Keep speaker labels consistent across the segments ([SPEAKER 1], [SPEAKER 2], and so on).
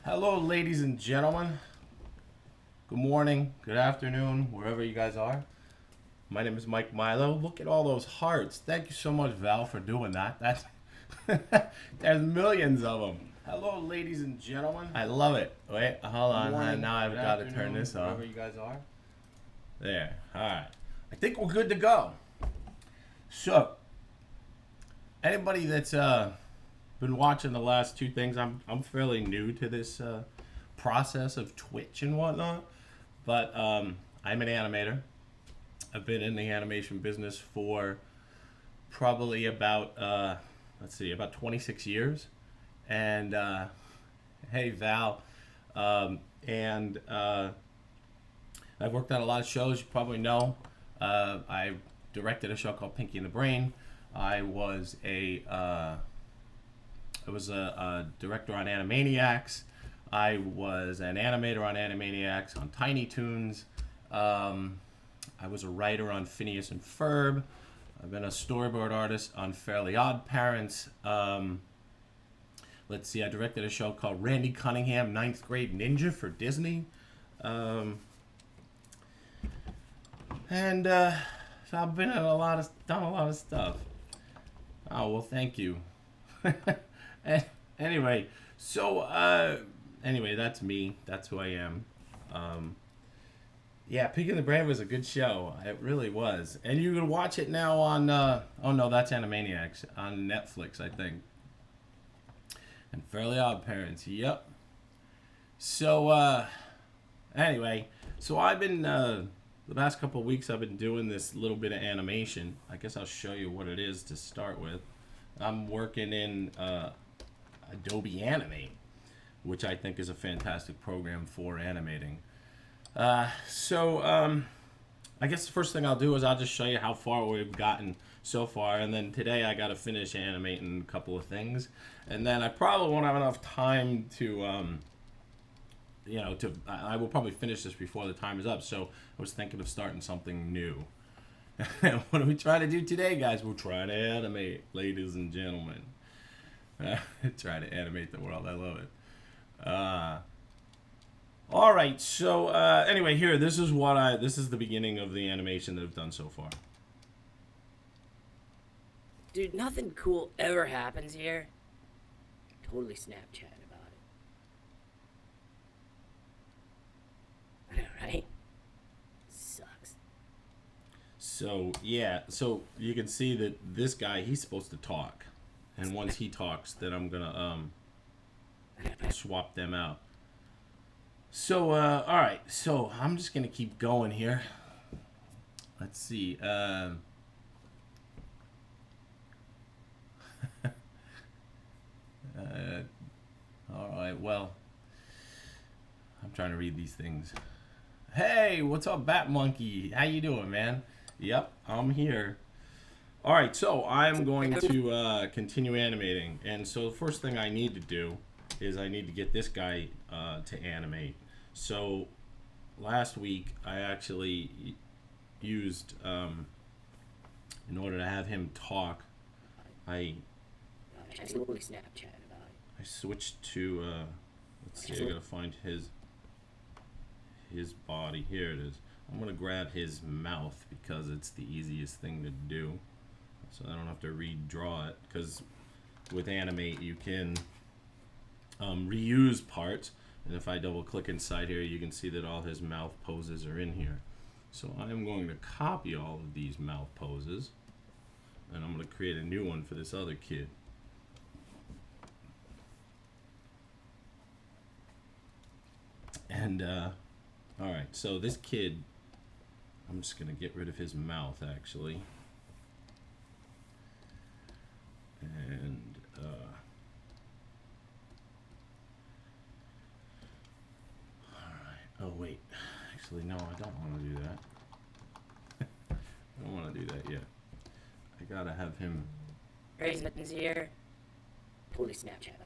[SPEAKER 1] Hello, ladies and gentlemen. Good morning, good afternoon, wherever you guys are. My name is Mike Milo. Look at all those hearts. Thank you so much, Val, for doing that. That's there's millions of them. Hello, ladies and gentlemen. I love it. Wait, hold on.
[SPEAKER 2] Morning,
[SPEAKER 1] Now I've got to turn this off.
[SPEAKER 2] Wherever you guys are.
[SPEAKER 1] There. All right. I think we're good to go. So, anybody that's been watching the last two things, I'm fairly new to this process of Twitch and whatnot, but I'm an animator. I've been in the animation business for probably about about 26 years. And hey, Val, and I've worked on a lot of shows. You probably know. I directed a show called Pinky and the Brain. I was a director on Animaniacs. I was an animator on Animaniacs, on Tiny Toons. I was a writer on Phineas and Ferb. I've been a storyboard artist on Fairly Odd Parents. Let's see, I directed a show called Randy Cunningham, 9th Grade Ninja for Disney. So I've been in done a lot of stuff. Oh, well, thank you. Anyway, that's me. That's who I am. Yeah, Pig in the Brain was a good show. It really was. And you can watch it now on, oh no, that's Animaniacs, on Netflix, I think. And Fairly Odd Parents, yep. So, anyway, so I've been, the past couple of weeks I've been doing this little bit of animation. I guess I'll show you what it is to start with. I'm working in Adobe Animate, which I think is a fantastic program for animating. I guess the first thing I'll do is I'll just show you how far we've gotten so far, and then today I got to finish animating a couple of things, and then I probably won't have enough time to, I will probably finish this before the time is up, so I was thinking of starting something new. What do we try to do today, guys? We'll try to animate, ladies and gentlemen. Try to animate the world. I love it. All right. So anyway, here. This is the beginning of the animation that I've done so far.
[SPEAKER 3] Dude, nothing cool ever happens here. Totally Snapchat about it. I know, right? Sucks.
[SPEAKER 1] So yeah. So you can see that this guy, he's supposed to talk, and once he talks, then I'm gonna swap them out. So, all right. So I'm just gonna keep going here. Let's see. All right. Well, I'm trying to read these things. Hey, what's up, Bat Monkey? How you doing, man? Yep, I'm here. All right. So I'm going to continue animating, and so the first thing I need to do is I need to get this guy to animate. So last week I actually used, in order to have him talk, I switched to, let's see, I gotta find his body. Here it is. I'm gonna grab his mouth because it's the easiest thing to do, so I don't have to redraw it, because with Animate you can reuse parts, and if I double click inside here, you can see that all his mouth poses are in here. So I'm going to copy all of these mouth poses, and I'm going to create a new one for this other kid. And alright, so this kid, I'm just going to get rid of his mouth actually. And oh wait, actually no, I don't want to do that. I don't want to do that yet. I gotta have him.
[SPEAKER 3] Raise buttons here. Totally Snapchat.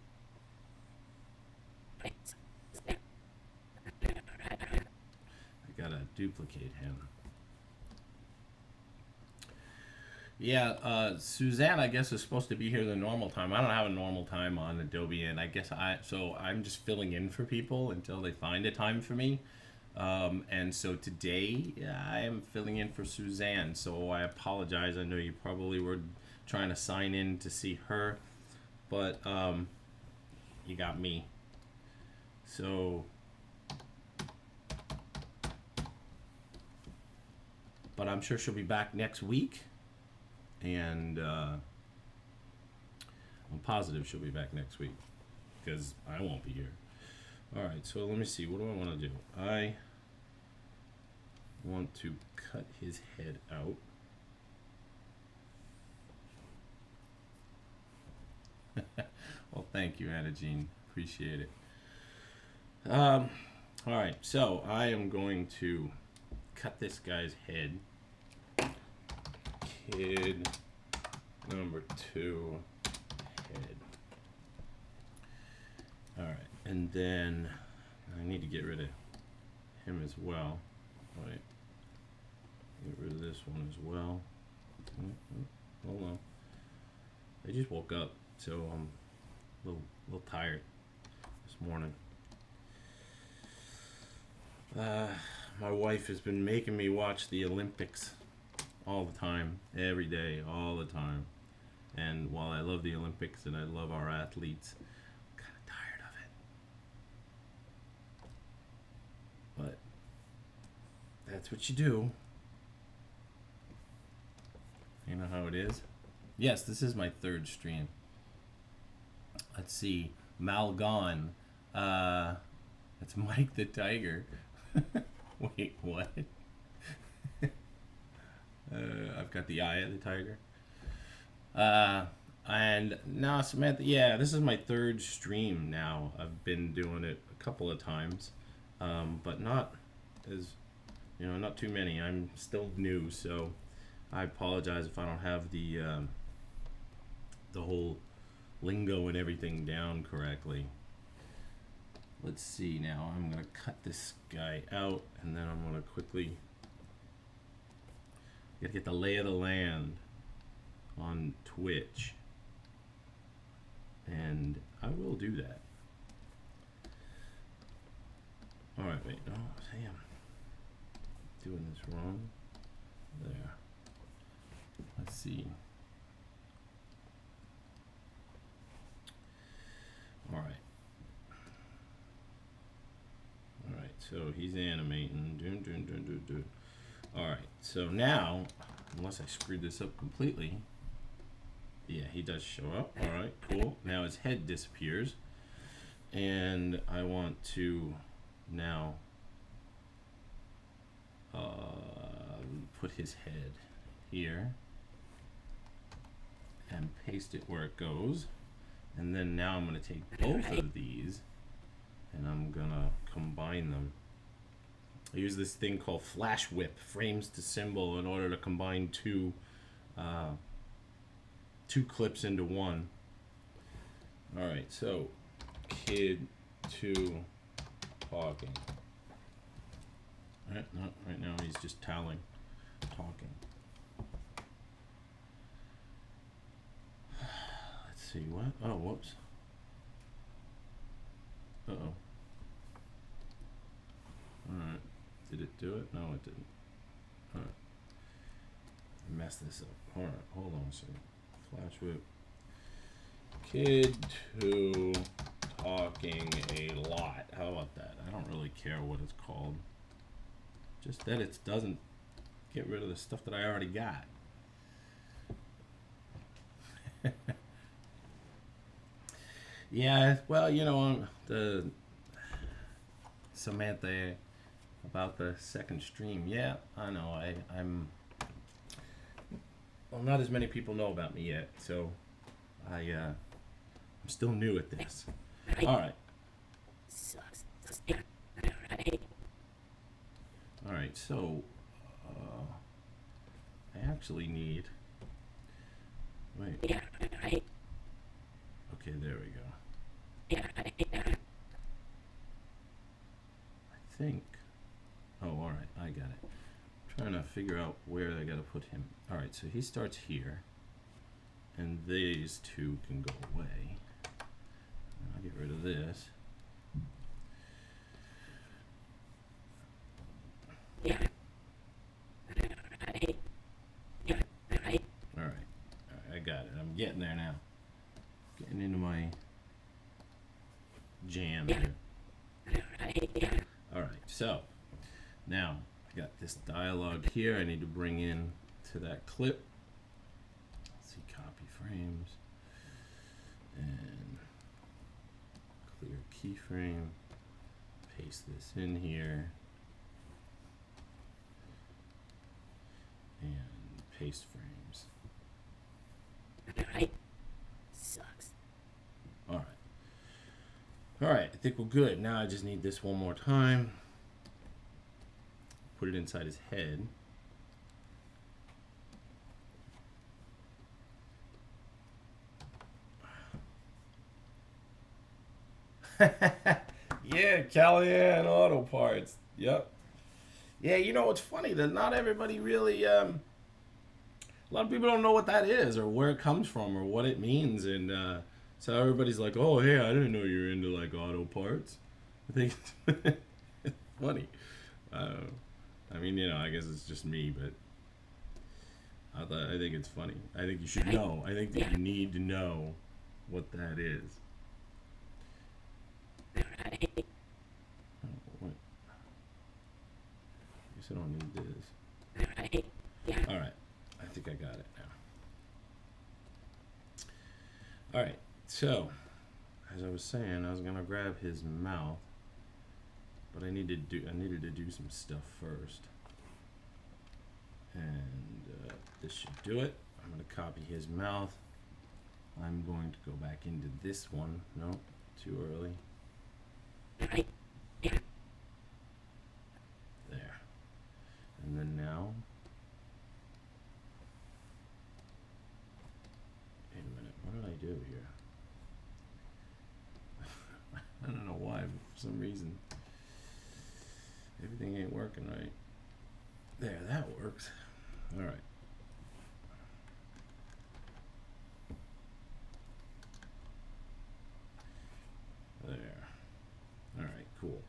[SPEAKER 1] I gotta duplicate him. Yeah, Suzanne, I guess, is supposed to be here the normal time. I don't have a normal time on Adobe, and I'm just filling in for people until they find a time for me. And so today, I am filling in for Suzanne. So I apologize. I know you probably were trying to sign in to see her, but you got me. So, but I'm sure she'll be back next week. And I'm positive she'll be back next week because I won't be here. All right, so let me see. What do I want to do? I want to cut his head out. Well, thank you, Anna Jean. Appreciate it. All right, so I am going to cut this guy's head. Kid number 2 head. All right, and then I need to get rid of him as well. All right, get rid of this one as well. Hold on. I just woke up, so I'm a little tired this morning. My wife has been making me watch the Olympics all the time, every day, all the time. And while I love the Olympics and I love our athletes, I'm kind of tired of it. But that's what you do. You know how it is? Yes, this is my 3rd stream. Let's see. Malgon. That's Mike the Tiger. Wait, what? I've got the eye of the tiger. And now, Samantha, yeah, this is my 3rd stream now. I've been doing it a couple of times, but not as, not too many. I'm still new, so I apologize if I don't have the whole lingo and everything down correctly. Let's see now. I'm going to cut this guy out, and then I'm going to quickly get the lay of the land on Twitch. And I will do that. Alright, wait. No, damn. Doing this wrong. There. Let's see. Alright. Alright, so he's animating. Alright, so now, unless I screwed this up completely, yeah, he does show up. Alright, cool. Now his head disappears. And I want to now put his head here and paste it where it goes. And then now I'm going to take both of these and I'm going to combine them. I use this thing called Flash Whip, frames to symbol, in order to combine two clips into one. Alright, so kid 2 talking. Right now he's just talking. Let's see, what? Oh, whoops. Uh-oh. Alright. Did it do it? No, it didn't. Alright. Messed this up. Alright, hold on a second. Flash whip. Kid 2 talking a lot. How about that? I don't really care what it's called. Just that it doesn't get rid of the stuff that I already got. Yeah, well, the Samantha about the 2nd stream. Yeah, I know. I'm well, not as many people know about me yet, so I'm still new at this. All right.
[SPEAKER 3] Sucks.
[SPEAKER 1] All right, so I actually need. Wait. Okay, there we go. I think. Oh, all right, I got it. I'm trying to figure out where I gotta put him. All right, so he starts here, and these two can go away. I'll get rid of this. All right, I got it. I'm getting there now. Getting into my jam here. All right, so now I got this dialogue here. I need to bring in to that clip. Let's see, copy frames and clear keyframe. Paste this in here and paste frames.
[SPEAKER 3] Sucks.
[SPEAKER 1] All right. All right, I think we're good. Now I just need this one more time. Put it inside his head. Yeah, Callahan Auto Parts. Yep. Yeah, you know what's funny? That not everybody really. A lot of people don't know what that is, or where it comes from, or what it means, and so everybody's like, "Oh, hey, I didn't know you were into like auto parts." I think it's funny. I mean, you know, I guess it's just me, but I think it's funny. I think you should know. I think that you need to know what that is. Oh, what? I guess I don't need this. All right, I think I got it now. All right, so as I was saying, I was gonna grab his mouth, but I needed to do some stuff first, and this should do it. I'm gonna copy his mouth. I'm going to go back into this one. No, too early. There. And then now, wait a minute, what did I do here? I don't know why, but for some reason, everything ain't working right. There, that works. All right. There. All right, cool.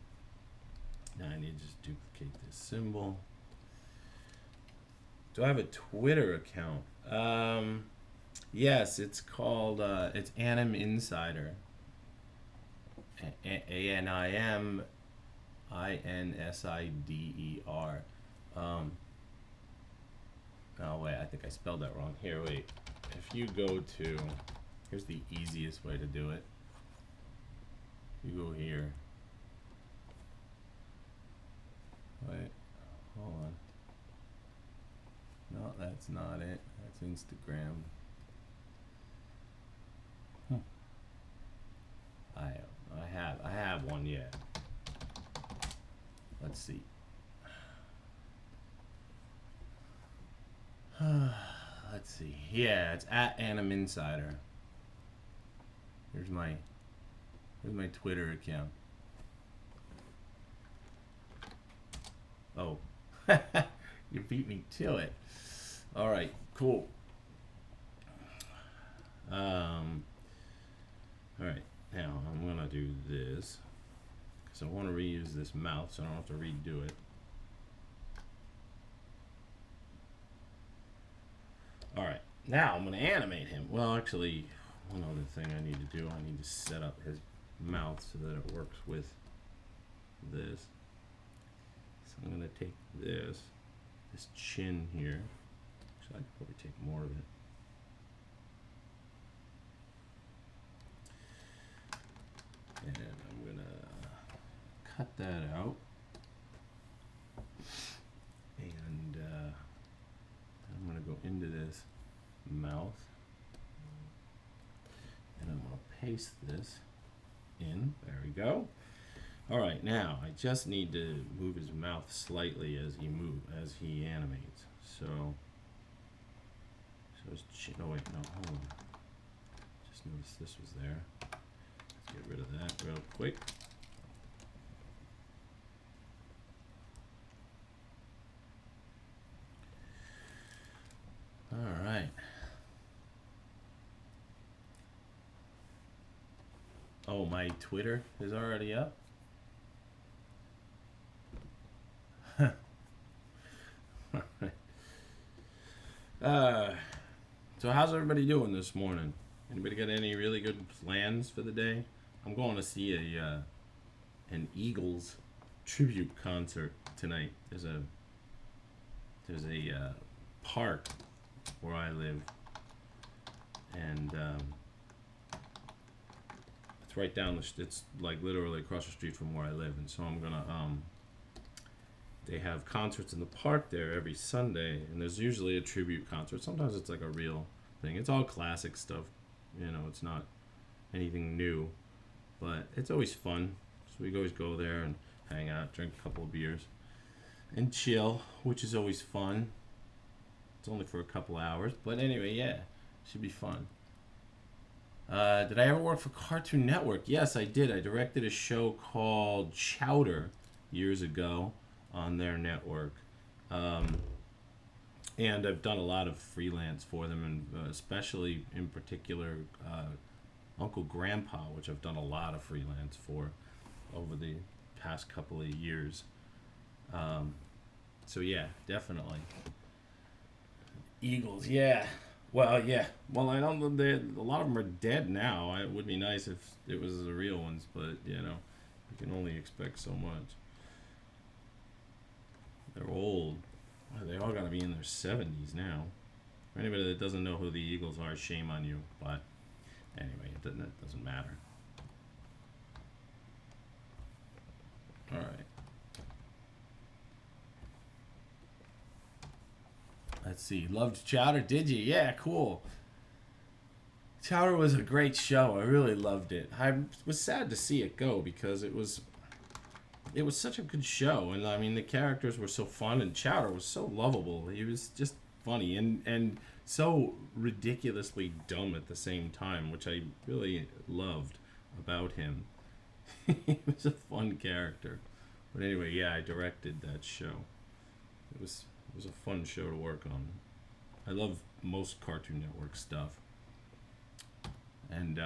[SPEAKER 1] Now I need to just duplicate this symbol. Do I have a Twitter account? Yes, it's called, it's Anim Insider. ANIMINSIDER. Oh, wait, I think I spelled that wrong. Here, wait. If you go to, here's the easiest way to do it. You go here. Wait, hold on. No, that's not it. That's Instagram. I have one, yeah. Let's see. Let's see. Yeah, it's at Anim Insider. Here's my Twitter account. Oh, you beat me to it. All right, cool. All right, now I'm gonna do this because I want to reuse this mouth, so I don't have to redo it. All right, now I'm gonna animate him. Well, actually, one other thing I need to do, I need to set up his mouth so that it works with this. So I'm gonna take this chin here. Actually, I could probably take more of it. And I'm gonna cut that out. And I'm gonna go into this mouth. And I'm gonna paste this in. There we go. All right, now I just need to move his mouth slightly as he animates. So his chin. Oh wait, no, hold on. Just noticed this was there. Let's get rid of that real quick. Oh, my Twitter is already up. So how's everybody doing this morning? Anybody got any really good plans for the day? I'm going to see an Eagles tribute concert tonight. There's a park where I live, and it's right down it's like literally across the street from where I live, and so I'm gonna they have concerts in the park there every Sunday, and there's usually a tribute concert. Sometimes it's like a real thing. It's all classic stuff, it's not anything new, but it's always fun. So we always go there and hang out, drink a couple of beers, and chill, which is always fun. It's only for a couple hours, but anyway, yeah, should be fun. Did I ever work for Cartoon Network? Yes, I did. I directed a show called Chowder years ago on their network. And I've done a lot of freelance for them, and especially in particular Uncle Grandpa, which I've done a lot of freelance for over the past couple of years. So yeah, definitely. Eagles, yeah. Well, yeah. Well, I know a lot of them are dead now. It would be nice if it was the real ones, but you can only expect so much. They're old. They all got to be in their 70s now. For anybody that doesn't know who the Eagles are, shame on you. But anyway, it doesn't matter. All right. Let's see. Loved Chowder, did you? Yeah, cool. Chowder was a great show. I really loved it. I was sad to see it go because it was such a good show, and I mean the characters were so fun, and Chowder was so lovable. He was just funny and so ridiculously dumb at the same time, which I really loved about him. He was a fun character. But anyway, yeah, I directed that show. It was a fun show to work on. I love most Cartoon Network stuff. And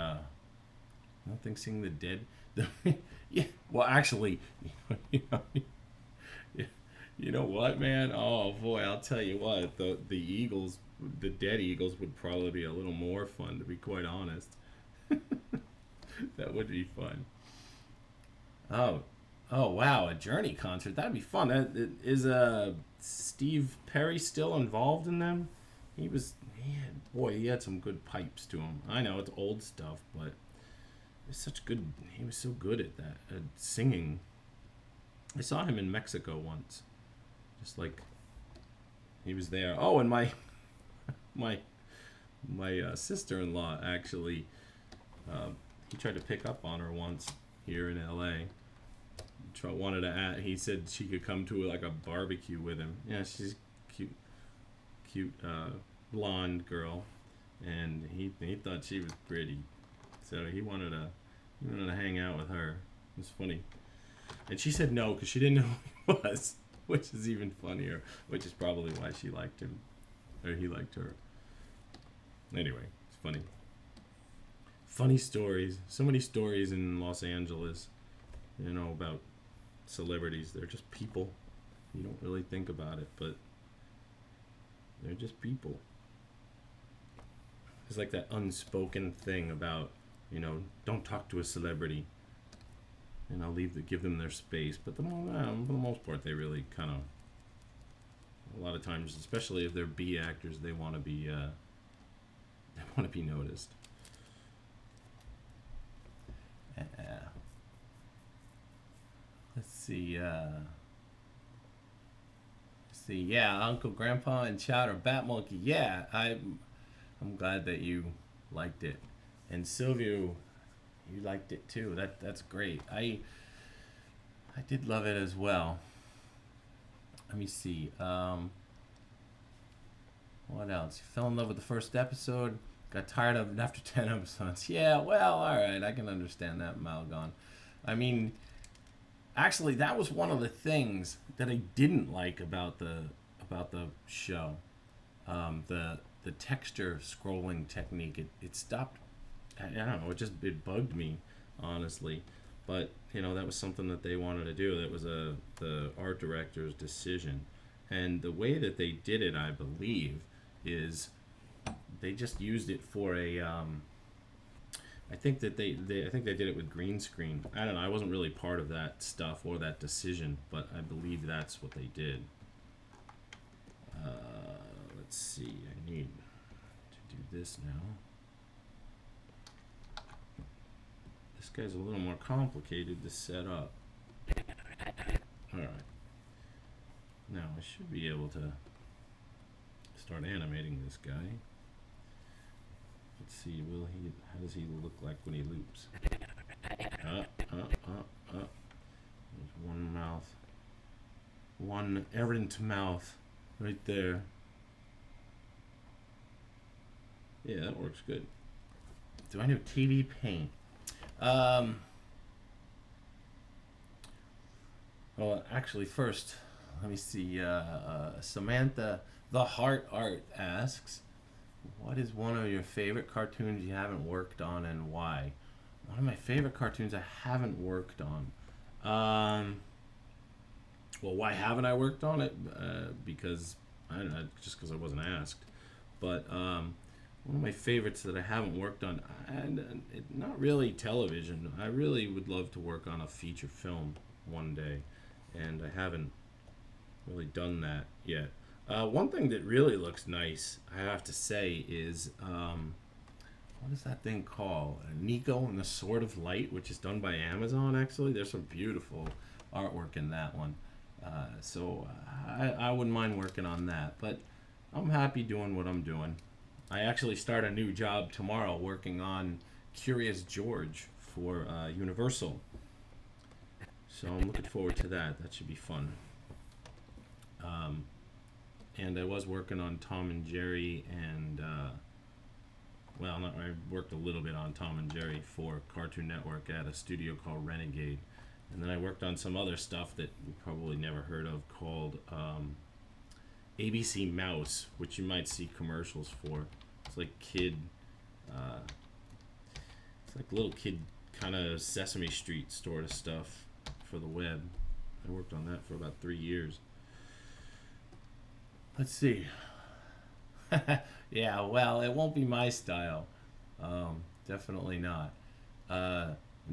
[SPEAKER 1] nothing seeing the dead. Yeah, well, actually, you know what, man? Oh boy, I'll tell you what. The Eagles, the dead Eagles, would probably be a little more fun, to be quite honest. That would be fun. Oh wow, a Journey concert. That'd be fun. Is Steve Perry still involved in them? He had some good pipes to him. I know it's old stuff, but he was so good at that, at singing. I saw him in Mexico once. Just like he was there. Oh, and my sister-in-law actually he tried to pick up on her once here in LA. He said she could come to like a barbecue with him. Yeah, she's cute blonde girl, and he thought she was pretty, so he wanted to hang out with her. It was funny, and she said no because she didn't know who he was, which is even funnier. Which is probably why she liked him, or he liked her. Anyway, it's funny. Funny stories. So many stories in Los Angeles, about celebrities. They're just people. You don't really think about it, but they're just people. It's like that unspoken thing about, don't talk to a celebrity. Give them their space. But for the most part, they really kind of, a lot of times, especially if they're B actors, they want to be noticed. Let's see. Yeah, Uncle Grandpa and Chowder, Bat Monkey. Yeah, I'm glad that you liked it, and Silvio, you liked it too. That's great. I did love it as well. Let me see. What else? You fell in love with the first episode. Got tired of it after 10 episodes. Yeah, well, all right. I can understand that, Malgon. I mean, actually, that was one of the things that I didn't like about the show. The texture scrolling technique. It stopped. I don't know. It bugged me honestly. But you know, that was something that they wanted to do. That was the art director's decision, and the way that they did it, I believe, is they just used it for a. I think that I think they did it with green screen. I don't know. I wasn't really part of that stuff or that decision, but I believe that's what they did. Let's see. I need to do this now. This guy's a little more complicated to set up. Alright. Now I should be able to start animating this guy. Let's see, how does he look like when he loops? There's one mouth. One errant mouth right there. Yeah, that works good. Do I know TV Paint? Well, actually, first, let me see. Samantha the Heart Art asks, what is one of your favorite cartoons you haven't worked on and why? One of my favorite cartoons I haven't worked on. Well, why haven't I worked on it? Because, I don't know, just because I wasn't asked. But one of my favorites that I haven't worked on, and not really television. I really would love to work on a feature film one day, and I haven't really done that yet. One thing that really looks nice, I have to say, is what is that thing called? Nico and the Sword of Light, which is done by Amazon. Actually, there's some beautiful artwork in that one. So I wouldn't mind working on that, but I'm happy doing what I'm doing. I actually start a new job tomorrow working on Curious George for Universal. So I'm looking forward to that. That should be fun. And I was working on Tom and Jerry and, I worked a little bit on Tom and Jerry for Cartoon Network at a studio called Renegade. And then I worked on some other stuff that you probably never heard of called ABC Mouse, which you might see commercials for. It's like it's like little kid kind of Sesame Street sort of stuff for the web. I worked on that for about 3 years. Let's see. Yeah, well, it won't be my style. Definitely not.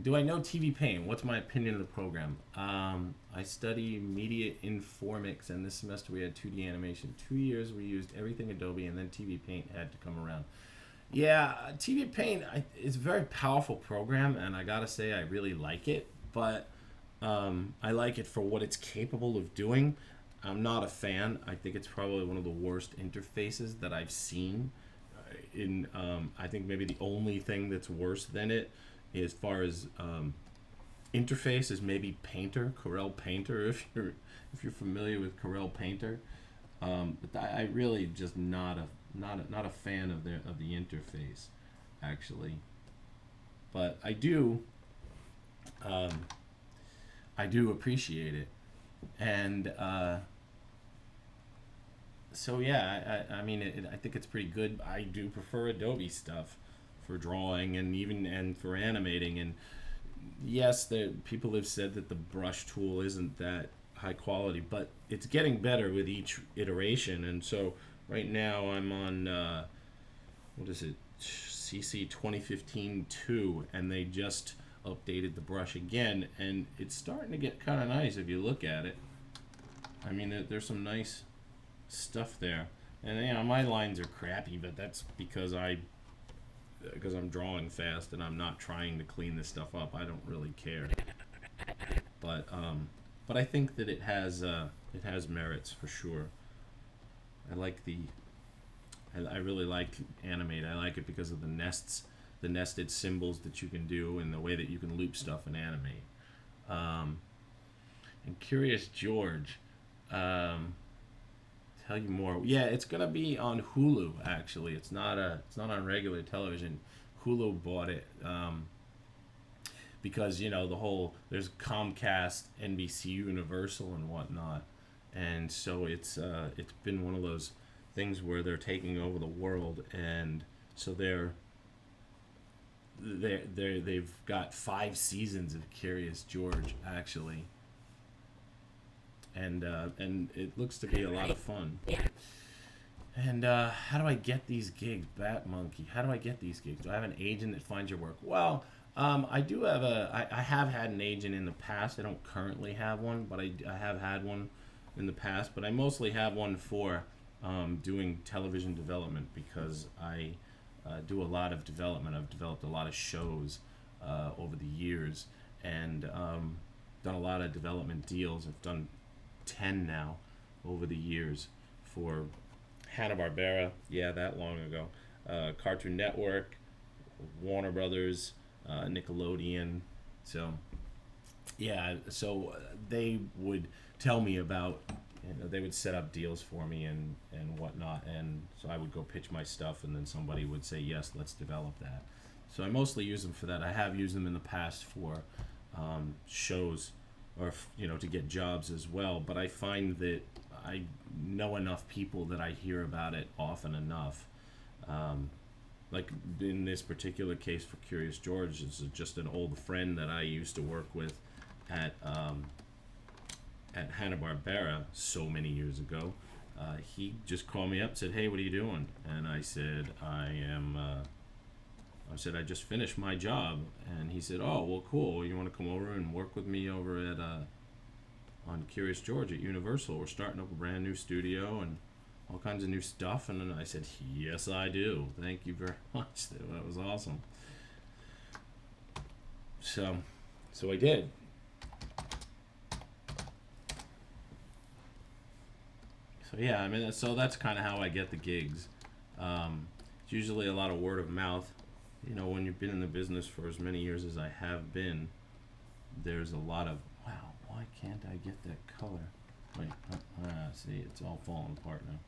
[SPEAKER 1] Do I know TV Paint? What's my opinion of the program? I study media informics, and this semester we had 2D animation. 2 years we used everything Adobe, and then TV Paint had to come around. Yeah, TV Paint is a very powerful program, and I gotta say I really like it, but I like it for what it's capable of doing. I'm not a fan. I think it's probably one of the worst interfaces that I've seen. I think maybe the only thing that's worse than it, as far as interface, is maybe Painter, Corel Painter. If you're familiar with Corel Painter, but I really just not a fan of the interface, actually. But I do appreciate it. And so yeah, I mean, I think it's pretty good. I do prefer Adobe stuff for drawing and for animating. And yes, people have said that the brush tool isn't that high quality, but it's getting better with each iteration. And so right now I'm on what is it, CC 2015-2, and they just updated the brush again, and it's starting to get kind of nice if you look at it. I mean, there's some nice stuff there, and my lines are crappy, but that's because I'm drawing fast and I'm not trying to clean this stuff up. I don't really care, but I think that it has merits for sure. I really like Animate. I like it because of the nested symbols that you can do, and the way that you can loop stuff in Animate. And Curious George, tell you more. Yeah, it's gonna be on Hulu. Actually, it's not on regular television. Hulu bought it because there's Comcast, NBC Universal, and whatnot, and so it's been one of those things where they're taking over the world, and so they've got 5 seasons of Curious George actually, and it looks to be a lot of fun.
[SPEAKER 3] Yeah.
[SPEAKER 1] And how do I get these gigs, Bat Monkey? How do I get these gigs? Do I have an agent that finds your work? Well, I do have I have had an agent in the past. I don't currently have one, but I have had one in the past. But I mostly have one for doing television development because I do a lot of development. I've developed a lot of shows over the years and done a lot of development deals. I've done 10 now over the years for Hanna-Barbera, yeah, that long ago. Cartoon Network, Warner Brothers, Nickelodeon. So, yeah, so they would tell me about, they would set up deals for me and whatnot. And so I would go pitch my stuff, and then somebody would say, yes, let's develop that. So I mostly use them for that. I have used them in the past for shows or, to get jobs as well. But I find that I know enough people that I hear about it often enough. Like in this particular case for Curious George, it's just an old friend that I used to work with at Hanna-Barbera so many years ago. He just called me up and said, hey, what are you doing? And I said, I just finished my job. And he said, oh, well, cool. You want to come over and work with me over at on Curious George at Universal? We're starting up a brand new studio and all kinds of new stuff. And then I said, yes, I do. Thank you very much. That was awesome. So I did. So yeah, I mean, so that's kind of how I get the gigs. It's usually a lot of word of mouth. When you've been in the business for as many years as I have been, there's a lot of, wow, why can't I get that color? Wait, see, it's all falling apart now.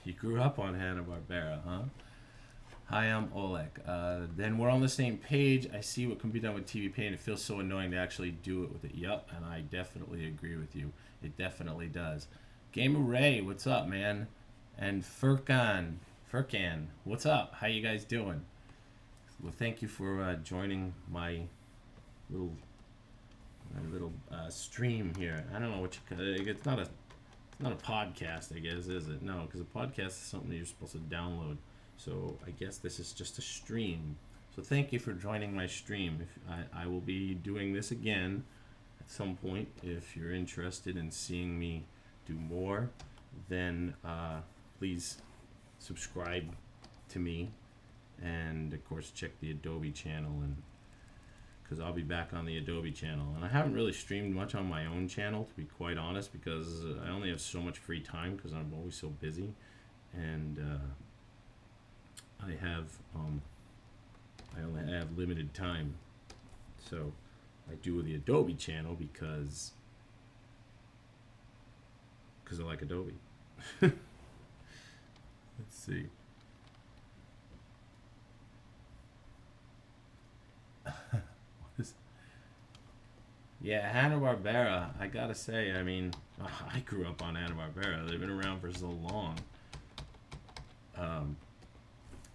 [SPEAKER 1] You grew up on Hanna-Barbera, huh? Hi, I'm Oleg. Then we're on the same page. I see what can be done with TV Paint. It feels so annoying to actually do it with it. Yup, and I definitely agree with you. It definitely does. Gamer Ray, what's up, man? And Furkan, what's up? How you guys doing? Well, thank you for joining my little stream here. I don't know what it's not a podcast, I guess, is it? No, because a podcast is something that you're supposed to download. So I guess this is just a stream. So thank you for joining my stream. I will be doing this again at some point. If you're interested in seeing me do more, then please subscribe to me, and of course check the Adobe channel, and because I'll be back on the Adobe channel. And I haven't really streamed much on my own channel, to be quite honest, because I only have so much free time because I'm always so busy, and I only have limited time. So I do the Adobe channel because I like Adobe. Let's see. Yeah, Hanna-Barbera, I gotta say, I mean, I grew up on Hanna-Barbera. They've been around for so long.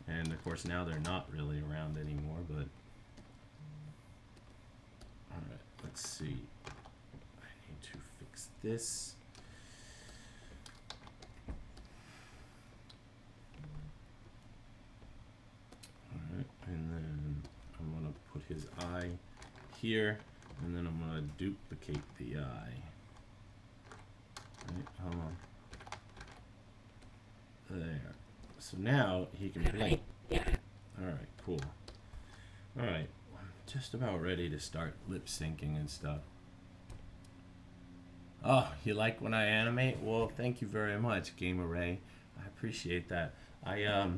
[SPEAKER 1] And of course now they're not really around anymore, but alright, let's see. I need to fix this. Alright, and then I'm gonna put his eye here, and then I'm gonna duplicate the eye. Right, hold on. There. So now he can blink. Alright, cool. Alright, I'm just about ready to start lip syncing and stuff. Oh, you like when I animate? Well, thank you very much, Gamer Ray. I appreciate that. I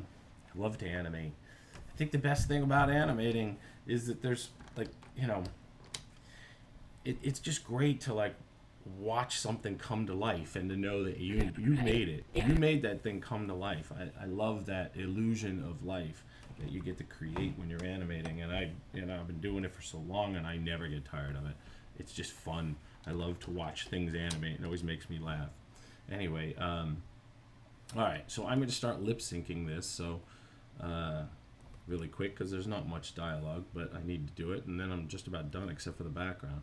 [SPEAKER 1] love to animate. I think the best thing about animating is that there's it's just great to watch something come to life and to know that you made it. You made that thing come to life. I love that illusion of life that you get to create when you're animating, and I've been doing it for so long and I never get tired of it. It's just fun. I love to watch things animate. It always makes me laugh. Anyway, all right, so I'm going to start lip syncing this. So really quick because there's not much dialogue, but I need to do it, and then I'm just about done except for the background.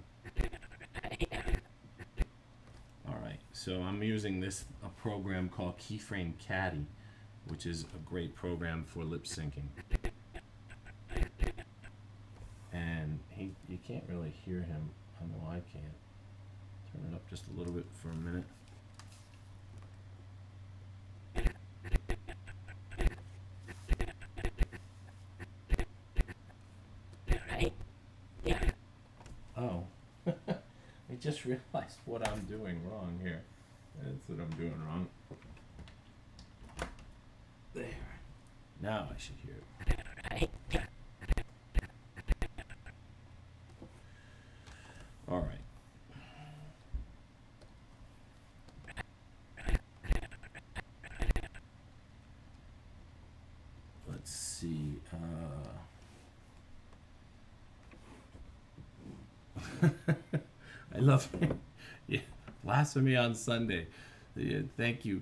[SPEAKER 1] Alright, so I'm using a program called Keyframe Caddy, which is a great program for lip syncing. And you can't really hear him. I know I can't. Turn it up just a little bit for a minute. Oh. I just realized what I'm doing wrong here. That's what I'm doing wrong. There. Now I should hear it. All right. Let's see. I love it. Yeah, blasphemy on Sunday. Yeah, thank you.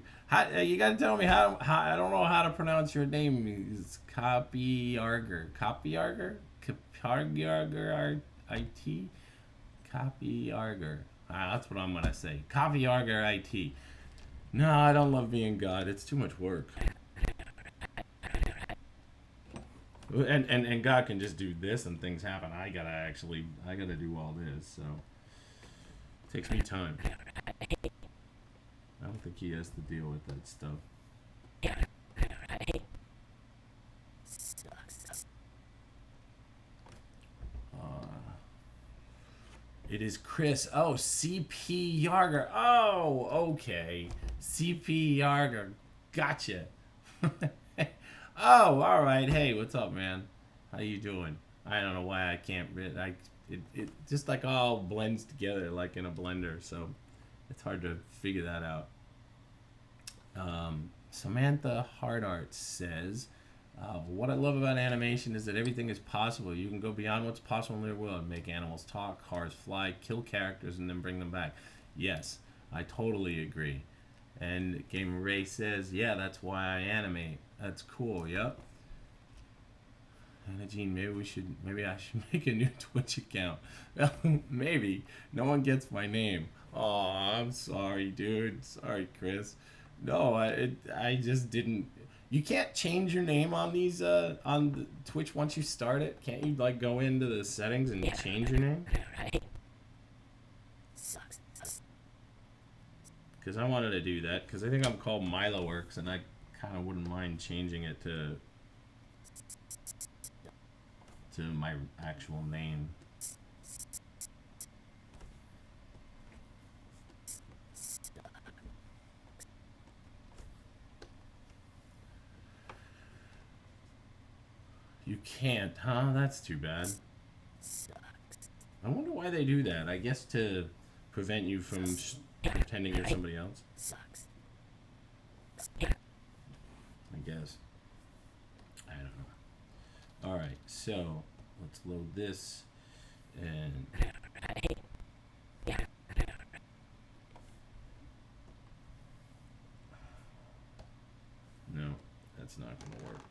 [SPEAKER 1] You got to tell me how. I don't know how to pronounce your name. It's Copyarger. Copyarger. Copyarger. IT. Copyarger. That's what I'm gonna say. Copyarger. IT. No, I don't love being God. It's too much work. And God can just do this and things happen. I gotta do all this, so it takes me time. I don't think he has to deal with that stuff. It is Chris. Oh, CP Yarger. Oh, okay. CP Yarger. Gotcha. Oh, all right. Hey, what's up, man? How you doing? I don't know why I can't read. It just like all blends together like in a blender, so it's hard to figure that out. Samantha Hardart says, what I love about animation is that everything is possible. You can go beyond what's possible in their world, make animals talk, cars fly, kill characters, and then bring them back. Yes, I totally agree. And Gamer Ray says, yeah, that's why I animate. That's cool, yep. Anna Jean, maybe I should make a new Twitch account. Maybe. No one gets my name. Oh, I'm sorry, dude. Sorry, Chris. No, I just didn't. You can't change your name on these on the Twitch once you start it. Can't you like go into the settings and change your name? Because I wanted to do that because I think I'm called Milo Works and I kind of wouldn't mind changing it to my actual name. You can't, huh? That's too bad. I wonder why they do that. I guess to prevent you from pretending you're somebody else. I guess. I don't know. Alright, so let's load this and no, that's not gonna work.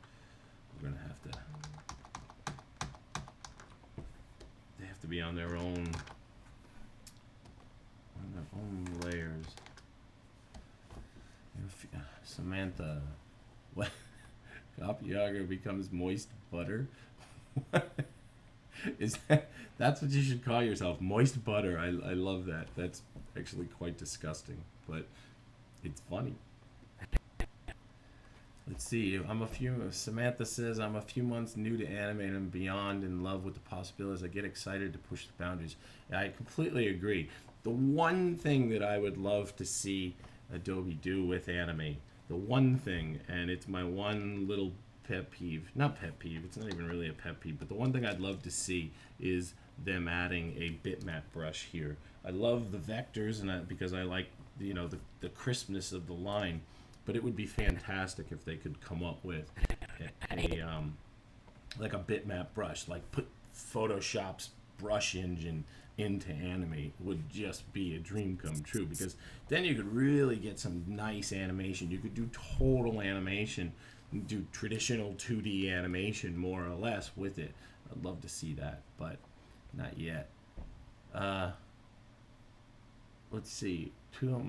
[SPEAKER 1] We're gonna have to be on their own layers. Samantha, what? Copyarger becomes moist butter. Is that's what you should call yourself, moist butter. I love that. That's actually quite disgusting, but it's funny. Let's see. Samantha says, I'm a few months new to animate and beyond in love with the possibilities. I get excited to push the boundaries. I completely agree. The one thing that I would love to see Adobe do with Animate, the one thing, and it's my one little pet peeve, not pet peeve, it's not even really a pet peeve, but the one thing I'd love to see is them adding a bitmap brush here. I love the vectors and because I like the crispness of the line. But it would be fantastic if they could come up with like a bitmap brush, like put Photoshop's brush engine into Animate would just be a dream come true, because then you could really get some nice animation. You could do total animation do traditional 2D animation more or less with it. I'd love to see that, but not yet. Let's see. Two of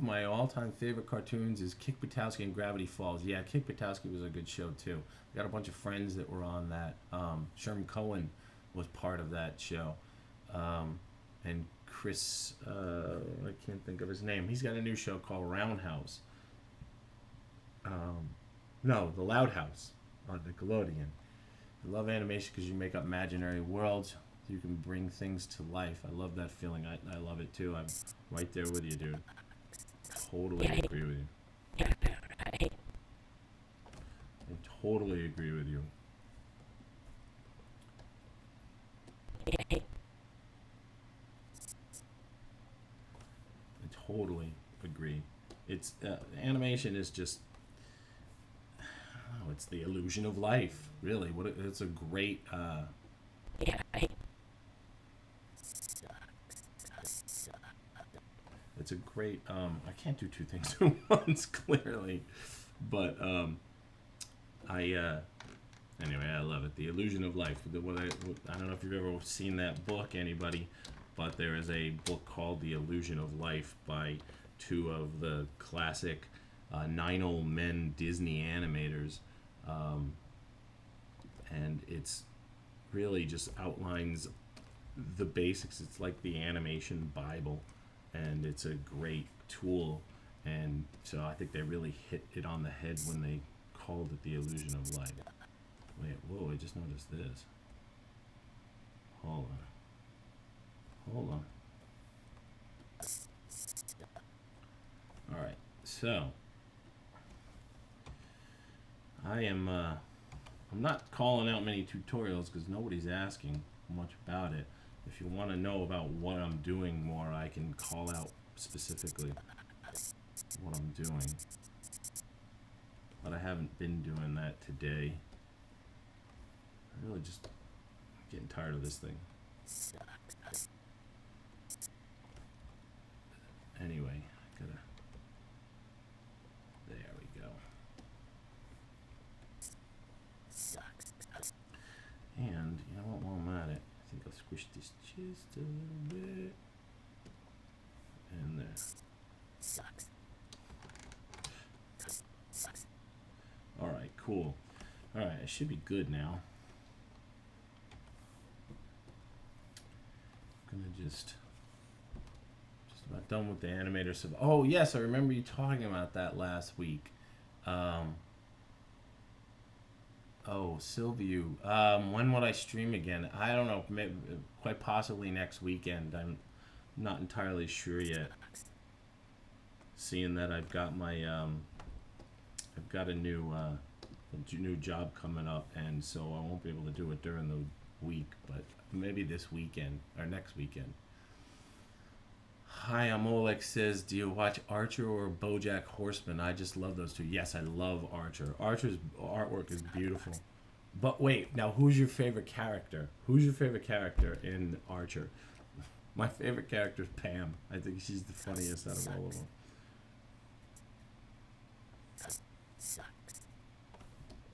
[SPEAKER 1] my all-time favorite cartoons is Kick Buttowski and Gravity Falls. Yeah, Kick Buttowski was a good show too. I got a bunch of friends that were on that. Sherman Cohen was part of that show, and Chris, I can't think of his name. He's got a new show called Roundhouse. No, The Loud House on Nickelodeon. I love animation because you make up imaginary worlds. You can bring things to life. I love that feeling. I love it too. I'm right there with you, dude. Totally agree with you. I totally agree with you. I totally agree. It's animation is just, oh, it's the illusion of life. Really, it's a great. It's a great. I can't do two things at once, clearly, but anyway, I love it. The Illusion of Life. I don't know if you've ever seen that book, anybody, but there is a book called The Illusion of Life by two of the classic 9 Old Men Disney animators, and it's really just outlines the basics. It's like the animation Bible, and it's a great tool. And so I think they really hit it on the head when they called it The Illusion of Life. Wait, whoa, I just noticed this. Hold on. Alright, so I'm not calling out many tutorials because nobody's asking much about it. If you want to know about what I'm doing more, I can call out specifically what I'm doing. But I haven't been doing that today. I really just getting tired of this thing. Anyway, there we go. And you know what, while I'm at it, I think I'll squish this just a little bit. And there. Alright, cool. Alright, I should be good now. I'm gonna just about done with the animator stuff. Oh yes, I remember you talking about that last week. Oh, Sylvie, when would I stream again? I don't know, maybe, quite possibly next weekend. I'm not entirely sure yet. Seeing that I've got my, I've got a new job coming up, and so I won't be able to do it during the week, but maybe this weekend, or next weekend. Hi, I'm Oleg says, do you watch Archer or BoJack Horseman? I just love those two. Yes, I love Archer. Archer's artwork is beautiful. But wait, now who's your favorite character? Who's your favorite character in Archer? My favorite character is Pam. I think she's the funniest out of all of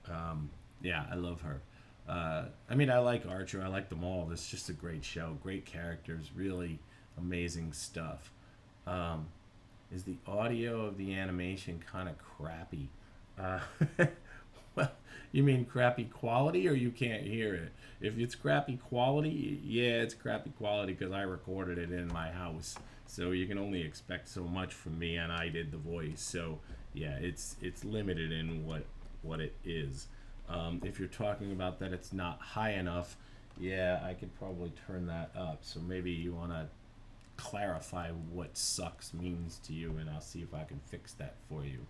[SPEAKER 1] them. Yeah, I love her. I mean, I like Archer. I like them all. It's just a great show. Great characters. Really amazing stuff. Is the audio of the animation kind of crappy? Well, you mean crappy quality, or you can't hear it? If it's crappy quality, yeah, it's crappy quality because I recorded it in my house. So you can only expect so much from me, and I did the voice. So yeah, it's limited in what it is. If you're talking about that it's not high enough, yeah, I could probably turn that up. So maybe you want to clarify what sucks means to you, and I'll see if I can fix that for you.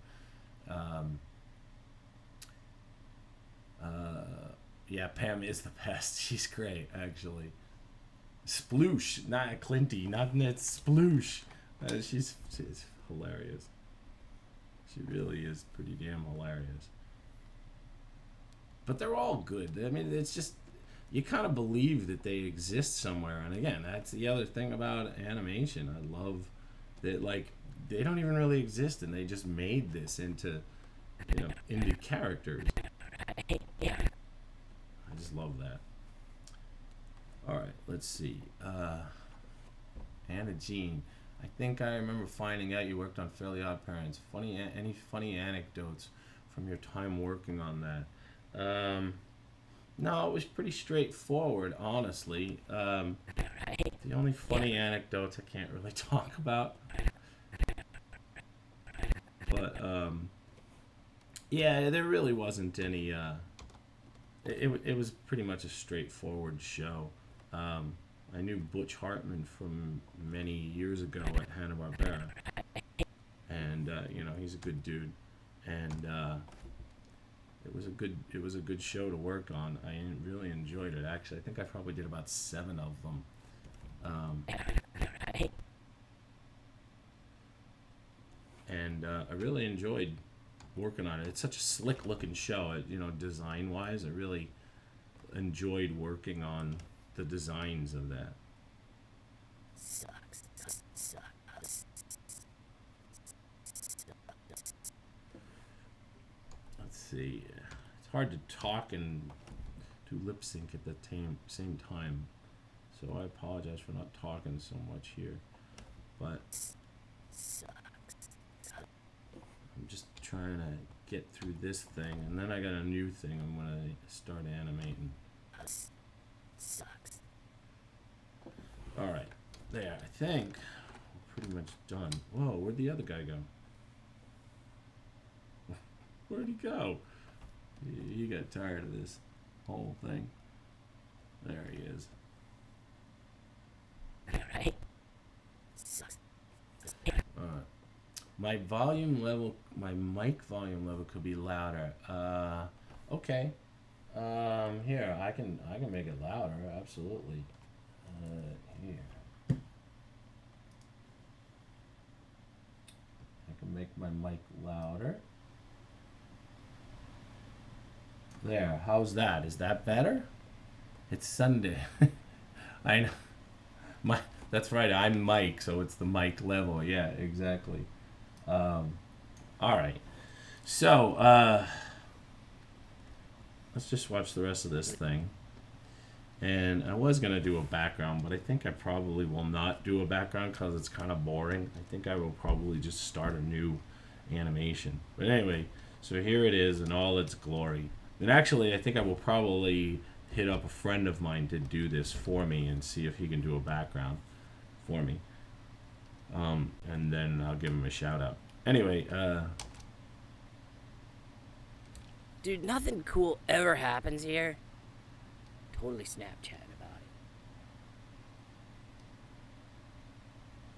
[SPEAKER 1] Yeah, Pam is the best. She's great, actually. Sploosh, not Clinty, not Net Sploosh. She's hilarious. She really is pretty damn hilarious. But they're all good. I mean, it's just, you kind of believe that they exist somewhere. And again, that's the other thing about animation. I love that like they don't even really exist, and they just made this into, you know, into characters. I just love that. All right, let's see. Anna Jean, I think I remember finding out you worked on Fairly Odd Parents. Any funny anecdotes from your time working on that? No, it was pretty straightforward, honestly. The only funny anecdotes I can't really talk about. But, yeah, there really wasn't any, it was pretty much a straightforward show. I knew Butch Hartman from many years ago at Hanna-Barbera. And, you know, he's a good dude. And, it was a good show to work on. I really enjoyed it. Actually, I think I probably did about 7 of them. And I really enjoyed working on it. It's such a slick looking show. You know, design wise, I really enjoyed working on the designs of that. Let's see. It's hard to talk and do lip sync at the same time, so I apologize for not talking so much here. But I'm just trying to get through this thing, and then I got a new thing I'm gonna start animating. All right, there. I think we're pretty much done. Whoa, where'd the other guy go? Where'd he go? He got tired of this whole thing. There he is. My volume level, my mic volume level could be louder. Okay. Here, I can make it louder, absolutely. Here. I can make my mic louder. There, how's that? Is that better? It's Sunday. I know. That's right, I'm Mike, so it's the mic level. Yeah, exactly. All right. So, let's just watch the rest of this thing. And I was going to do a background, but I think I probably will not do a background because it's kind of boring. I think I will probably just start a new animation. But anyway, so here it is in all its glory. And actually, I think I will probably hit up a friend of mine to do this for me and see if he can do a background for me. And then I'll give him a shout out. Anyway,
[SPEAKER 3] Dude, nothing cool ever happens here. Totally Snapchatting about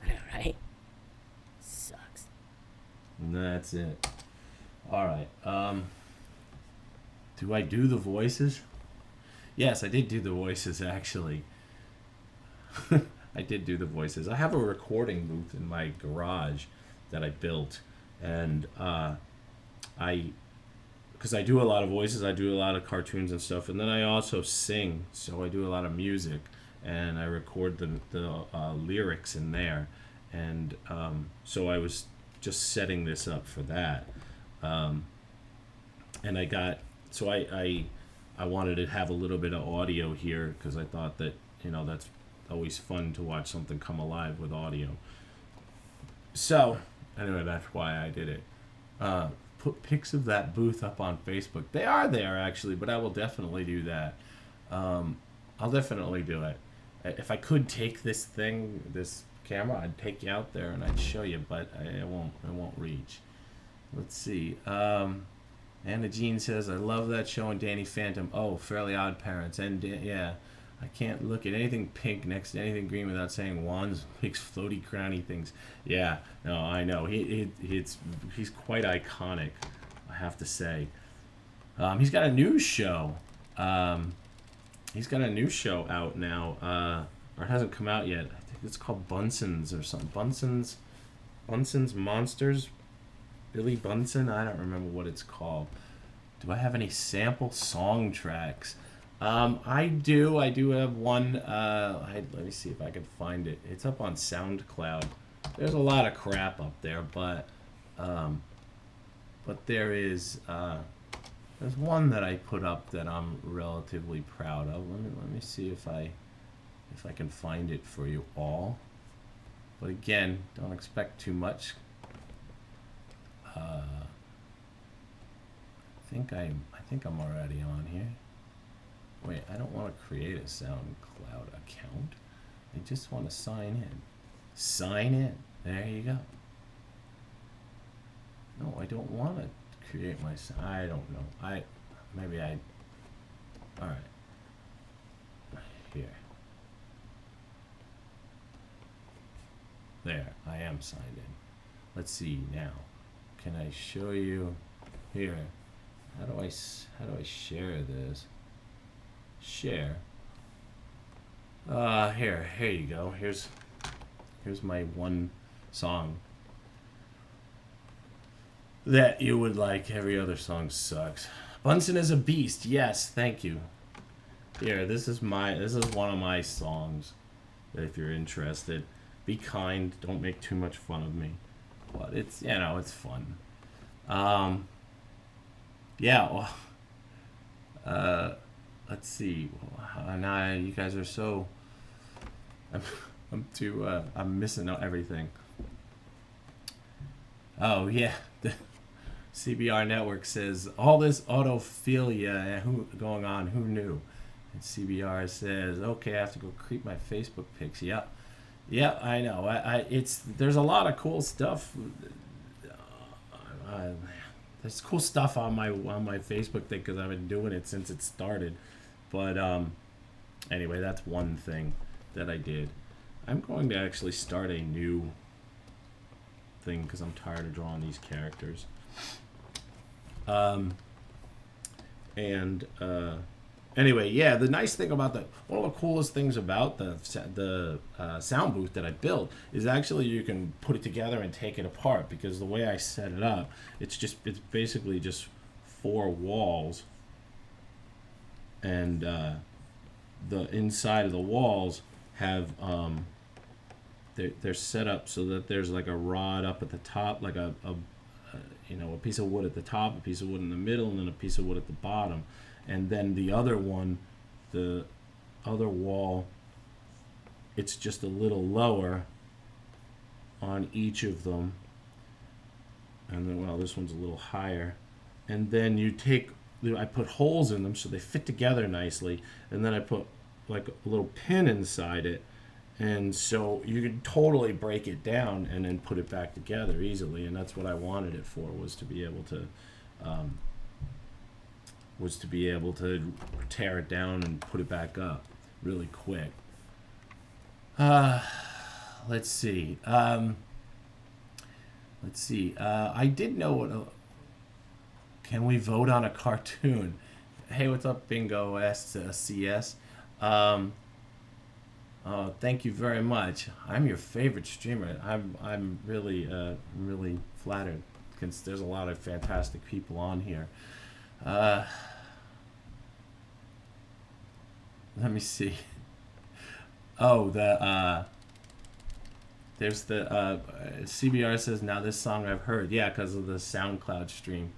[SPEAKER 3] it. I know, right? Sucks.
[SPEAKER 1] and that's it. All right. Do I do the voices? Yes, I did do the voices, actually. I did do the voices. I have a recording booth in my garage that I built, and because I do a lot of voices, I do a lot of cartoons and stuff, and then I also sing, so I do a lot of music, and I record the lyrics in there, and so I was just setting this up for that, and I got, so I wanted to have a little bit of audio here, because I thought that, you know, that's always fun to watch something come alive with audio. So anyway, that's why I did it. Put pics of that booth up on Facebook. They are there, actually, but I will definitely do that. I'll definitely do it. If I could take this thing, this camera, I'd take you out there and I'd show you, but I won't reach. Let's see. Anna Jean says, I love that show, and Danny Phantom. Oh, Fairly Odd Parents. And yeah, I can't look at anything pink next to anything green without saying Juan's makes floaty crowny things. Yeah, no, I know. He's quite iconic, I have to say. He's got a new show. He's got a new show out now. Or it hasn't come out yet. I think it's called Bunson's or something. Bunson's Monsters? Billy Bunsen? I don't remember what it's called. Do I have any sample song tracks? I do have one. Let me see if I can find it. It's up on SoundCloud. there's a lot of crap up there, but there is there's one that I put up that I'm relatively proud of. Let me see if I can find it for you all. But again, don't expect too much. I think I'm already on here. Wait, I don't want to create a SoundCloud account. I just want to sign in. Sign in. There you go. No, I don't want to create my. I don't know. All right. Here. There. I am signed in. Let's see now. Can I show you here? How do I share this? Share. Here you go. Here's my one song that you would like. Every other song sucks. Bunsen is a beast. Yes, thank you. Here, this is one of my songs. If you're interested, be kind. Don't make too much fun of me. But it's it's fun. Yeah. Let's see. Now you guys are so. I'm missing everything. Oh yeah, the CBR network says all this autophilia going on. Who knew? And CBR says, okay, I have to go creep my Facebook pics. Yeah, I know. There's a lot of cool stuff. There's cool stuff on my Facebook thing because I've been doing it since it started. But anyway, that's one thing that I did. I'm going to actually start a new thing because I'm tired of drawing these characters. Anyway, yeah, the nice thing about one of the coolest things about the sound booth that I built is actually you can put it together and take it apart, because the way I set it up, it's basically just 4 walls, and the inside of the walls have they're set up so that there's like a rod up at the top, like a piece of wood at the top, a piece of wood in the middle, and then a piece of wood at the bottom. And then the other one, the other wall, it's just a little lower on each of them. And then, well, this one's a little higher. And then I put holes in them so they fit together nicely. And then I put like a little pin inside it. And so you can totally break it down and then put it back together easily. And that's what I wanted it for, was to be able to tear it down and put it back up really quick. Let's see. I did know what. Can we vote on a cartoon? Hey, what's up, Bingo SCS? Thank you very much. I'm your favorite streamer. I'm really flattered, because there's a lot of fantastic people on here. Let me see. Oh, there's the CBR says, now this song I've heard. Yeah, because of the SoundCloud stream.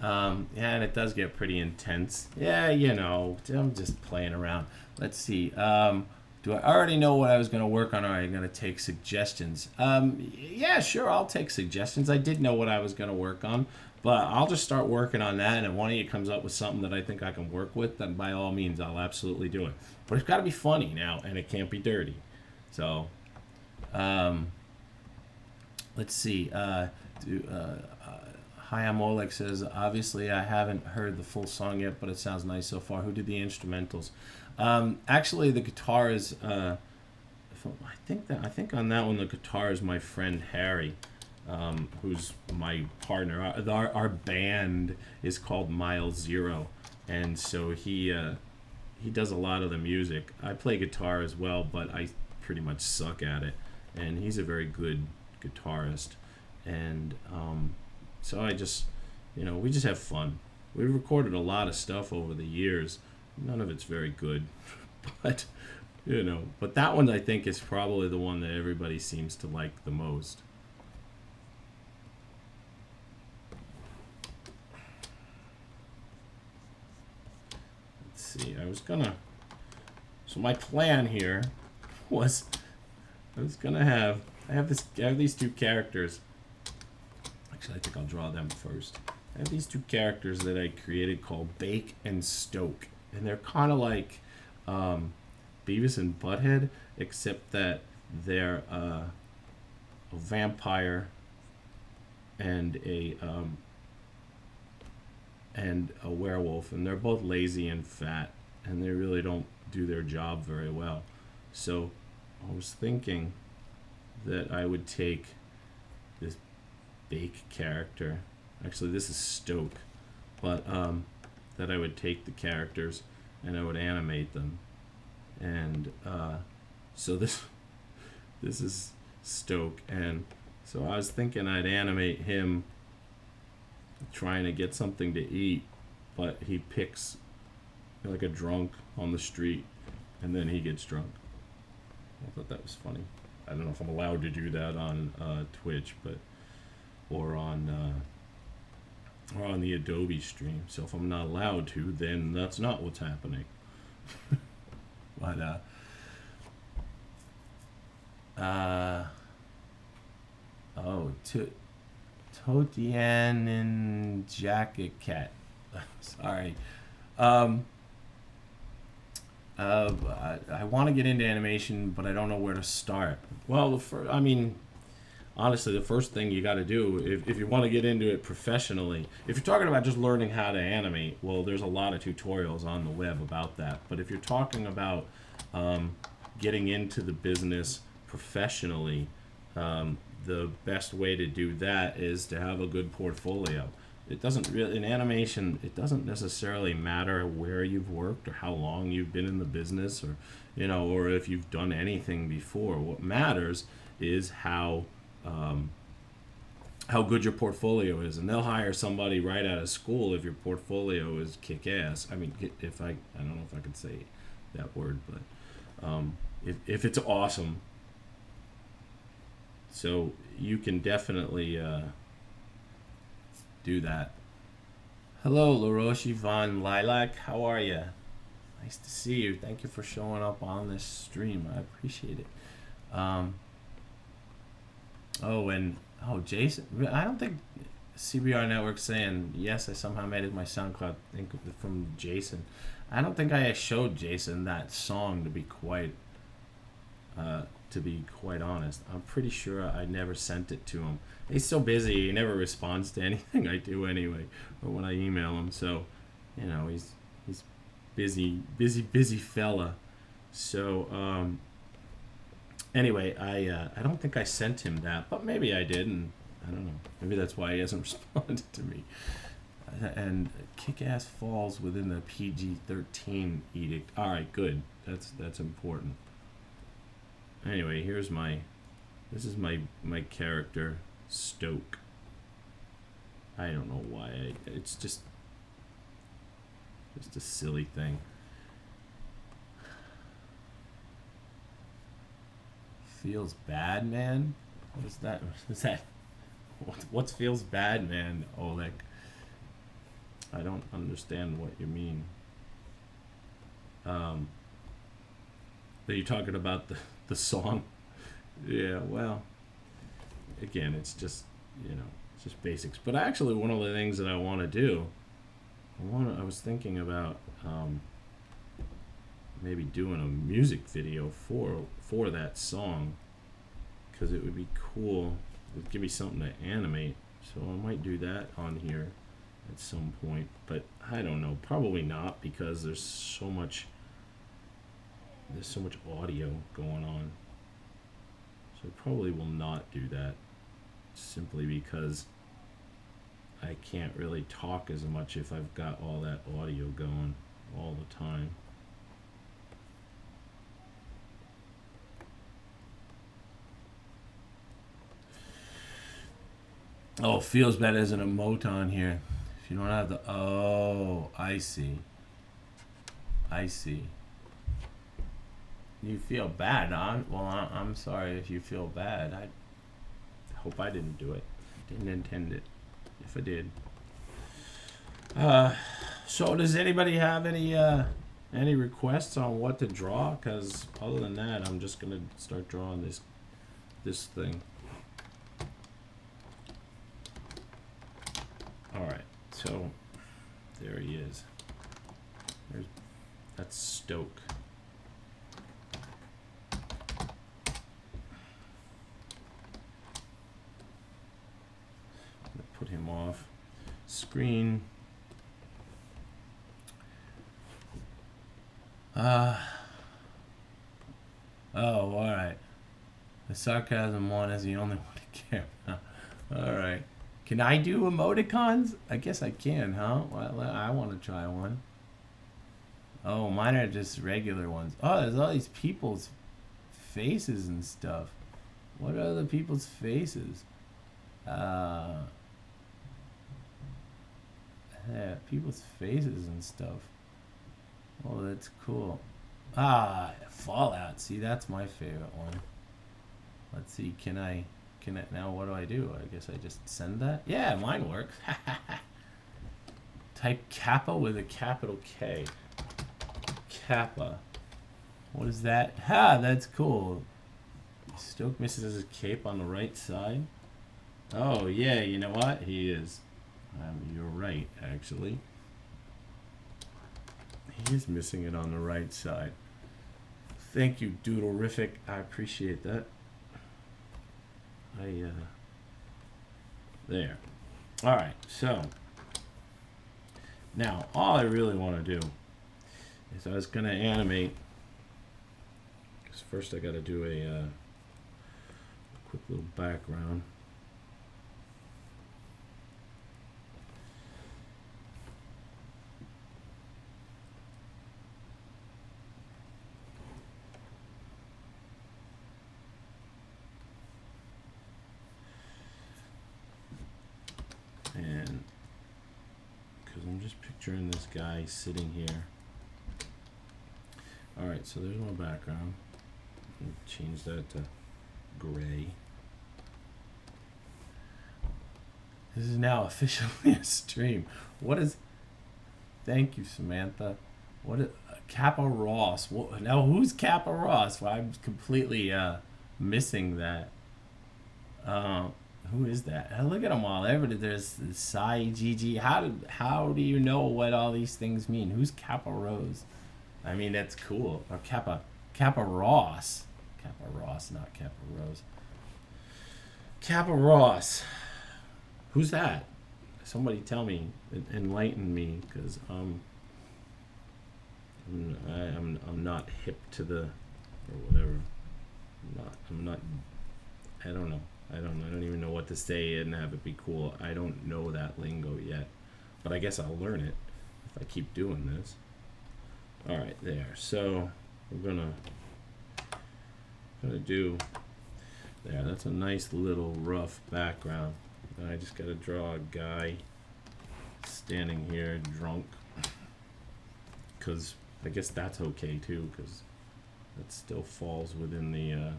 [SPEAKER 1] Yeah, and it does get pretty intense. Yeah, I'm just playing around. Let's see. Do I already know what I was going to work on, or are you going to take suggestions? Yeah, sure, I'll take suggestions. I did know what I was going to work on, but I'll just start working on that, and if one of you comes up with something that I think I can work with, then by all means, I'll absolutely do it. But it's got to be funny now, and it can't be dirty. So, let's see. Hi, I'm Oleg says, obviously I haven't heard the full song yet, but it sounds nice so far. Who did the instrumentals? Actually, the guitar is. I think on that one the guitar is my friend Harry, who's my partner. Our band is called Mile Zero, and so he does a lot of the music. I play guitar as well, but I pretty much suck at it, and he's a very good guitarist, and so I just, we just have fun. We've recorded a lot of stuff over the years. None of it's very good, but You know, but that one I think is probably the one that everybody seems to like the most. Let's see, so my plan here was I have these two characters. Actually, I think I'll draw them first. I have these two characters that I created called Bake and Stoke, and they're kind of like Beavis and Butthead, except that they're a vampire and a werewolf, and they're both lazy and fat, and they really don't do their job very well. So I was thinking that I would take this Bake character. Actually, this is Stoke, but that I would take the characters and I would animate them. And so this is Stoke, and so I was thinking I'd animate him trying to get something to eat, but he picks like a drunk on the street, and then he gets drunk. I thought that was funny. I don't know if I'm allowed to do that on Twitch, but or on the Adobe stream. So if I'm not allowed to, then that's not what's happening. But Totian and Jacket Cat. Sorry. I want to get into animation, but I don't know where to start. Well, honestly, the first thing you got to do, if you want to get into it professionally, if you're talking about just learning how to animate, well, there's a lot of tutorials on the web about that. But if you're talking about getting into the business professionally, the best way to do that is to have a good portfolio. It doesn't really, in animation, it doesn't necessarily matter where you've worked or how long you've been in the business, or or if you've done anything before. What matters is how good your portfolio is, and they'll hire somebody right out of school if your portfolio is kick-ass. I mean, I don't know if I could say that word, but if it's awesome. So you can definitely do that. Hello, LaRoche Von Lilac. How are you? Nice to see you. Thank you for showing up on this stream. I appreciate it. Jason. I don't think CBR Network's saying, yes, I somehow made it my SoundCloud thing from Jason. I don't think I showed Jason that song, to be quite honest. I'm pretty sure I never sent it to him. He's so busy, he never responds to anything I do anyway, or when I email him. So, he's busy fella. So, anyway, I don't think I sent him that, but maybe I did, and I don't know. Maybe that's why he hasn't responded to me. And Kick-Ass falls within the PG-13 edict. All right, good. That's important. Anyway, this is my character, Stoke. I don't know why. It's just a silly thing. Feels bad, man? What is that? What feels bad, man, Oleg? I don't understand what you mean. Are you talking about the song? Yeah, well, again, it's just, it's just basics. But actually, one of the things that I want to do, I was thinking about maybe doing a music video for that song, because it would be cool. It would give me something to animate. So I might do that on here at some point. But I don't know. Probably not, because there's so much audio going on. So I probably will not do that, simply because I can't really talk as much if I've got all that audio going all the time. Oh, feels bad as an emote on here. If you don't have the... Oh, I see. You feel bad, huh? Well, I'm sorry if you feel bad. I hope I didn't do it. Didn't intend it. If I did. So does anybody have any requests on what to draw? Because other than that, I'm just gonna start drawing this thing. All right. So there he is. That's Stoke. Put him off screen. Oh, all right. The sarcasm one is the only one to care about. All right. Can I do emoticons? I guess I can, huh? Well, I want to try one. Oh, mine are just regular ones. Oh, there's all these people's faces and stuff. What are the people's faces? Yeah, people's faces and stuff. Oh, that's cool. Ah, Fallout. See, that's my favorite one. Let's see, can I now what do I do? I guess I just send that? Yeah, mine works. Type Kappa with a capital K. Kappa. What is that? Ha, that's cool. Stoke misses his cape on the right side. Oh, yeah, you know what? He is. You're right, actually. He is missing it on the right side. Thank you, Doodlerific. I appreciate that. There. All right, so now all I really want to do is I was going to animate, because first I got to do a quick little background. And because I'm just picturing this guy sitting here. All right, so there's my background. I'll change that to gray. This is now officially a stream. What is? Thank you, Samantha. What is Kappa Ross? What, now who's Kappa Ross? Well, I'm completely missing that. Who is that? Look at them all. There's Sai GG. How do you know what all these things mean? Who's Kappa Rose? I mean, that's cool. Or Kappa Ross. Kappa Ross, not Kappa Rose. Kappa Ross. Who's that? Somebody tell me, enlighten me, because I'm not hip to the, or whatever. I'm not. I don't know. I don't even know what to say and have it be cool. I don't know that lingo yet, but I guess I'll learn it if I keep doing this. All right, there. So we're gonna do there. That's a nice little rough background. And I just gotta draw a guy standing here drunk, because I guess that's okay too, because that still falls within the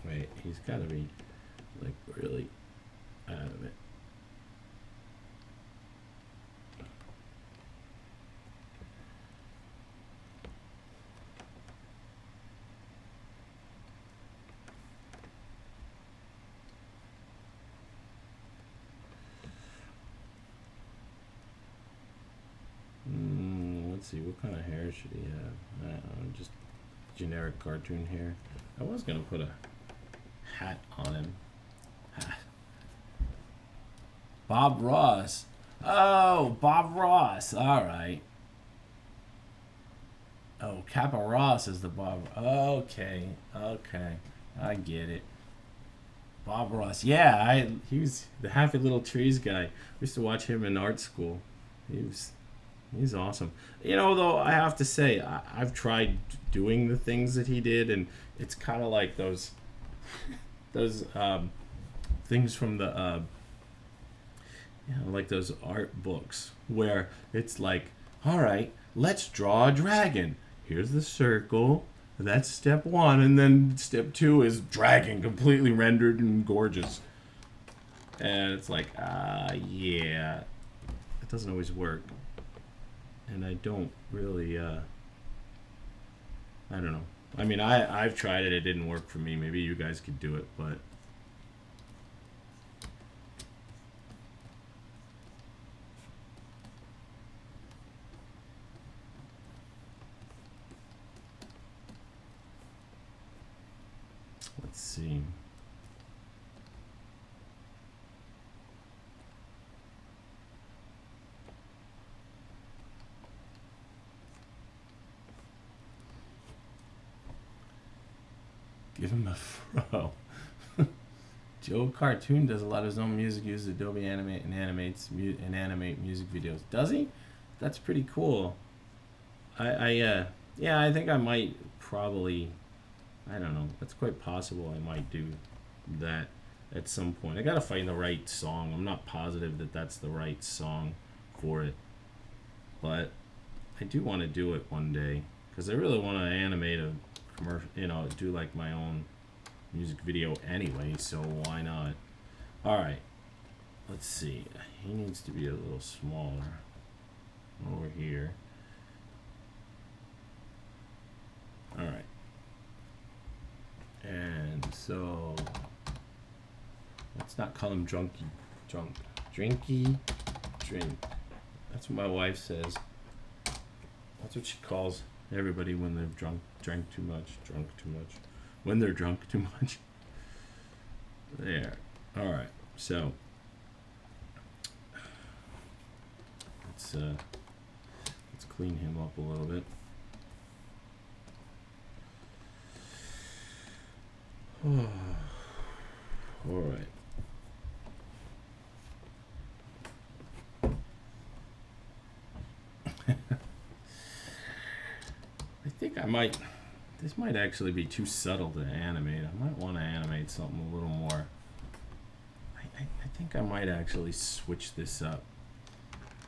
[SPEAKER 1] wait, he's gotta be like really out of it. Let's see, what kind of hair should he have? I don't know, just generic cartoon hair. I was gonna put a hat on him. Hat. Bob Ross. Oh, Bob Ross. All right. Oh, Kappa Ross is the Bob. Okay, okay, I get it. Bob Ross. Yeah, he was the Happy Little Trees guy. We used to watch him in art school. He's awesome. You know, though, I have to say, I've tried doing the things that he did, and it's kind of like those things from the you know, like those art books where it's like, all right, let's draw a dragon. Here's the circle. That's step one, and then step two is dragon, completely rendered and gorgeous. And it's like, yeah, it doesn't always work. And I don't really, I don't know. I mean, I've tried it. It didn't work for me. Maybe you guys could do it, but let's see. Give him a fro. Joe Cartoon does a lot of his own music, uses Adobe Animate and animate music videos. Does he? That's pretty cool. Yeah, I think I might probably, I don't know. That's quite possible. I might do that at some point. I gotta find the right song. I'm not positive that that's the right song for it, but I do want to do it one day because I really want to animate a commercial. You know, do like my own music video anyway. So why not? All right. Let's see. He needs to be a little smaller over here. All right. And so let's not call him drinky. Drink. That's what my wife says. That's what she calls everybody when they've drank too much, when they're drunk too much. There. All right. So let's clean him up a little bit. All right. I think I might. This might actually be too subtle to animate. I might want to animate something a little more. I think I might actually switch this up.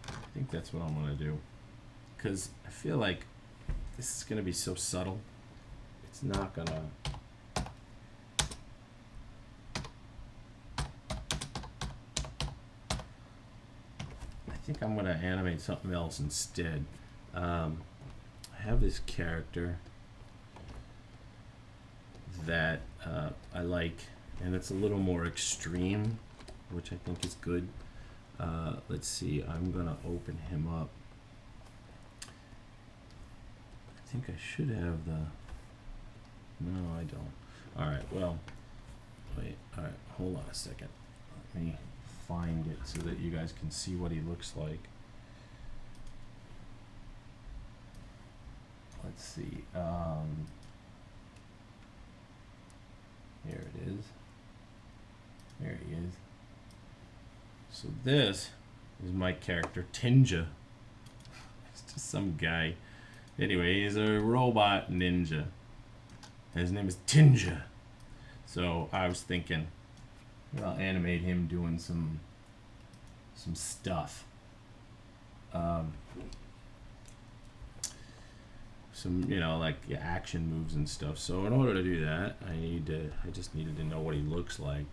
[SPEAKER 1] I think that's what I'm going to do. Because I feel like this is going to be so subtle. It's not going to... I think I'm going to animate something else instead. I have this character that I like, and it's a little more extreme, which I think is good. Let's see, I'm gonna open him up. I think I should have the... No, I don't. Alright, well, wait, alright, hold on a second. Let me find it so that you guys can see what he looks like. Let's see, here it is. There he is. So this is my character, Tinja. It's just some guy. Anyway, he's a robot ninja. His name is Tinja. So I was thinking, I'll animate him doing some stuff. Some, you know, like action moves and stuff. So in order to do that, I just needed to know what he looks like.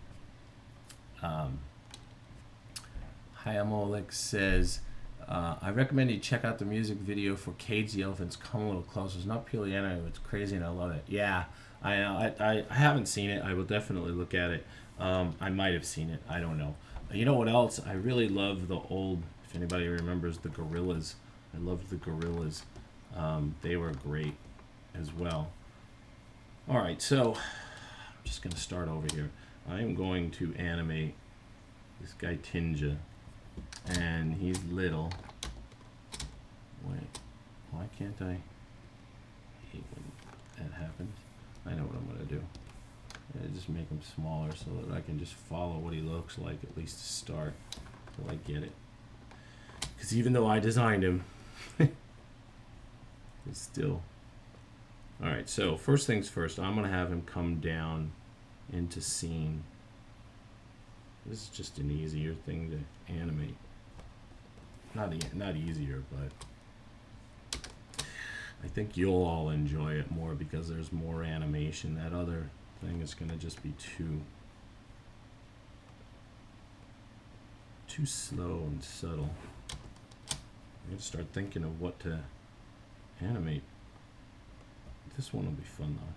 [SPEAKER 1] Hayamolik says, I recommend you check out the music video for Cage the Elephant's Come a Little Closer. It's not purely anime, it's crazy and I love it. Yeah, I haven't seen it. I will definitely look at it. I might have seen it. I don't know. You know what else? I really love the old, if anybody remembers, the Gorillas. I loved the Gorillas. They were great as well. Alright, so I'm just going to start over here. I am going to animate this guy Tinja. And he's little. Wait, why can't I hate when that happens? I know what I'm going to do. I just make him smaller so that I can just follow what he looks like, at least to start, till I get it. Because even though I designed him, it's still... Alright, so first things first, I'm going to have him come down into scene. This is just an easier thing to animate. Not easier, but I think you'll all enjoy it more because there's more animation. That other thing is gonna just be too slow and subtle. I'm gonna start thinking of what to animate. This one will be fun though.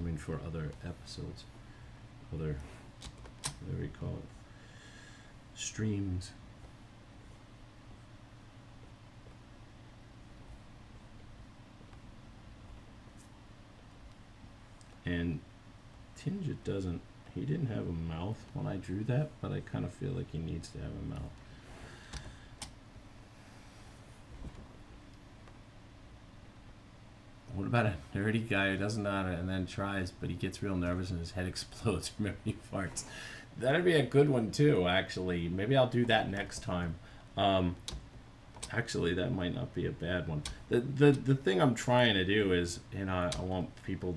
[SPEAKER 1] I mean, for other episodes, other, whatever you call it, streams. And Tinge, it doesn't, he didn't have a mouth when I drew that, but I kind of feel like he needs to have a mouth. What about a nerdy guy who doesn't know how to, and then tries, but he gets real nervous and his head explodes from every farts? That'd be a good one too, actually. Maybe I'll do that next time. Actually, that might not be a bad one. The thing I'm trying to do is, you know, I want people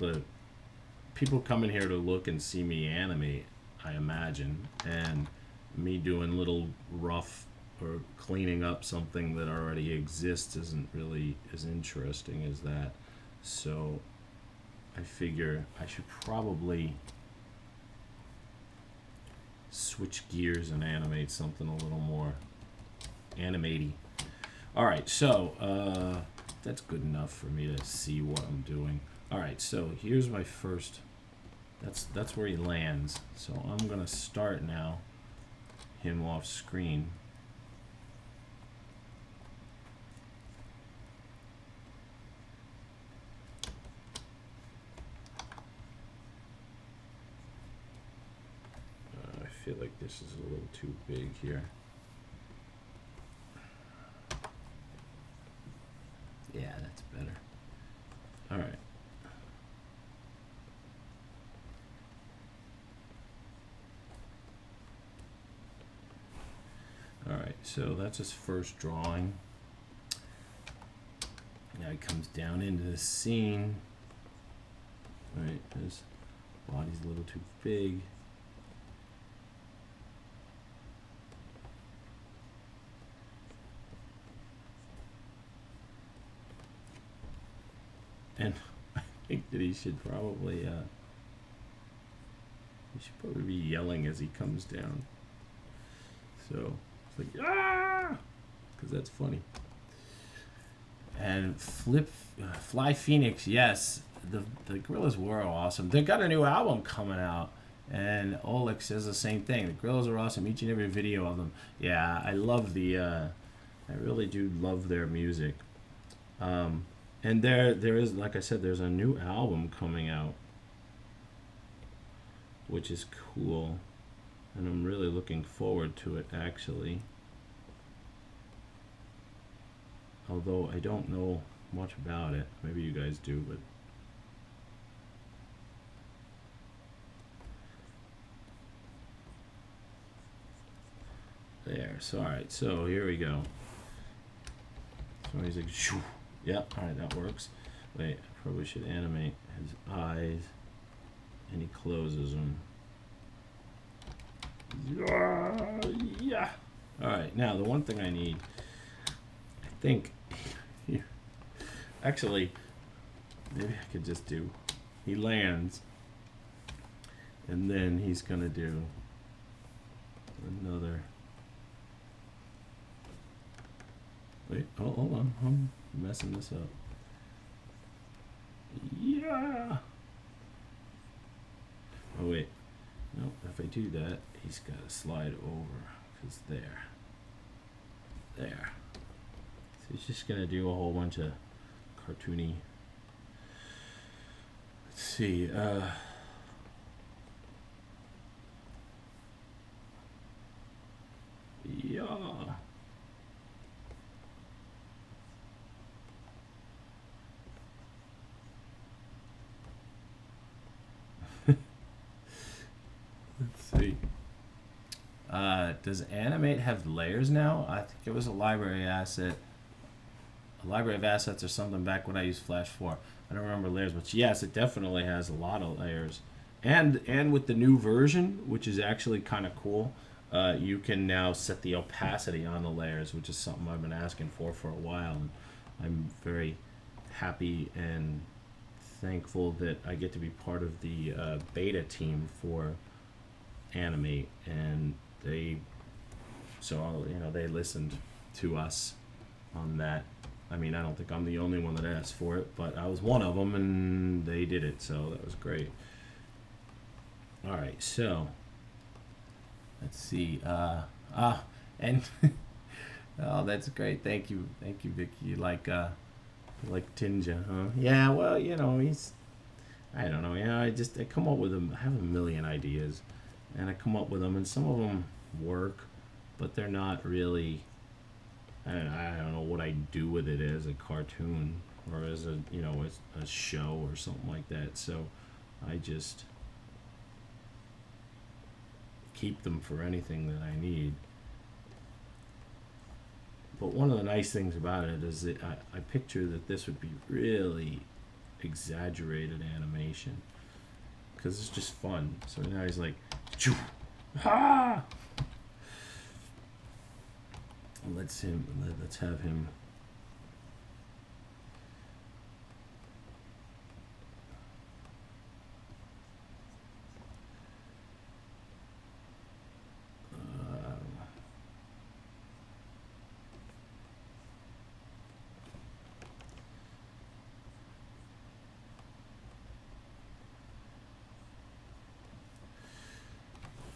[SPEAKER 1] coming here to look and see me animate, I imagine, and me doing little rough or cleaning up something that already exists isn't really as interesting as that. So I figure I should probably switch gears and animate something a little more animaty. All right, so that's good enough for me to see what I'm doing. All right, so here's my first. That's where he lands. So I'm gonna start now him off screen. I feel like this is a little too big here. Yeah, that's better. All right. All right, so that's his first drawing. Now he comes down into the scene. All right, his body's a little too big. And I think that he should probably be yelling as he comes down. So it's like, ah, because that's funny. And Fly Phoenix, yes, the Gorillas were awesome. They got a new album coming out, and Oleg says the same thing. The Gorillas are awesome. Each and every video of them. Yeah, I love I really do love their music. And there is, like I said, there's a new album coming out, which is cool, and I'm really looking forward to it, actually. Although I don't know much about it. Maybe you guys do, but there. So, all right, so here we go. So he's like, shoo. Yep, all right, that works. Wait, I probably should animate his eyes, and he closes them. Yeah. All right, now the one thing I need, I think, actually, maybe I could just do, he lands, and then he's gonna do another. Wait, oh, hold on, I'm messing this up. Yeah. Oh wait, no, if I do that, he's gotta slide over, cause there. So he's just gonna do a whole bunch of cartoony. Let's see, yeah. Let's see. Does Animate have layers now? I think it was a library asset. A library of assets or something back when I used Flash 4. I don't remember layers, but yes, it definitely has a lot of layers. And with the new version, which is actually kind of cool, you can now set the opacity on the layers, which is something I've been asking for a while. And I'm very happy and thankful that I get to be part of the beta team for Animate, and they they listened to us on that. I mean, I don't think I'm the only one that asked for it, but I was one of them, and they did it, so that was great. All right, so let's see. And oh, that's great. Thank you, Vicky. You like Tinja, huh? Yeah. Well, he's. I don't know. I come up with them. I have a million ideas, and I come up with them, and some of them work, but they're not really. I don't know what I do with it as a cartoon or as a a show or something like that. So I just keep them for anything that I need. But one of the nice things about it is that I picture that this would be really exaggerated animation because it's just fun. So now he's like, ha! Let's have him.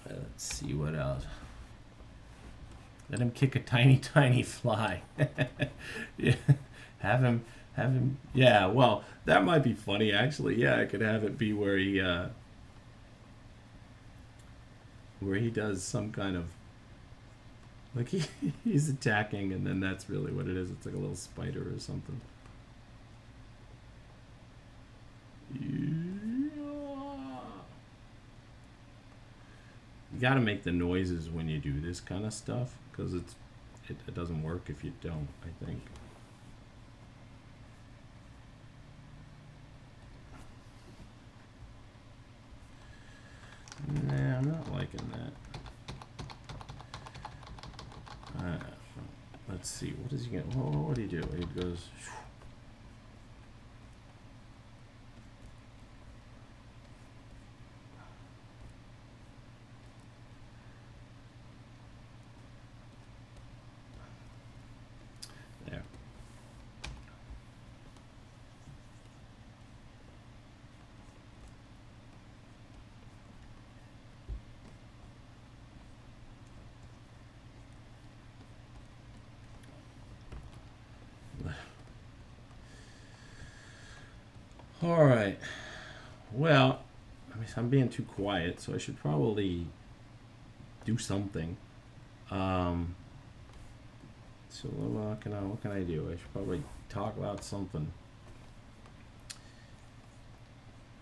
[SPEAKER 1] Let's see what else. Let him kick a tiny fly. Yeah, have him. Yeah, well, that might be funny actually. Yeah, I could have it be where he does some kind of like he's attacking, and then that's really what it is. It's like a little spider or something. You got to make the noises when you do this kind of stuff because it doesn't work if you don't, I think. Nah, I'm not liking that. Let's see. What does he get? What do you do? He goes. There. All right. Well, I mean, I'm being too quiet, so I should probably do something. So what can I do? I should probably talk about something.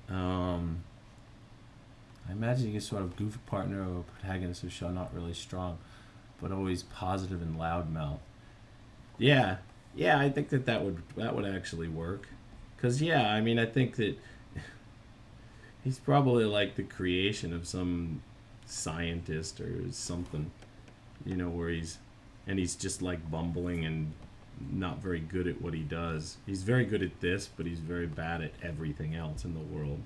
[SPEAKER 1] I imagine you get sort of goofy partner or protagonist of show not really strong, but always positive and loudmouth. Yeah, I think that would actually work. Cause yeah, I mean I think that he's probably like the creation of some scientist or something, where he's just like bumbling and not very good at what he does. He's very good at this, but he's very bad at everything else in the world.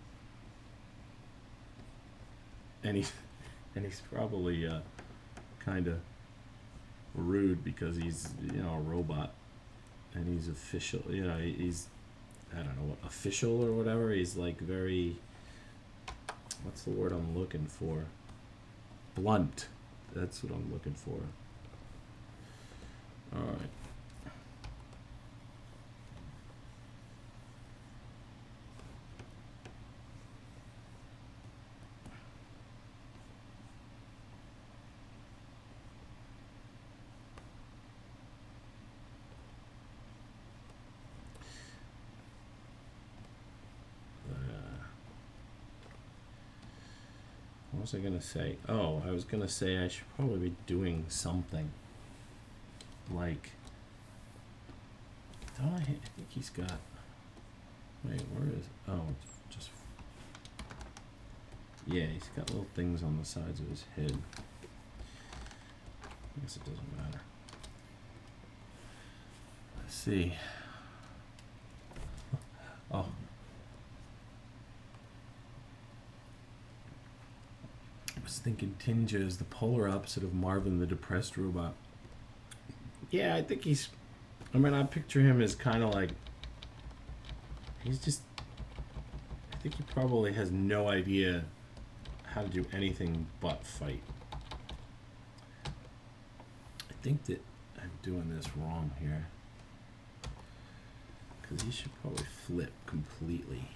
[SPEAKER 1] And he's probably kind of rude because he's a robot, and he's official. He's I don't know what official or whatever. He's like very. What's the word I'm looking for? Blunt. That's what I'm looking for. All right. What was I gonna say? Oh, I was gonna say I should probably be doing something. Like, I think he's got. Wait, where is? Oh, it's just. Yeah, he's got little things on the sides of his head. I guess it doesn't matter. Let's see. Oh. I was thinking Tinja is the polar opposite of Marvin the depressed robot. Yeah, I think he's... I mean, I picture him as kind of like... He's just... I think he probably has no idea how to do anything but fight. I think that I'm doing this wrong here. Because he should probably flip completely.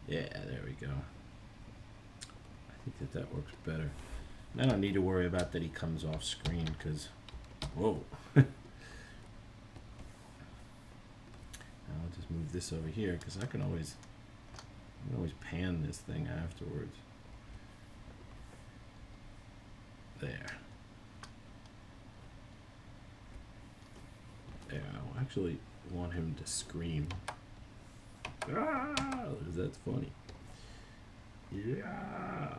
[SPEAKER 1] Yeah, there we go. I think that works better. I don't need to worry about that he comes off screen because, whoa. I'll just move this over here because I can always pan this thing afterwards. There. Yeah, I actually want him to scream. Ah, that's funny. Yeah.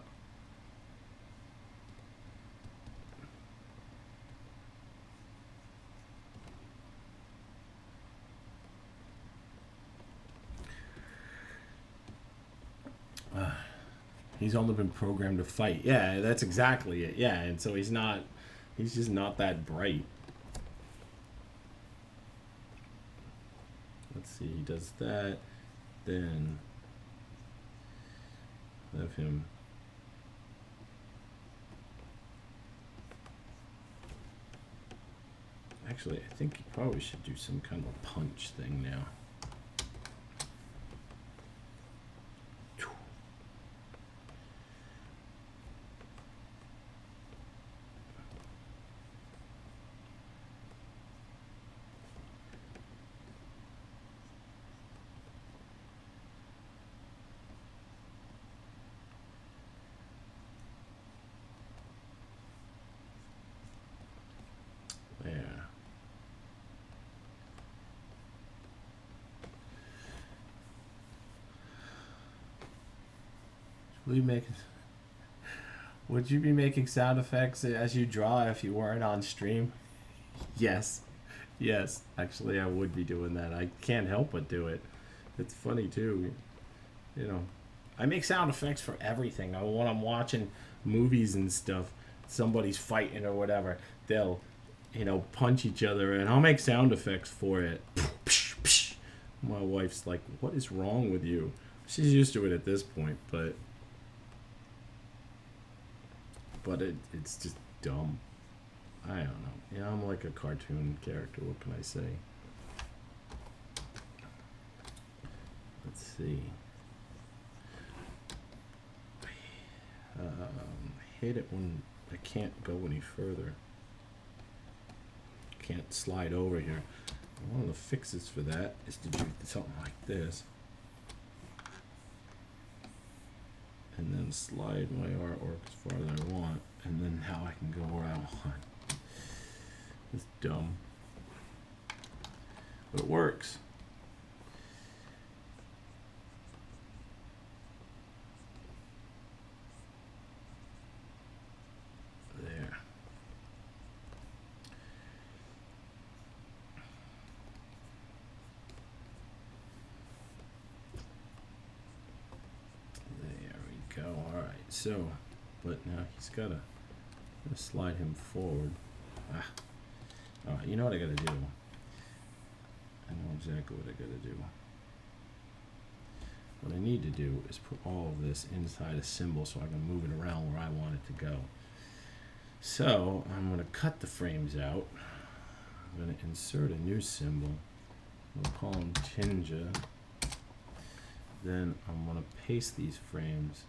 [SPEAKER 1] He's only been programmed to fight. Yeah, that's exactly it. Yeah, and so he's just not that bright. Let's see, he does that, then have him actually, I think he probably should do some kind of a punch thing now. Would you be making sound effects as you draw if you weren't on stream? Yes. Yes. Actually, I would be doing that. I can't help but do it. It's funny, too. You know, I make sound effects for everything. When I'm watching movies and stuff, somebody's fighting or whatever, they'll, punch each other, and I'll make sound effects for it. My wife's like, what is wrong with you? She's used to it at this point, but it's just dumb. I don't know. Yeah, I'm like a cartoon character. What can I say? Let's see. I hate it when I can't go any further. Can't slide over here. One of the fixes for that is to do something like this. And then slide my artwork as far as I want, and then now I can go where I want. It's dumb, but it works. There. Go. All right. So, but now he's gotta slide him forward. All right. You know what I gotta do? I know exactly what I gotta do. What I need to do is put all of this inside a symbol so I can move it around where I want it to go. So I'm gonna cut the frames out. I'm gonna insert a new symbol. We'll call him Tinja. Then I'm gonna paste these frames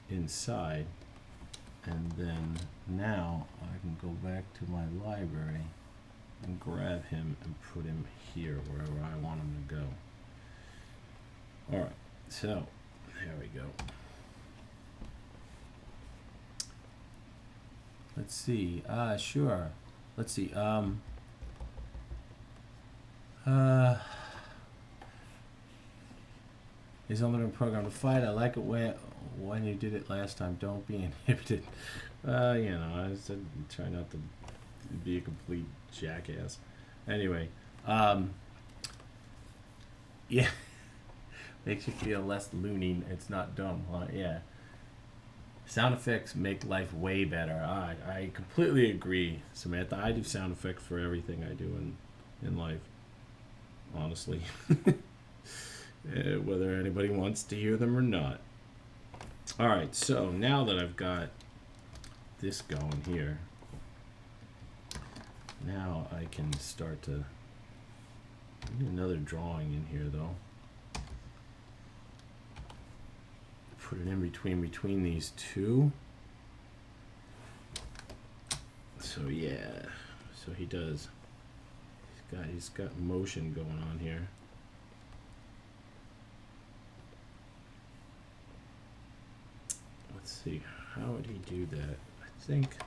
[SPEAKER 1] inside, and then now I can go back to my library and grab him and put him here wherever I want him to go. All right, so there we go. Let's see. Sure. Let's see. Is unlimited program to fight. I like it when you did it last time. Don't be inhibited. You know, I said try not to be a complete jackass. Anyway, yeah, makes you feel less loony. It's not dumb, huh? Yeah. Sound effects make life way better. I completely agree, Samantha. I do sound effects for everything I do in life, honestly. Whether anybody wants to hear them or not. All right, so now that I've got this going here, now I can start to need another drawing in here though. Put it in between these two. So yeah, so he does. He's got motion going on here. Let's see, how would he do that? I think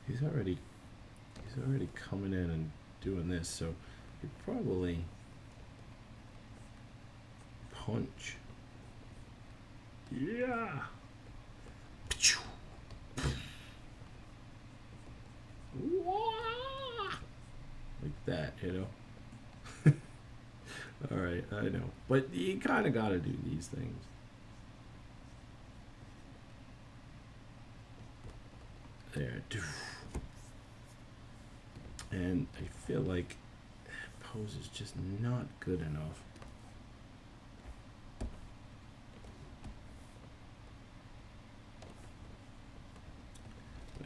[SPEAKER 1] he's already coming in and doing this, so he'd probably punch. Yeah. Like that, you know. All right, I know, but you kind of got to do these things. There. And I feel like pose is just not good enough.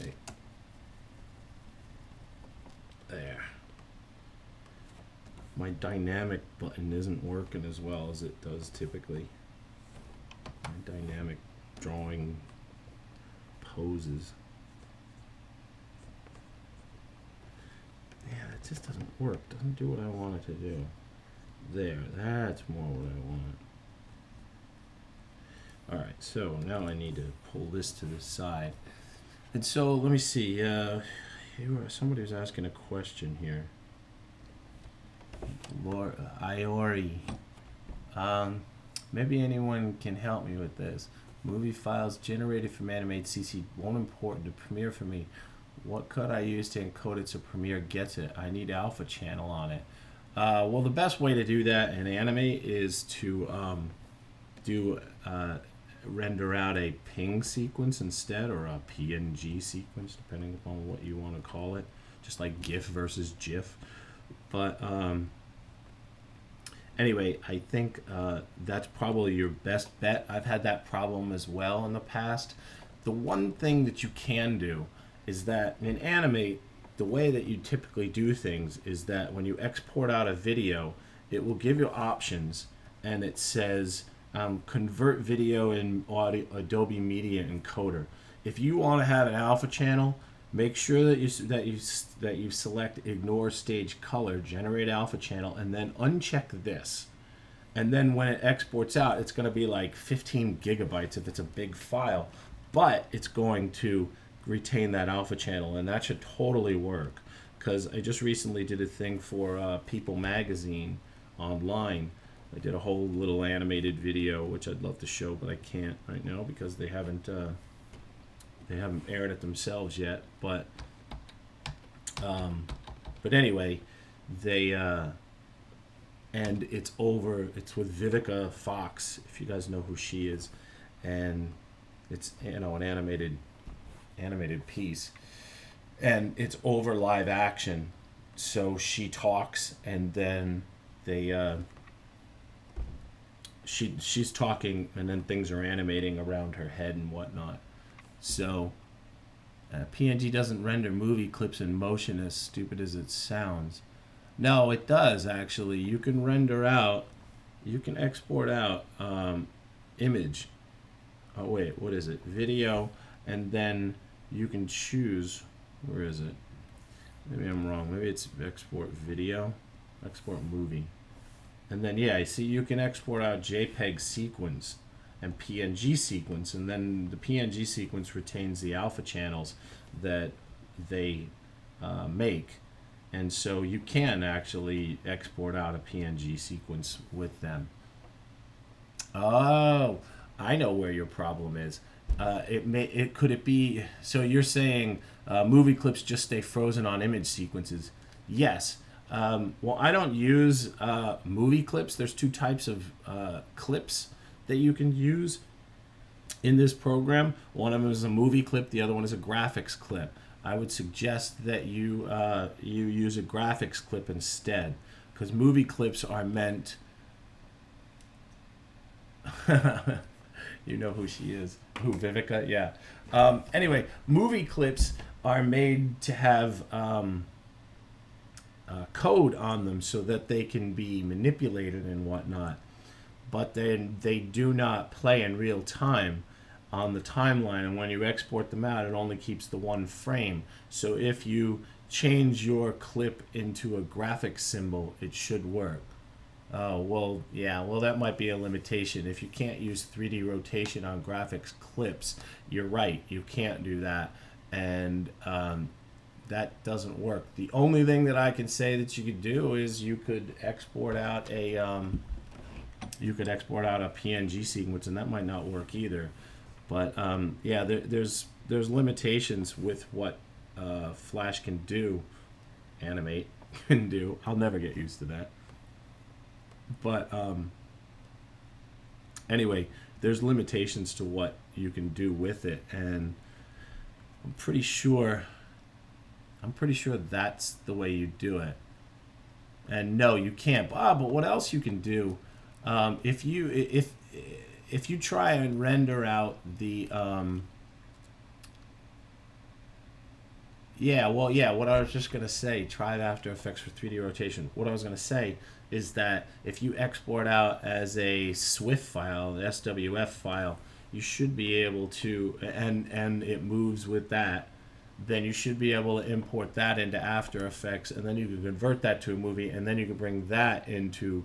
[SPEAKER 1] Wait. There. My dynamic button isn't working as well as it does typically. My dynamic drawing poses. Yeah, that just doesn't work. Doesn't do what I want it to do. There, that's more what I want. Alright, so now I need to pull this to the side. And so, let me see. Somebody was asking a question here. Iori. Maybe anyone can help me with this. Movie files generated from Animate CC won't import to Premiere for me. What could I use to encode it so Premiere gets it? I need alpha channel on it. Well, the best way to do that in Animate is to render out a ping sequence instead, or a PNG sequence, depending upon what you want to call it. Just like GIF versus GIF. But anyway, I think that's probably your best bet. I've had that problem as well in the past. The one thing that you can do is that in Animate, the way that you typically do things is that when you export out a video, it will give you options, and it says convert video in Adobe Media Encoder. If you want to have an alpha channel, make sure that you select ignore stage color, generate alpha channel, and then uncheck this. And then when it exports out, it's going to be like 15 gigabytes if it's a big file, but it's going to retain that alpha channel, and that should totally work. Because I just recently did a thing for People magazine online. I did a whole little animated video, which I'd love to show, but I can't right now because they haven't aired it themselves yet. But anyway, they and it's with Vivica Fox, if you guys know who she is, and it's, you know, an animated piece, and it's over live action. So she talks, and then they she's talking, and then things are animating around her head and whatnot. So PNG doesn't render movie clips in motion, as stupid as it sounds. No, it does actually. You can render out, you can export out image. Oh wait, what is it? Video, and then you can choose, where is it? Maybe I'm wrong. Maybe it's export video, export movie. And then, yeah, I see you can export out JPEG sequence and PNG sequence, and then the PNG sequence retains the alpha channels that they make. And so you can actually export out a PNG sequence with them. Oh, I know where your problem is. Could it be, so you're saying movie clips just stay frozen on image sequences? Yes. Well, I don't use movie clips. There's two types of clips that you can use in this program. One of them is a movie clip. The other one is a graphics clip. I would suggest that you use a graphics clip instead, because movie clips are meant. You know who she is. Who, Vivica? Yeah. Anyway, movie clips are made to have code on them so that they can be manipulated and whatnot. But then they do not play in real time on the timeline. And when you export them out, it only keeps the one frame. So if you change your clip into a graphic symbol, it should work. Oh, well, yeah, well, that might be a limitation. If you can't use 3D rotation on graphics clips, you're right, you can't do that. And that doesn't work. The only thing that I can say that you could do is you could export out a PNG sequence, and that might not work either. But yeah, there's limitations with what Flash can do, Animate can do. I'll never get used to that. But anyway, there's limitations to what you can do with it, and I'm pretty sure that's the way you do it. And no, you can't. But what else you can do? If you try and render out the what I was just gonna say, try After Effects for 3D rotation. What I was gonna say is that if you export out as a SWIFT file, the SWF file, you should be able to, and it moves with that, then you should be able to import that into After Effects, and then you can convert that to a movie, and then you can bring that into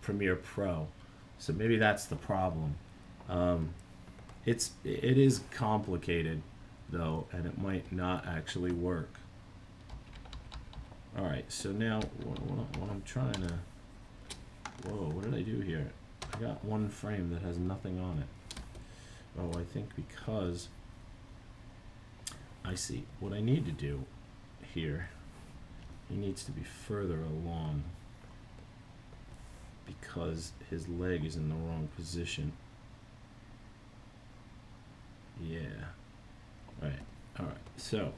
[SPEAKER 1] Premiere Pro. So maybe that's the problem. It is complicated though, and it might not actually work. All right, so now what I'm trying to, whoa, what did I do here? I got one frame that has nothing on it. Oh, I think because I see what I need to do here. He needs to be further along because his leg is in the wrong position. Yeah. All right. So,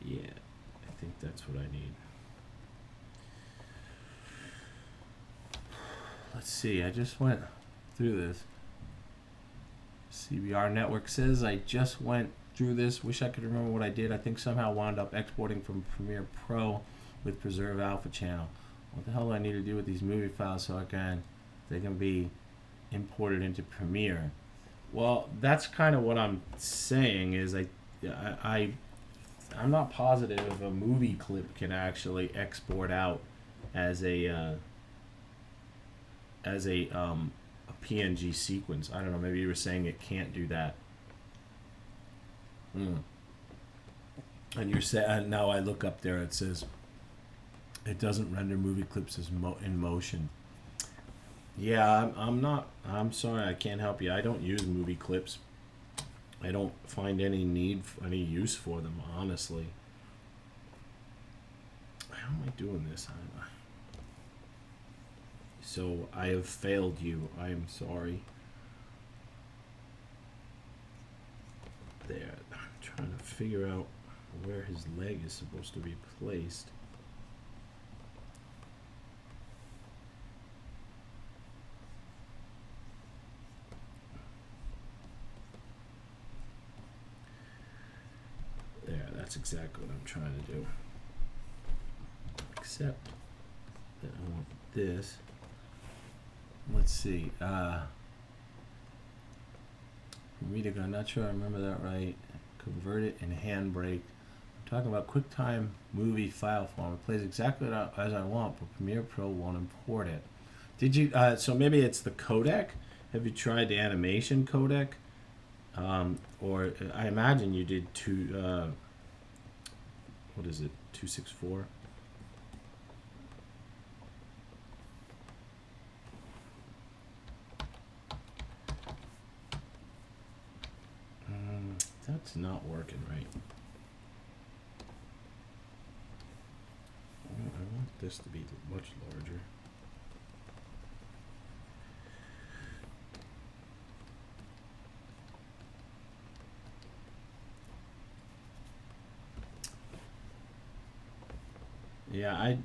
[SPEAKER 1] yeah, I think that's what I need. Let's see. I just went through this. CBR Network says I just went through this. Wish I could remember what I did. I think somehow wound up exporting from Premiere Pro with Preserve Alpha Channel. What the hell do I need to do with these movie files so they can be imported into Premiere? Well, that's kind of what I'm saying. Is I'm not positive if a movie clip can actually export out as a PNG sequence. I don't know. Maybe you were saying it can't do that. And you're saying now I look up there. It says it doesn't render movie clips as in motion. Yeah, I'm sorry, I can't help you. I don't use movie clips. I don't find any use for them, honestly. How am I doing this? So I have failed you. I am sorry. There. I'm trying to figure out where his leg is supposed to be placed. There, that's exactly what I'm trying to do. Except that I want this. Let's see. I'm not sure I remember that right. convert it in Handbrake. I'm talking about QuickTime movie file form. It plays exactly as I want, but Premiere Pro won't import it. Did you? So maybe it's the codec. Have you tried the animation codec? Or I imagine you did what is it? 264. That's not working right. I want this to be much larger. Yeah,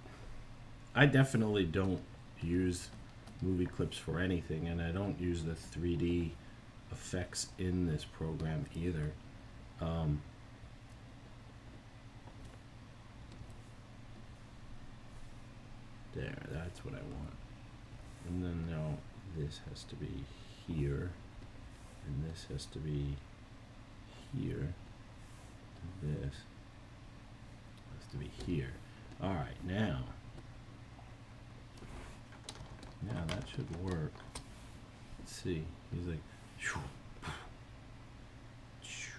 [SPEAKER 1] I definitely don't use movie clips for anything, and I don't use the 3D effects in this program either. There, that's what I want. And then now this has to be here, and this has to be here, and this has to be here. All right, now that should work. Let's see. He's like, shoo, shoo.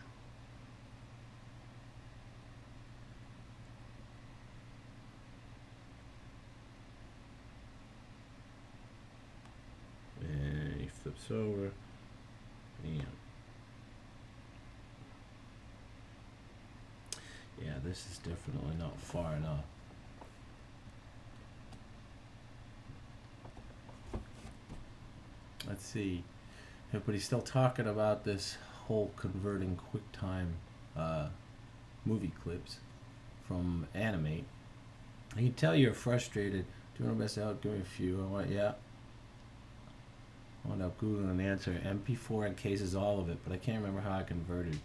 [SPEAKER 1] And he flips over. Bam. Yeah, this is definitely not far enough. Let's see. Everybody's still talking about this whole converting QuickTime movie clips from Animate. I can tell you're frustrated. Doing our best out, give me a few. I want, yeah. I wound up Googling an answer. MP4 encases all of it, but I can't remember how I converted.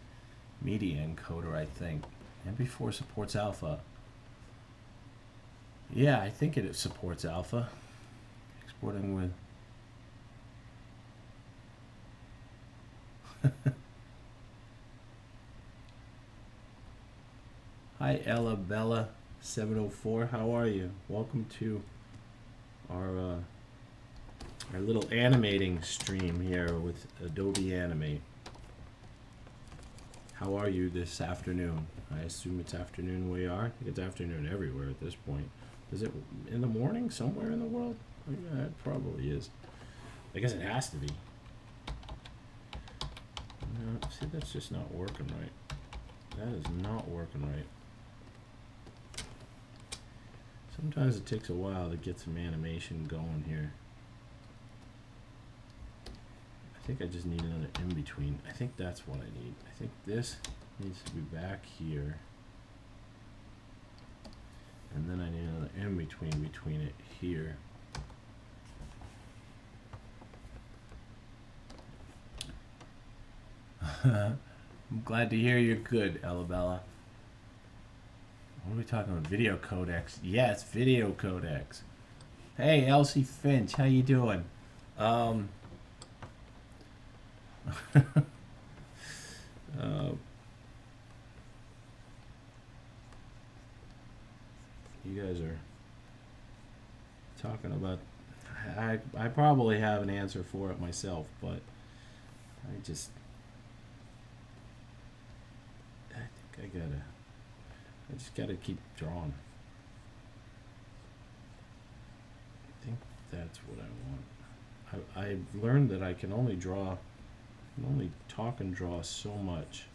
[SPEAKER 1] Media encoder, I think. MP4 supports alpha. Yeah, I think it supports alpha. Exporting with. Hi, Ella Bella 704. How are you? Welcome to our little animating stream here with Adobe Animate. How are you this afternoon? I assume it's afternoon where you are. I think it's afternoon everywhere at this point. Is it in the morning somewhere in the world? Oh, yeah, it probably is. I guess it has to be. No, see, that's just not working right. That is not working right. Sometimes it takes a while to get some animation going here. I think I just need another in-between. I think that's what I need. I think this needs to be back here. And then I need another in-between between it here. I'm glad to hear you're good, Elabella. What are we talking about? Video codecs. Yes, video codecs. Hey, Elsie Finch, how you doing? You guys are talking about. I probably have an answer for it myself, but I just gotta keep drawing. I think that's what I want. I've learned that I can only talk and draw so much.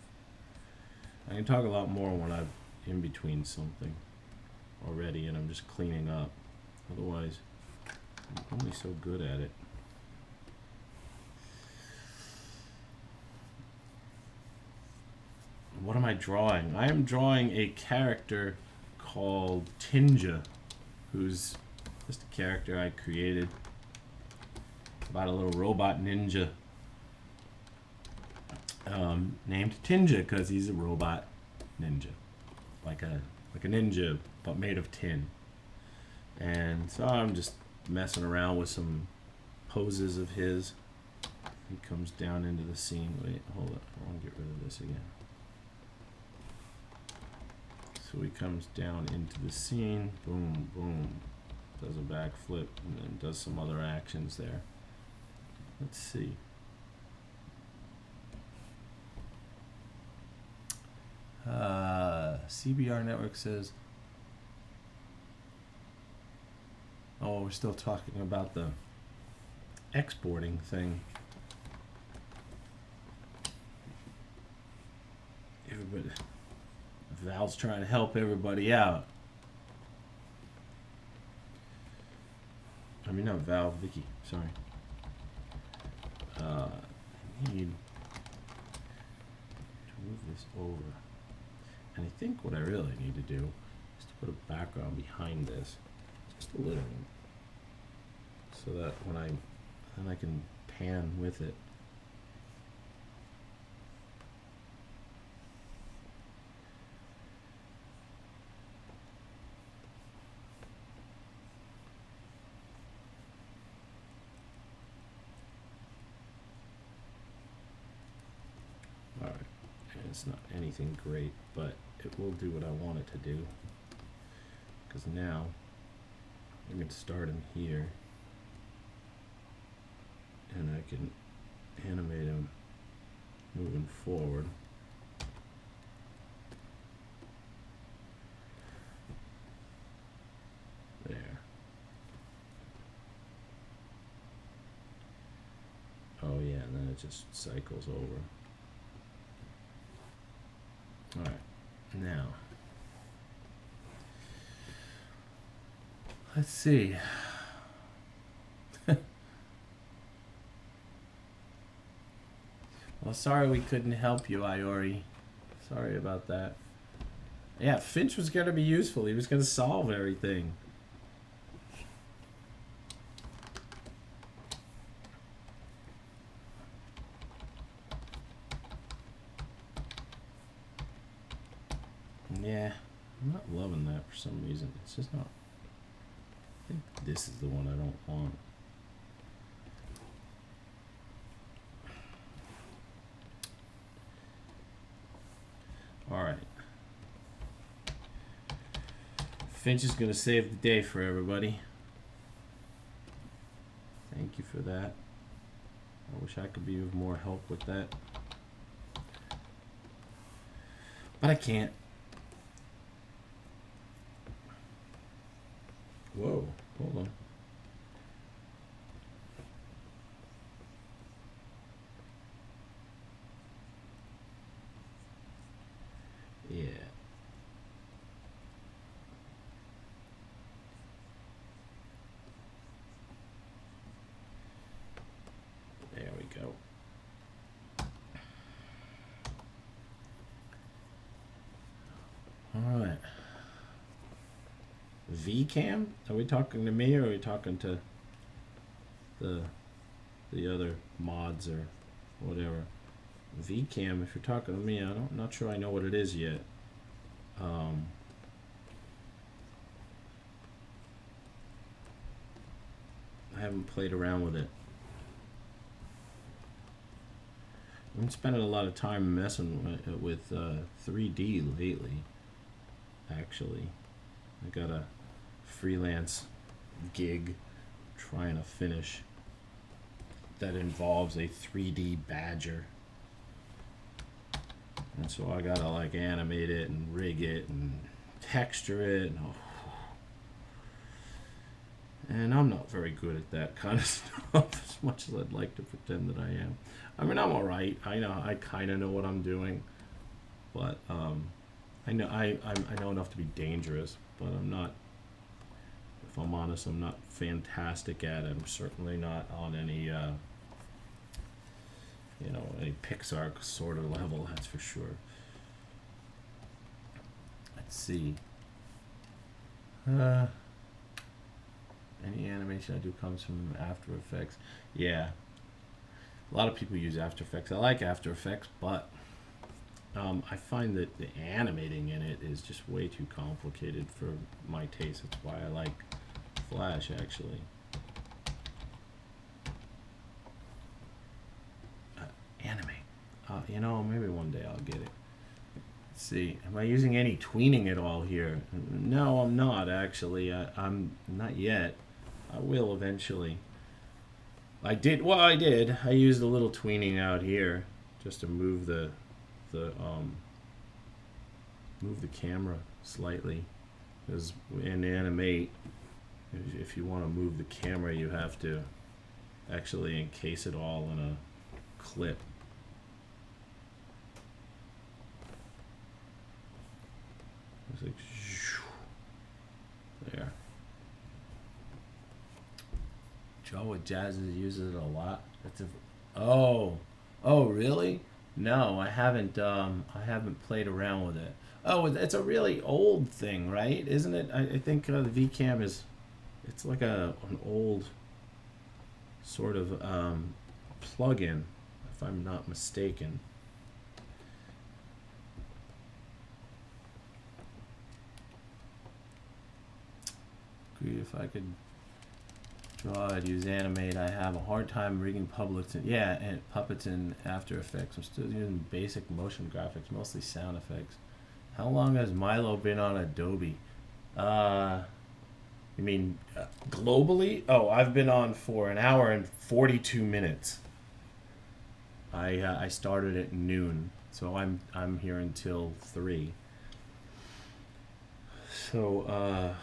[SPEAKER 1] I can talk a lot more when I'm in between something already and I'm just cleaning up. Otherwise, I'm only so good at it. What am I drawing? I am drawing a character called Tinja, who's just a character I created about a little robot ninja named Tinja because he's a robot ninja, like a ninja but made of tin. And so I'm just messing around with some poses of his. He comes down into the scene. Wait, hold up. I want to get rid of this again. So he comes down into the scene, boom, boom, does a backflip, and then does some other actions there. Let's see. CBR Network says, oh, we're still talking about the exporting thing. Everybody, Val's trying to help everybody out. I mean, not Val, Vicky, sorry. Need to move this over. And I think what I really need to do is to put a background behind this, just a little, so that when then I can pan with it. All right, and it's not anything great, but it will do what I want it to do. Because now I can start him here, and I can animate him moving forward. There. Oh yeah, and then it just cycles over. Alright, now let's see. Well, sorry we couldn't help you, Iori. Sorry about that. Yeah, Finch was going to be useful. He was going to solve everything. Yeah, I'm not loving that for some reason. It's just not. I think this is the one I don't want. Alright. Finch is going to save the day for everybody. Thank you for that. I wish I could be of more help with that. But I can't. Whoa, hold on. Yeah. There we go. All right. VCam? Are we talking to me, or are we talking to the other mods or whatever? VCam, if you're talking to me, I'm not sure I know what it is yet. I haven't played around with it. I've been spending a lot of time messing with 3D lately, actually. I got a freelance gig trying to finish that involves a 3D badger. And so I gotta like animate it and rig it and texture it. And I'm not very good at that kind of stuff as much as I'd like to pretend that I am. I mean, I'm alright. I know, I kind of know what I'm doing. But I know enough to be dangerous, but I'm not, if I'm honest, I'm not fantastic at it. I'm certainly not on any, any Pixar sort of level, that's for sure. Let's see. Any animation I do comes from After Effects. Yeah. A lot of people use After Effects. I like After Effects, but I find that the animating in it is just way too complicated for my taste. That's why I like Flash, actually. Animate. Maybe one day I'll get it. Let's see. Am I using any tweening at all here? No, I'm not actually. I'm not yet. I will eventually. I did. Well, I did. I used a little tweening out here just to move the move the camera slightly. Because in Animate, if you want to move the camera, you have to actually encase it all in a clip. It's like there. Joe with Jazz uses it a lot. That's oh really? No, I haven't. I haven't played around with it. Oh, it's a really old thing, right? Isn't it? I think the VCam is. It's like an old sort of plug-in, if I'm not mistaken. If I could draw, I'd use Animate. I have a hard time rigging puppets in After Effects. I'm still using basic motion graphics, mostly sound effects. How long has Milo been on Adobe? You mean globally? Oh, I've been on for an hour and 42 minutes. I started at noon, so I'm here until 3. So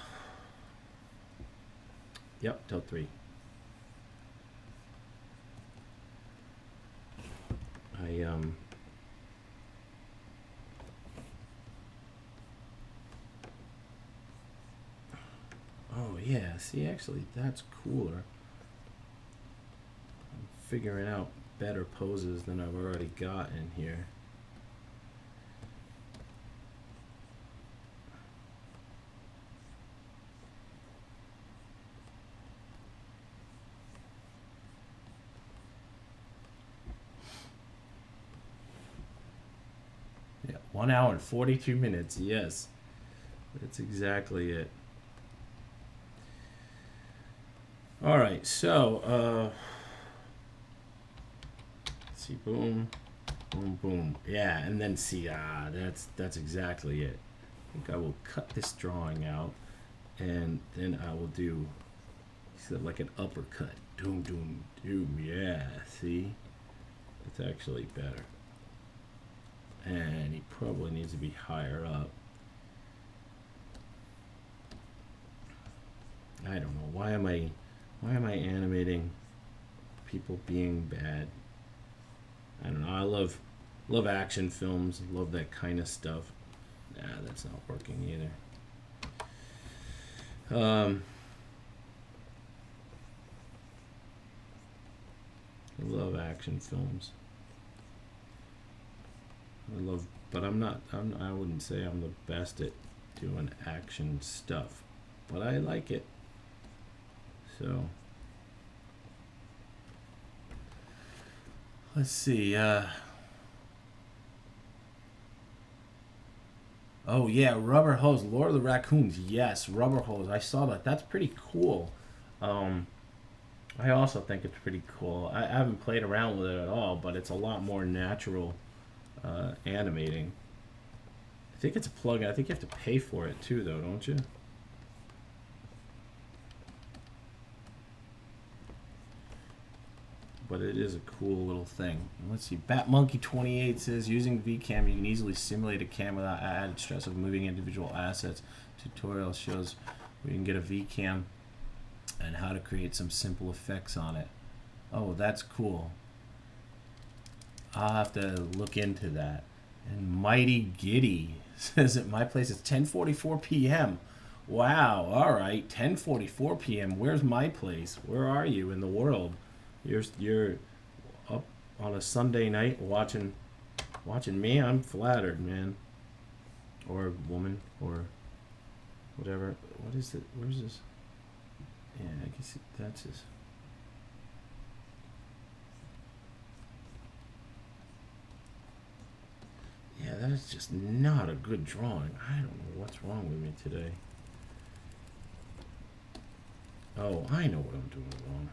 [SPEAKER 1] yep, till 3. Oh yeah, see, actually that's cooler. I'm figuring out better poses than I've already got in here. Yeah, 1 hour and 42 minutes. Yes, that's exactly it. All right, so let's see, boom, boom, boom. Yeah, and then see, that's exactly it. I think I will cut this drawing out, and then I will do like an uppercut. Doom, doom, doom. Yeah, see, it's actually better. And he probably needs to be higher up. I don't know. Why am I animating people being bad? I don't know. I love action films. Love that kind of stuff. Nah, that's not working either. I love action films. But I wouldn't say I'm the best at doing action stuff, but I like it. So let's see. Oh yeah, rubber hose, Lord of the Raccoons. Yes, rubber hose. I saw that. That's pretty cool. I also think it's pretty cool. I haven't played around with it at all, but it's a lot more natural animating. I think it's a plugin. I think you have to pay for it too, though, don't you? But it is a cool little thing. Let's see. BatMonkey28 says, using VCam, you can easily simulate a cam without added stress of moving individual assets. Tutorial shows where you can get a VCam and how to create some simple effects on it. Oh, that's cool. I'll have to look into that. And Mighty Giddy says at my place it's 10:44 p.m. Wow, all right, 10:44 p.m. Where's my place? Where are you in the world? You're up on a Sunday night watching me. I'm flattered, man. Or woman, or whatever. What is it? Where's this? Yeah, I guess that's his. Yeah, that is just not a good drawing. I don't know what's wrong with me today. Oh, I know what I'm doing wrong.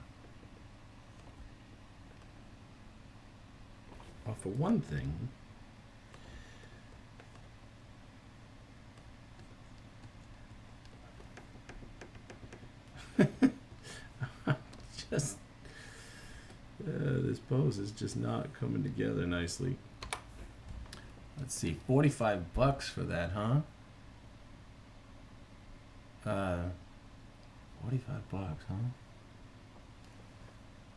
[SPEAKER 1] Well, for one thing, Just this pose is just not coming together nicely. Let's see, $45 for that, huh? 45 bucks, huh?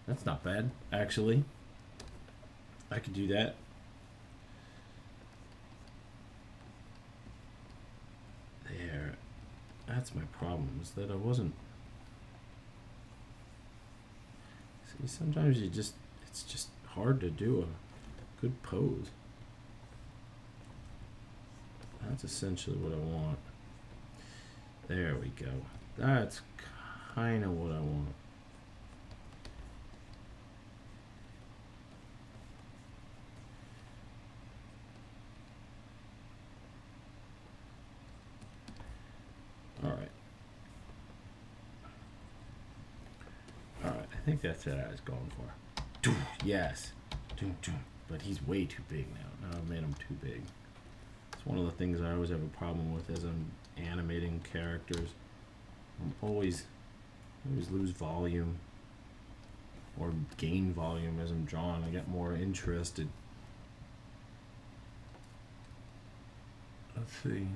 [SPEAKER 1] That's not bad, actually. I could do that. There. That's my problem, is that I wasn't. See, sometimes it's just hard to do a good pose. That's essentially what I want. There we go. That's kind of what I want. All right. All right. I think that's what I was going for. Yes. But he's way too big now. Now I've made him too big. It's one of the things I always have a problem with as I'm animating characters. I'm always lose volume or gain volume as I'm drawing. I get more interested. Let's see.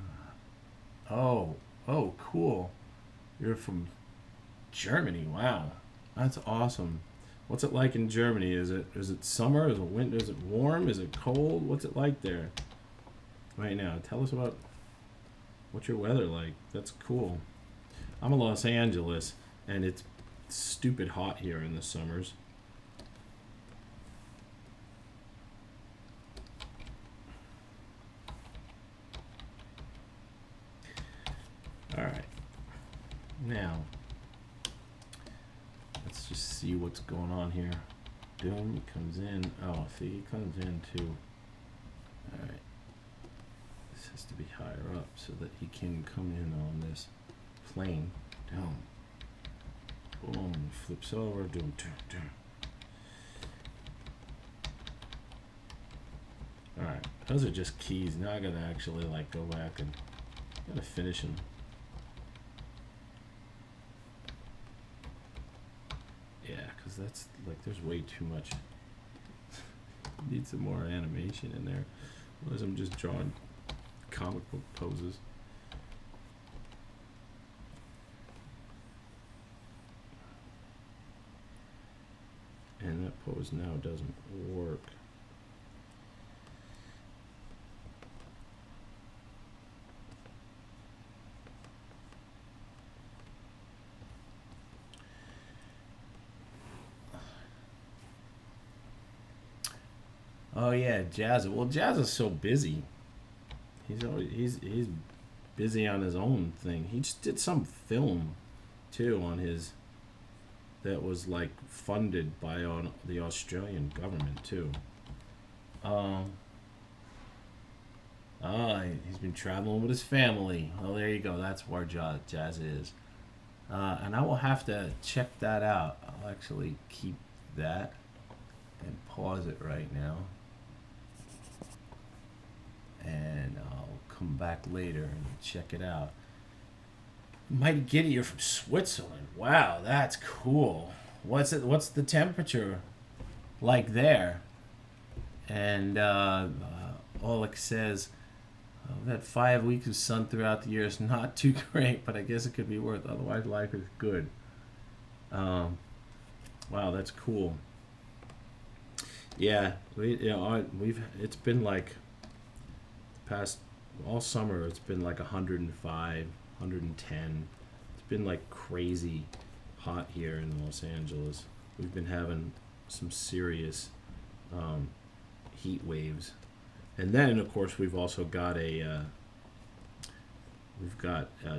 [SPEAKER 1] Oh, cool. You're from Germany. Wow. That's awesome. What's it like in Germany? Is it summer? Is it winter? Is it warm? Is it cold? What's it like there right now? Tell us about what's your weather like. That's cool. I'm in Los Angeles, and it's stupid hot here in the summers. All right. Now, let's just see what's going on here. Doom comes in. Oh, see, he comes in too. All right. This has to be higher up so that he can come in on this plane. Doom. Boom. Flips over. Doom. All right. Those are just keys. Now I gotta actually like go back and gotta finish them. Yeah, because that's like there's way too much. Need some more animation in there. Otherwise I'm just drawing comic book poses. And that pose now doesn't work. Oh yeah, Jazz. Well, Jazz is so busy. He's busy on his own thing. He just did some film too on his that was like funded by the Australian government too. He's been traveling with his family. Oh, there you go. That's where Jazz is. And I will have to check that out. I'll actually keep that and pause it right now. And I'll come back later and check it out. Mighty Giddy, you're from Switzerland. Wow, that's cool. What's the temperature like there? And Oleg says, I've had 5 weeks of sun throughout the year. It's not too great, but I guess it could be worth. Otherwise, life is good. Wow, that's cool. Yeah, it's been like past all summer. It's been like 105, 110. It's been like crazy hot here in Los Angeles. We've been having some serious heat waves, and then of course we've also got a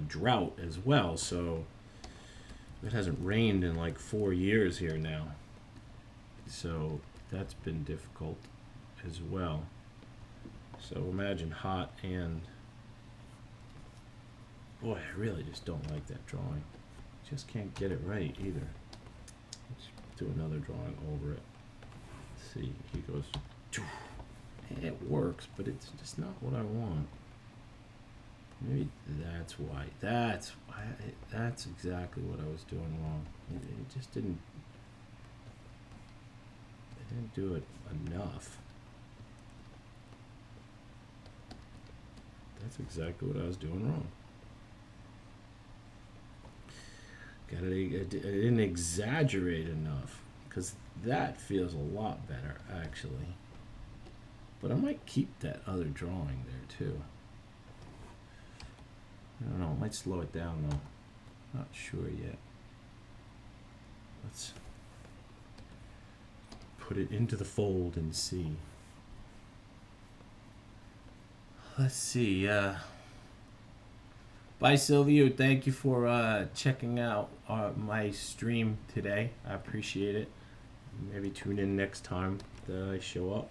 [SPEAKER 1] drought as well. So it hasn't rained in like 4 years here now. So that's been difficult as well. So imagine hot and boy, I really just don't like that drawing. Just can't get it right either. Let's do another drawing over it. Let's see, he goes, it works, but it's just not what I want. Maybe that's why. That's exactly what I was doing wrong. It just didn't. I didn't do it enough. That's exactly what I was doing wrong. I didn't exaggerate enough, because that feels a lot better actually. But I might keep that other drawing there too. I don't know, it might slow it down though. Not sure yet. Let's put it into the fold and see. Let's see. Bye, Silvio. Thank you for checking out my stream today. I appreciate it. Maybe tune in next time that I show up.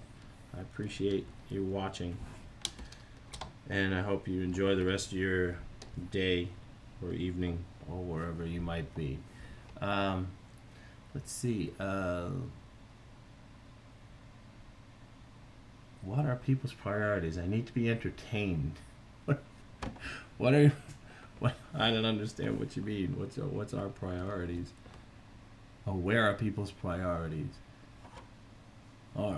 [SPEAKER 1] I appreciate you watching. And I hope you enjoy the rest of your day or evening or wherever you might be. Let's see. What are people's priorities? I need to be entertained. What are... What? I don't understand what you mean. What's our priorities? Oh, where are people's priorities? I'm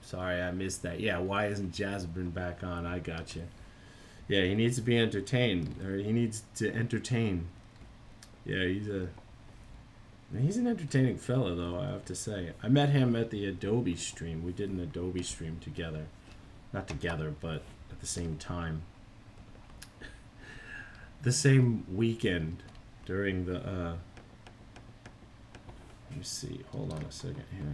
[SPEAKER 1] sorry, I missed that. Yeah, why isn't Jasmine back on? I got you. Yeah, he needs to be entertained, or he needs to entertain. Yeah, he's an entertaining fella, though, I have to say. I met him at the Adobe stream. We did an Adobe stream together. Not together, but at the same time. The same weekend during the, let me see, hold on a second here.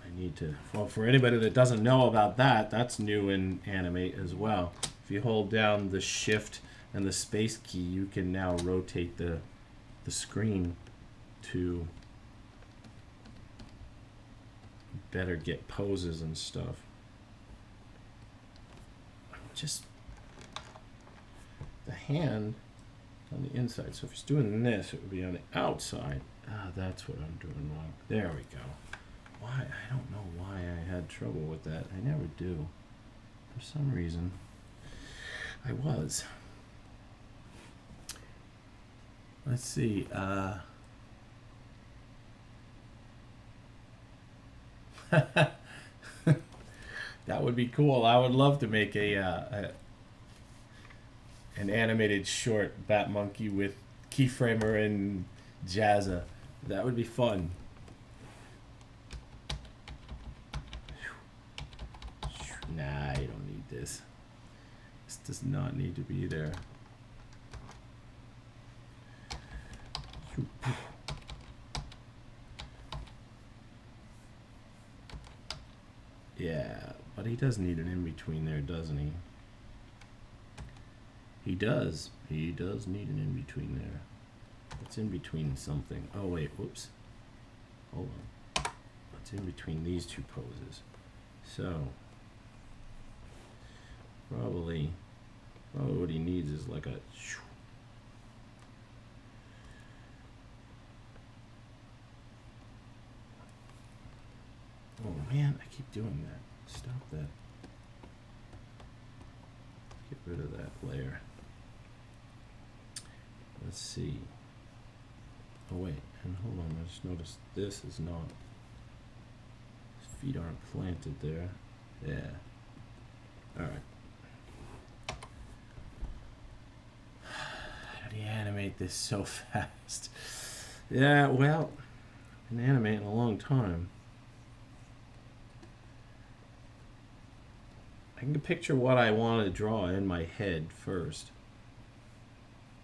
[SPEAKER 1] I need to, well, for anybody that doesn't know about that, that's new in Animate as well. If you hold down the Shift and the Space key, you can now rotate the screen to better get poses and stuff. Just the hand on the inside. So if he's doing this, it would be on the outside. Ah, that's what I'm doing wrong. There we go. Why? I don't know why I had trouble with that. I never do. For some reason, I was. Let's see. That would be cool. I would love to make an animated short Bat Monkey with Keyframer and Jazza. That would be fun. Nah, you don't need this. This does not need to be there. Yeah, but he does need an in-between there, doesn't he? He does. He does need an in-between there. It's in between something. Oh, wait, whoops. Hold on. It's in between these two poses. So, probably what he needs is like a... Oh man, I keep doing that. Stop that. Get rid of that layer. Let's see. Oh wait, and hold on, I just noticed this is not... His feet aren't planted there. Yeah. Alright. How do you animate this so fast? Yeah, well, I've been animating a long time. I can picture what I want to draw in my head first.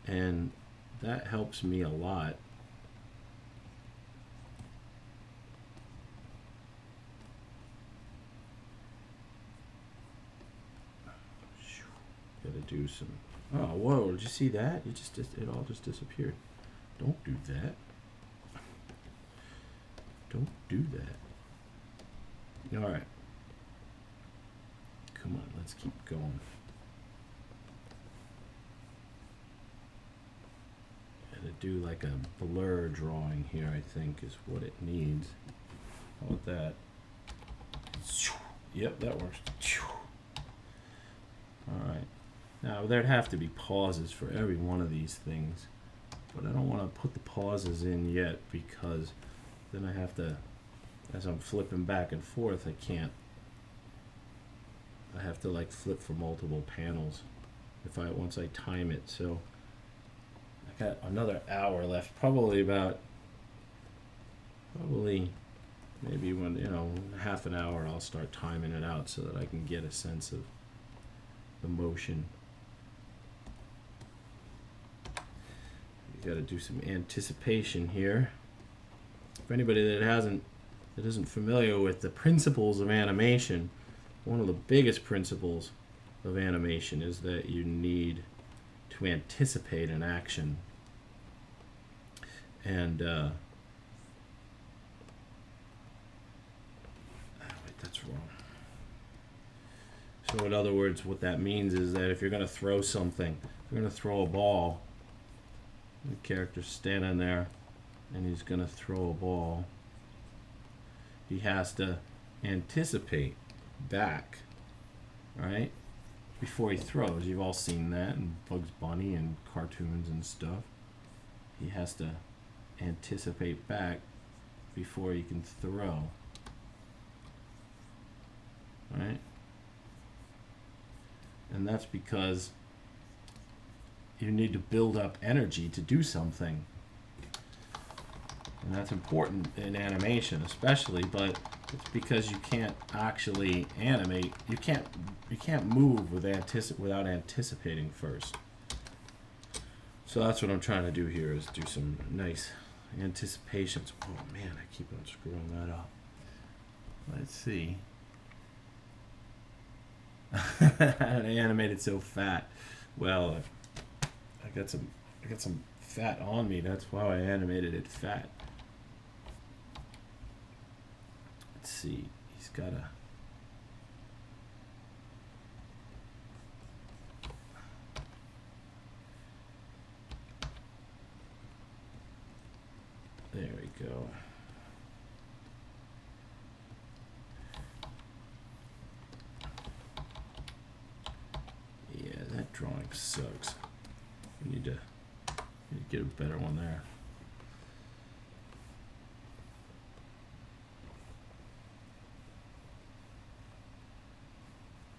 [SPEAKER 1] And that helps me a lot. Gotta do some... Oh, whoa, did you see that? It all just disappeared. Don't do that. Don't do that. Alright. Come on, let's keep going. Gotta do like a blur drawing here, I think, is what it needs. How about that? Yep, that works. Now, there'd have to be pauses for every one of these things, but I don't want to put the pauses in yet because then I have to, as I'm flipping back and forth, I can't. I have to like flip for multiple panels once I time it. So I got another hour left, probably maybe when, half an hour I'll start timing it out so that I can get a sense of the motion. You got to do some anticipation here. For anybody that isn't familiar with the principles of animation, one of the biggest principles of animation is that you need to anticipate an action. And wait, that's wrong. So in other words, what that means is that if you're going to throw something, if you're going to throw a ball, the character's standing there and he's going to throw a ball, he has to anticipate back, right, before he throws. You've all seen that in Bugs Bunny and cartoons and stuff. He has to anticipate back before he can throw, right? And that's because you need to build up energy to do something. And that's important in animation especially, but it's because you can't actually animate. You can't move without anticipating first. So that's what I'm trying to do here, is do some nice anticipations. Oh man, I keep on screwing that up. Let's see. I animated so fat. Well, I got some fat on me. That's why I animated it fat. Let's see. He's got a. There we go. Yeah, that drawing sucks. We need to get a better one there.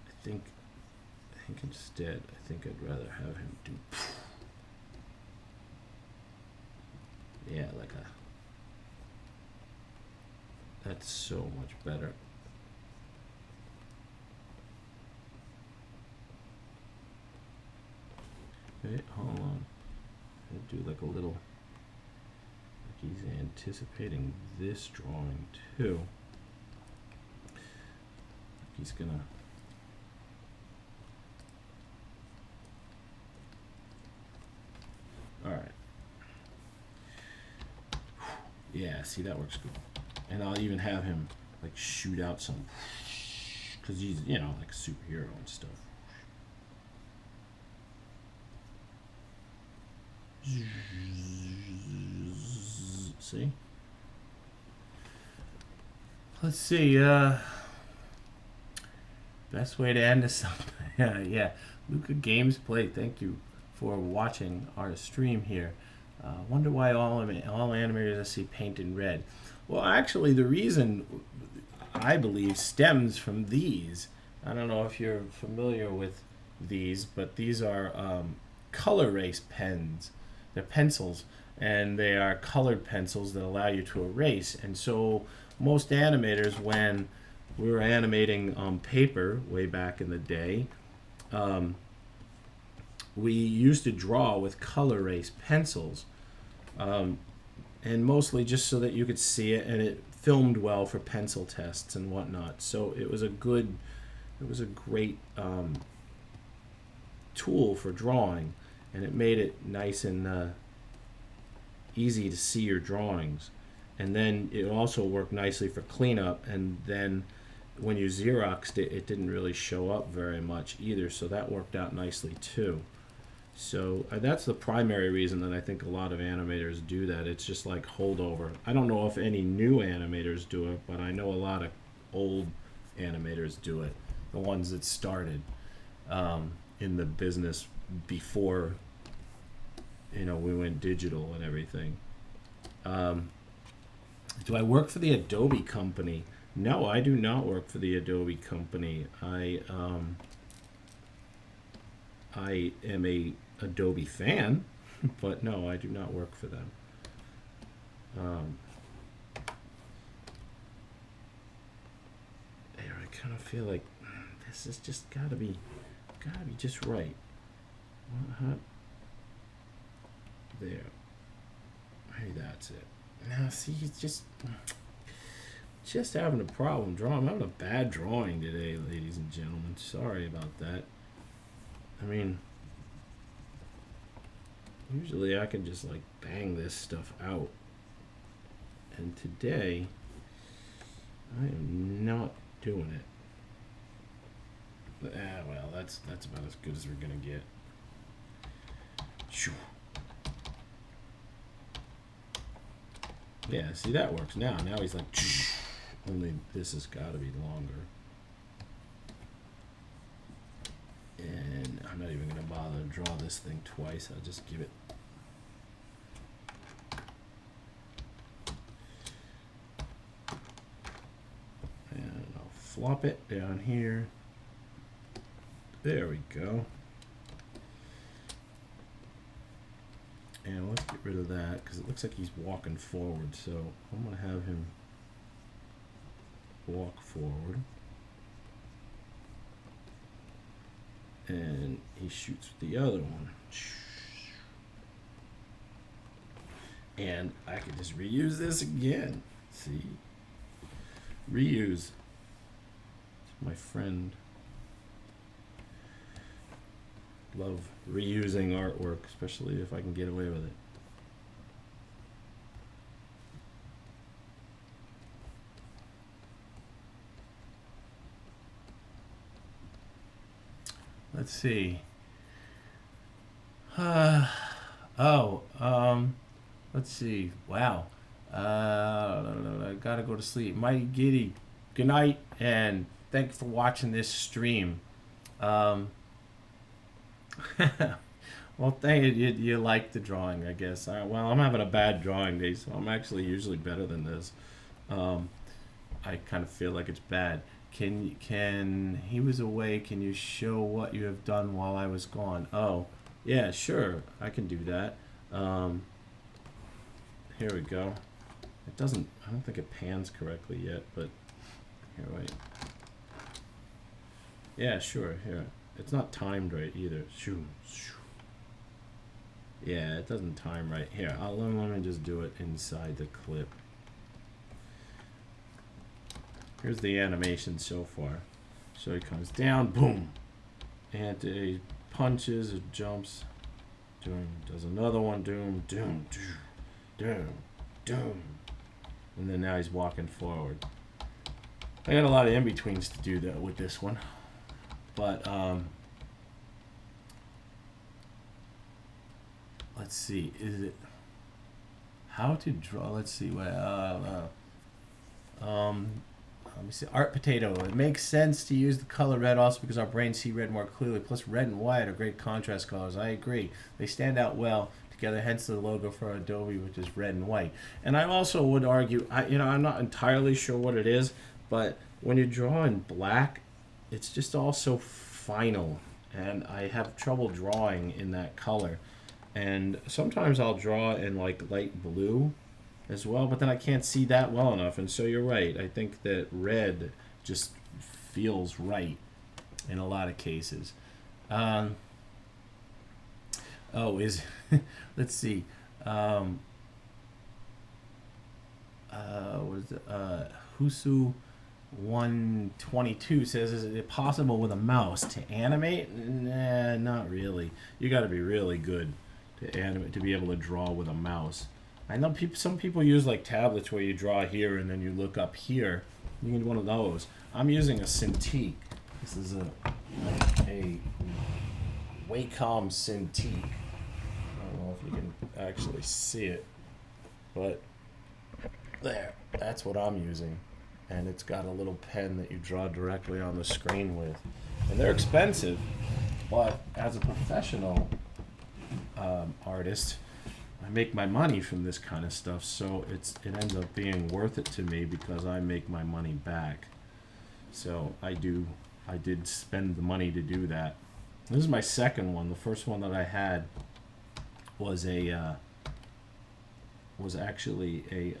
[SPEAKER 1] I think instead, I'd rather have him do. Yeah, like a. That's so much better. Okay, hold on. I'll do like a little. Like he's anticipating this drawing too. Like he's gonna. All right. Yeah, see, that works good. And I'll even have him like shoot out some, because he's, like a superhero and stuff. See? Let's see, best way to end this. Yeah. Luca Games Play, thank you for watching our stream here. Wonder why all animators I see paint in red. Well, actually, the reason, I believe, stems from these. I don't know if you're familiar with these, but these are color erase pens. They're pencils, and they are colored pencils that allow you to erase. And so most animators, when we were animating on paper way back in the day, we used to draw with color erase pencils, and mostly just so that you could see it, and it filmed well for pencil tests and whatnot. So it was a great tool for drawing, and it made it nice and easy to see your drawings. And then it also worked nicely for cleanup, and then when you Xeroxed it, it didn't really show up very much either, so that worked out nicely too. So that's the primary reason that I think a lot of animators do that. It's just like holdover. I don't know if any new animators do it, but I know a lot of old animators do it, the ones that started. in the business before, you know, we went digital and everything. Do I work for the Adobe company? No, I do not work for the Adobe company. I am a Adobe fan, but no, I do not work for them. There, I kind of feel like this is just gotta be just right. Well, there. Maybe that's it. Now, see, he's just having a problem drawing. I'm having a bad drawing today, ladies and gentlemen. Sorry about that. I mean, usually I can just like bang this stuff out. And today, I am not doing it. Well, that's about as good as we're gonna get. Shoo. Yeah, see, that works now. Now he's like, only this has got to be longer. And I'm not even going to bother to draw this thing twice. I'll just give it. And I'll flop it down here. There we go. And let's get rid of that because it looks like he's walking forward. So I'm going to have him walk forward. And he shoots with the other one. And I can just reuse this again. See? Reuse. My friend. Love reusing artwork, especially if I can get away with it. Let's see. Let's see. Wow. I gotta go to sleep. Mighty Giddy, good night, and thank you for watching this stream. Well, thank you. You like the drawing, I guess. Well, I'm having a bad drawing day, so I'm actually usually better than this. I kind of feel like it's bad. Can he was away? Can you show what you have done while I was gone? Oh, yeah, sure. I can do that. Here we go. It doesn't. I don't think it pans correctly yet, but here, wait. Yeah, sure. Here. It's not timed right either. Shoo, shoo. Yeah, it doesn't time right. Here, let me just do it inside the clip. Here's the animation so far. So he comes down, boom, and he punches, it jumps, doom, does another one, doom, doom, doom, doom, doom, and then now he's walking forward. I got a lot of in-betweens to do that with this one. But let's see, is it how to draw? Let's see what let me see. Art Potato. It makes sense to use the color red also because our brains see red more clearly. Plus, red and white are great contrast colors. I agree. They stand out well together. Hence the logo for Adobe, which is red and white. And I also would argue, I'm not entirely sure what it is, but when you draw in black, it's just all so final, and I have trouble drawing in that color. And sometimes I'll draw in like light blue as well, but then I can't see that well enough. And so you're right. I think that red just feels right in a lot of cases. Let's see. What is it? Husu 122 says, is it possible with a mouse to animate? Nah, not really. You got to be really good to animate, to be able to draw with a mouse. I know some people use like tablets where you draw here and then you look up here. You can do one of those. I'm using a Cintiq. This is a Wacom Cintiq. I don't know if you can actually see it, but there, that's what I'm using. And it's got a little pen that you draw directly on the screen with. And they're expensive, But as a professional artist, I make my money from this kind of stuff, so it ends up being worth it to me because I make my money back. So I did spend the money to do that. This is my second one. The first one that I had was actually a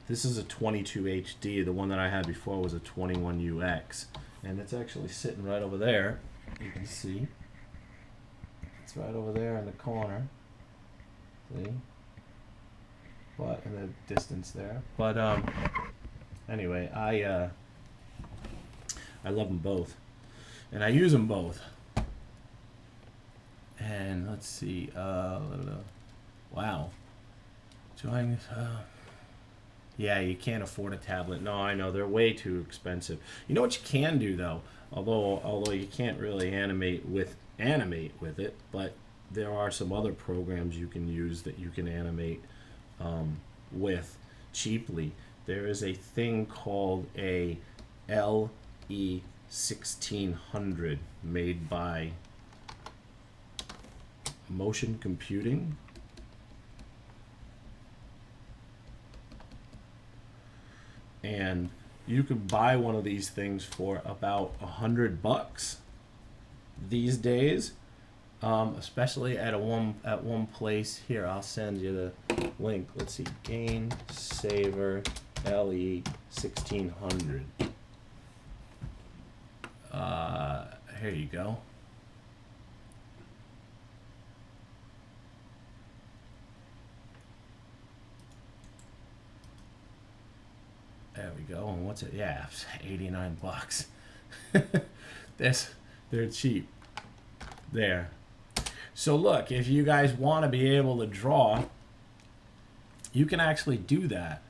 [SPEAKER 1] this is a 22 HD. The one that I had before was a 21 UX, and it's actually sitting right over there. You can see it's right over there in the corner. See, but in the distance there. But anyway, I love them both, and I use them both. And let's see, wow, join. Yeah, you can't afford a tablet. No, I know they're way too expensive. You know what you can do though, although you can't really animate with it, but there are some other programs you can use that you can animate with cheaply. There is a thing called a LE1600 made by Motion Computing. And you could buy one of these things for about $100 these days, especially at one place. Here, I'll send you the link. Let's see, Gain Saver LE1600. Here you go. There we go. And what's it? Yeah, $89. They're cheap. There. So look, if you guys want to be able to draw, you can actually do that.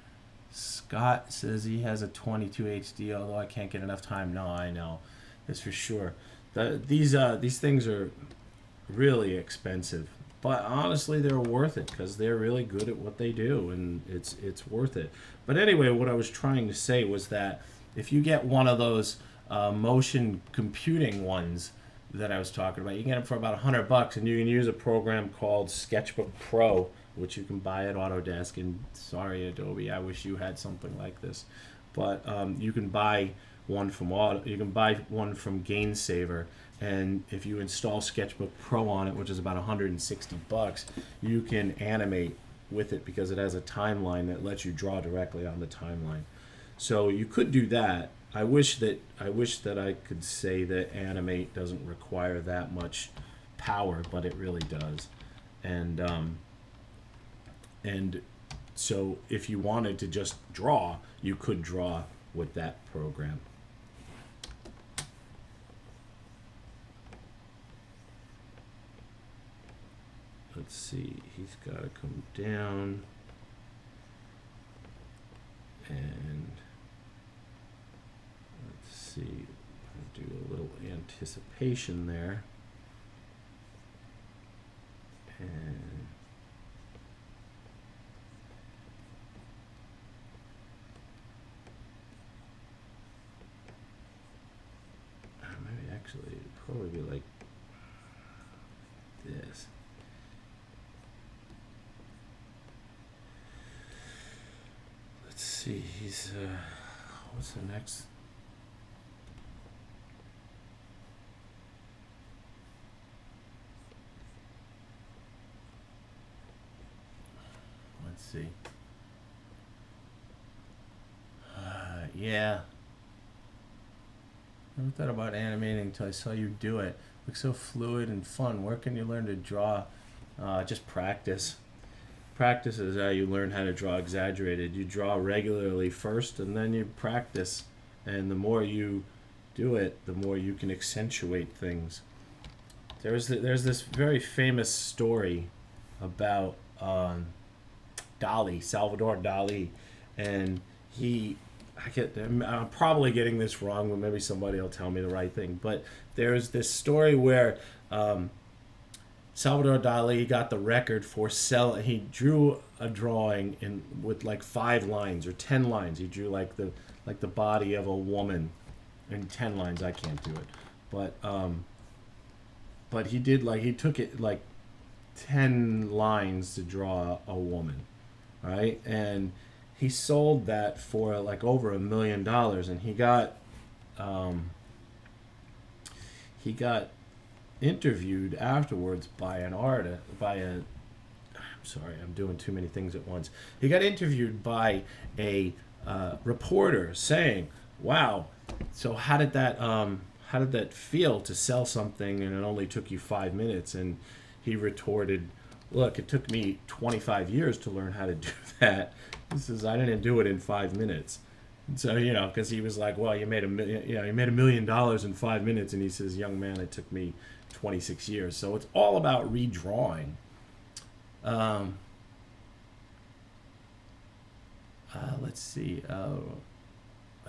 [SPEAKER 1] Scott says he has a 22 HD, although I can't get enough time. No, I know. That's for sure. These things are really expensive. But honestly, they're worth it because they're really good at what they do, and it's worth it. But anyway, what I was trying to say was that if you get one of those motion computing ones that I was talking about, you can get them for about $100, and you can use a program called Sketchbook Pro, which you can buy at Autodesk. And sorry, Adobe, I wish you had something like this. But you can buy one from Gainsaver. And if you install Sketchbook Pro on it, which is about $160, you can animate with it because it has a timeline that lets you draw directly on the timeline. So you could do that. I wish that I could say that Animate doesn't require that much power, but it really does. And so if you wanted to just draw, you could draw with that program. Let's see, he's got to come down, and let's see, I'll do a little anticipation there, and maybe actually it'd probably be like this. See, he's what's the next? Let's see. Yeah. Never thought about animating until I saw you do it. Looks so fluid and fun. Where can you learn to draw? Just practice. Practice is how you learn how to draw exaggerated. You draw regularly first, and then you practice. And the more you do it, the more you can accentuate things. There's this very famous story about Dali, Salvador Dali, and I'm probably getting this wrong, but maybe somebody will tell me the right thing. But there's this story where Salvador Dali got the record for he drew a drawing with like 5 lines or 10 lines. He drew like the body of a woman in 10 lines. I can't do it. but he did like he took it like 10 lines to draw a woman, right? And he sold that for like over $1 million, and he got interviewed afterwards by an artist, I'm sorry, I'm doing too many things at once. He got interviewed by a reporter saying, "Wow, so how did that feel to sell something and it only took you 5 minutes?" And he retorted, "Look, it took me 25 years to learn how to do that. He says I didn't do it in 5 minutes." And so because he was like, "Well, you made $1 million in 5 minutes," and he says, "Young man, it took me 26 years." So it's all about redrawing. Let's see. I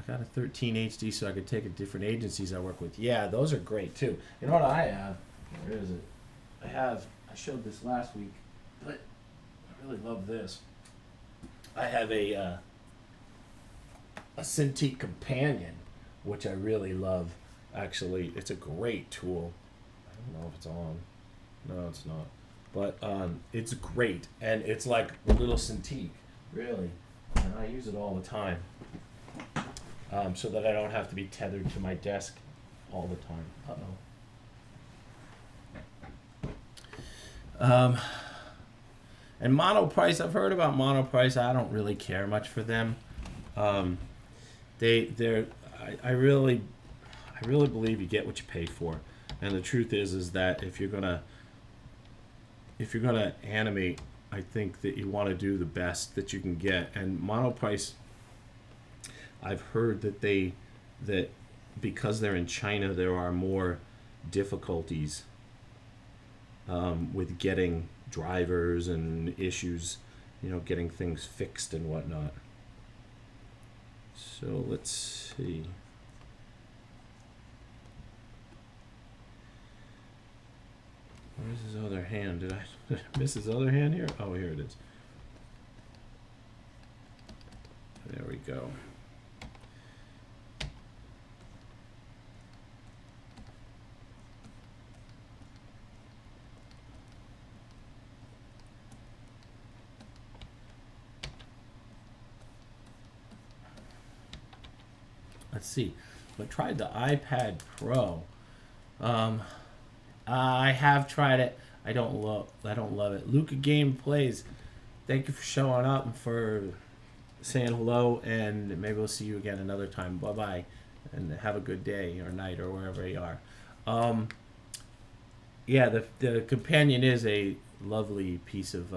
[SPEAKER 1] got a 13 HD so I could take it different agencies I work with. Yeah, those are great too. You know what I have? Where is it? I showed this last week, but I really love this. I have a Cintiq Companion, which I really love. Actually, it's a great tool. I don't know if it's on. No, it's not. But it's great, and it's like a little Cintiq, really. And I use it all the time, so that I don't have to be tethered to my desk all the time. And Monoprice, I've heard about Monoprice. I don't really care much for them. I really believe you get what you pay for, and the truth is that if you're gonna animate, I think that you want to do the best that you can get. And Monoprice, I've heard that because they're in China, there are more difficulties with getting drivers and issues, getting things fixed and whatnot. So let's see. Where's his other hand? Did I miss his other hand here? Oh, here it is. There we go. Let's see. I tried the iPad Pro. I have tried it. I don't love it. Luca Game Plays. Thank you for showing up and for saying hello, and maybe we'll see you again another time. Bye bye, and have a good day or night or wherever you are. Yeah, the Companion is a lovely piece of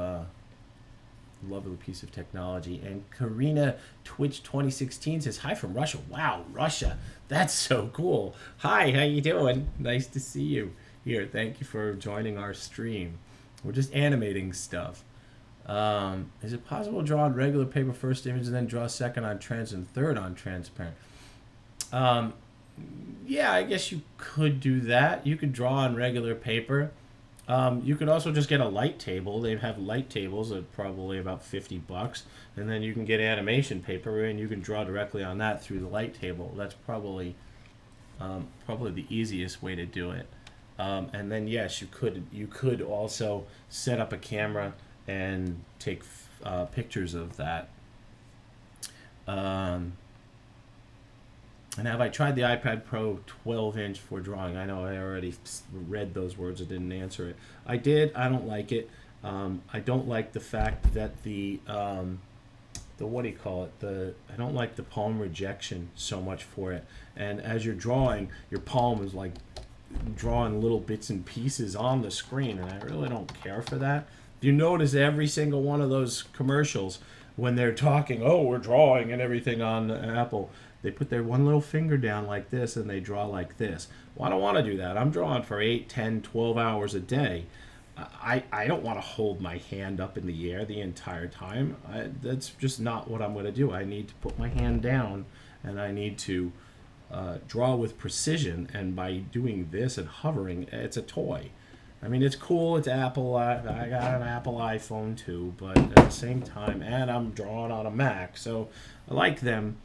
[SPEAKER 1] technology. And Karina Twitch 2016 says hi from Russia. Wow, Russia, that's so cool. Hi, how you doing? Nice to see you here. Thank you for joining our stream. We're just animating stuff. Is it possible to draw on regular paper first image and then draw second on trans and third on transparent? Yeah, I guess you could do that. You could draw on regular paper. You could also just get a light table. They have light tables at probably about $50, and then you can get animation paper and you can draw directly on that through the light table. That's probably the easiest way to do it. And then yes, you could also set up a camera and take pictures of that. And have I tried the iPad Pro 12-inch for drawing? I know I already read those words. I didn't answer it. I did. I don't like it. I don't like the fact that the what do you call it? I don't like the palm rejection so much for it. And as you're drawing, your palm is like drawing little bits and pieces on the screen, and I really don't care for that. You notice every single one of those commercials when they're talking, oh, we're drawing and everything on Apple, they put their one little finger down like this and they draw like this. Well, I don't want to do that. I'm drawing for 8, 10, 12 hours a day. I don't want to hold my hand up in the air the entire time. That's just not what I'm going to do. I need to put my hand down and I need to draw with precision. And by doing this and hovering, it's a toy. I mean, it's cool. It's Apple. I got an Apple iPhone too, but at the same time, and I'm drawing on a Mac, so I like them.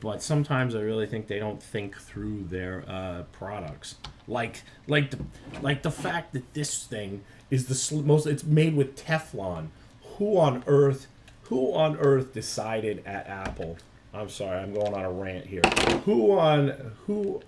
[SPEAKER 1] but sometimes I really think they don't think through their products. Like the fact that this thing is the most. It's made with Teflon. Who on earth? Who on earth decided at Apple? I'm sorry, I'm going on a rant here. Who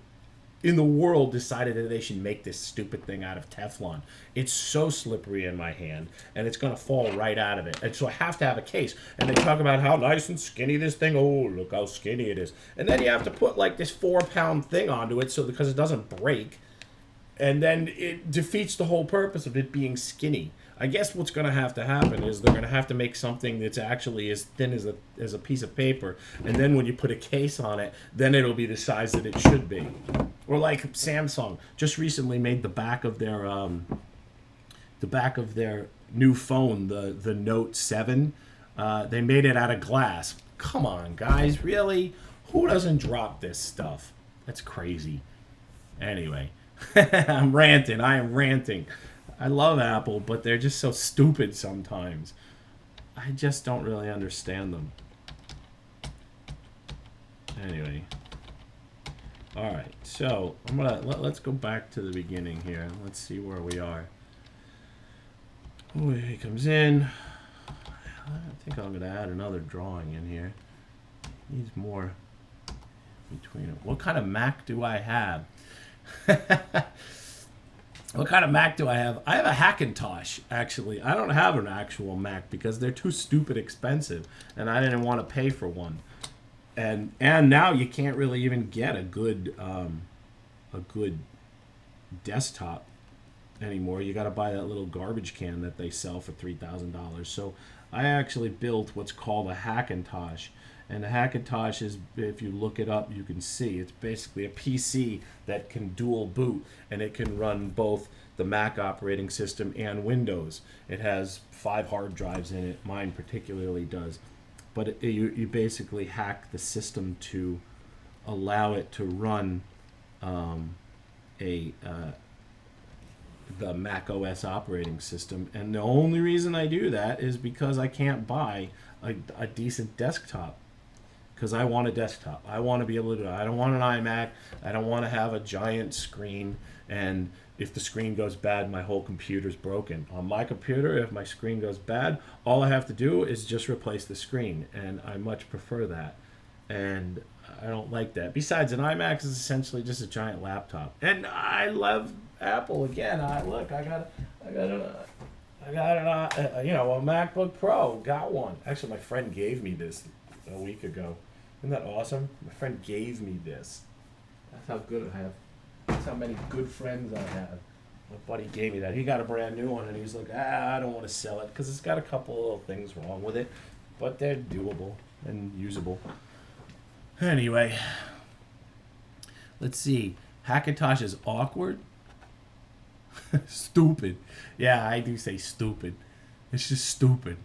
[SPEAKER 1] in the world decided that they should make this stupid thing out of Teflon? It's so slippery in my hand, and it's going to fall right out of it. And so I have to have a case. And they talk about how nice and skinny this thing. Oh, look how skinny it is. And then you have to put like this 4-pound thing onto it so because it doesn't break. And then it defeats the whole purpose of it being skinny. I guess what's going to happen is they're going to have to make something that's actually as thin as a piece of paper, and then when you put a case on it, then it'll be the size that it should be. Or like Samsung just recently made the back of their new phone, the Note 7. They made it out of glass. Come on, guys, really? Who doesn't drop this stuff? That's crazy. Anyway, I'm ranting. I am ranting. I love Apple, but they're just so stupid sometimes. I just don't really understand them. Anyway. Alright, so let's go back to the beginning here. Let's see where we are. Oh, he comes in. I think I'm going to add another drawing in here. Needs more between them. What kind of Mac do I have? What kind of Mac do I have? I have a Hackintosh, actually. I don't have an actual Mac because they're too stupid expensive, and I didn't want to pay for one. And now you can't really even get a good desktop anymore. You got to buy that little garbage can that they sell for $3,000. So I actually built what's called a Hackintosh. And a Hackintosh is, if you look it up, you can see it's basically a PC that can dual boot, and it can run both the Mac operating system and Windows. It has 5 hard drives in it. Mine particularly does. But you basically hack the system to allow it to run the Mac OS operating system. And the only reason I do that is because I can't buy a decent desktop. Because I want a desktop. I want to be able to do it. I don't want an iMac. I don't want to have a giant screen, and if the screen goes bad, my whole computer's broken. On my computer, if my screen goes bad, all I have to do is just replace the screen, and I much prefer that. And I don't like that. Besides, an iMac is essentially just a giant laptop. And I love Apple again. I got a MacBook Pro. Got one. Actually, my friend gave me this a week ago. Isn't that awesome? My friend gave me this. That's how good I have. That's how many good friends I have. My buddy gave me that. He got a brand new one, and he was like, I don't want to sell it because it's got a couple of little things wrong with it, but they're doable and usable. Anyway, let's see. Hackintosh is awkward. Stupid. Yeah, I do say stupid. It's just stupid.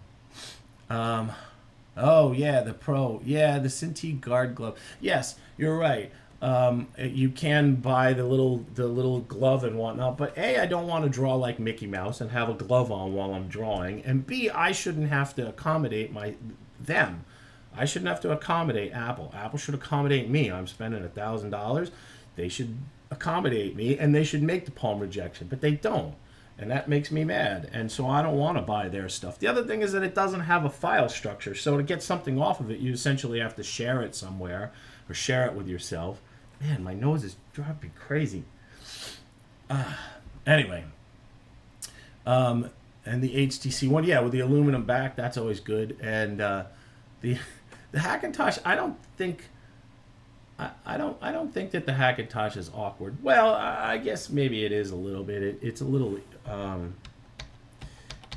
[SPEAKER 1] Oh, yeah, the Pro. Yeah, the Cintiq Guard Glove. Yes, you're right. You can buy the little glove and whatnot, but A, I don't want to draw like Mickey Mouse and have a glove on while I'm drawing, and B, I shouldn't have to accommodate them. I shouldn't have to accommodate Apple. Apple should accommodate me. I'm spending $1,000. They should accommodate me, and they should make the palm rejection, but they don't. And that makes me mad. And so I don't want to buy their stuff. The other thing is that it doesn't have a file structure. So to get something off of it, you essentially have to share it somewhere or share it with yourself. Man, my nose is driving me crazy. Anyway. And the HTC one, yeah, with the aluminum back, that's always good. And the Hackintosh, I don't think that the Hackintosh is awkward. Well, I guess maybe it is a little bit. It's a little.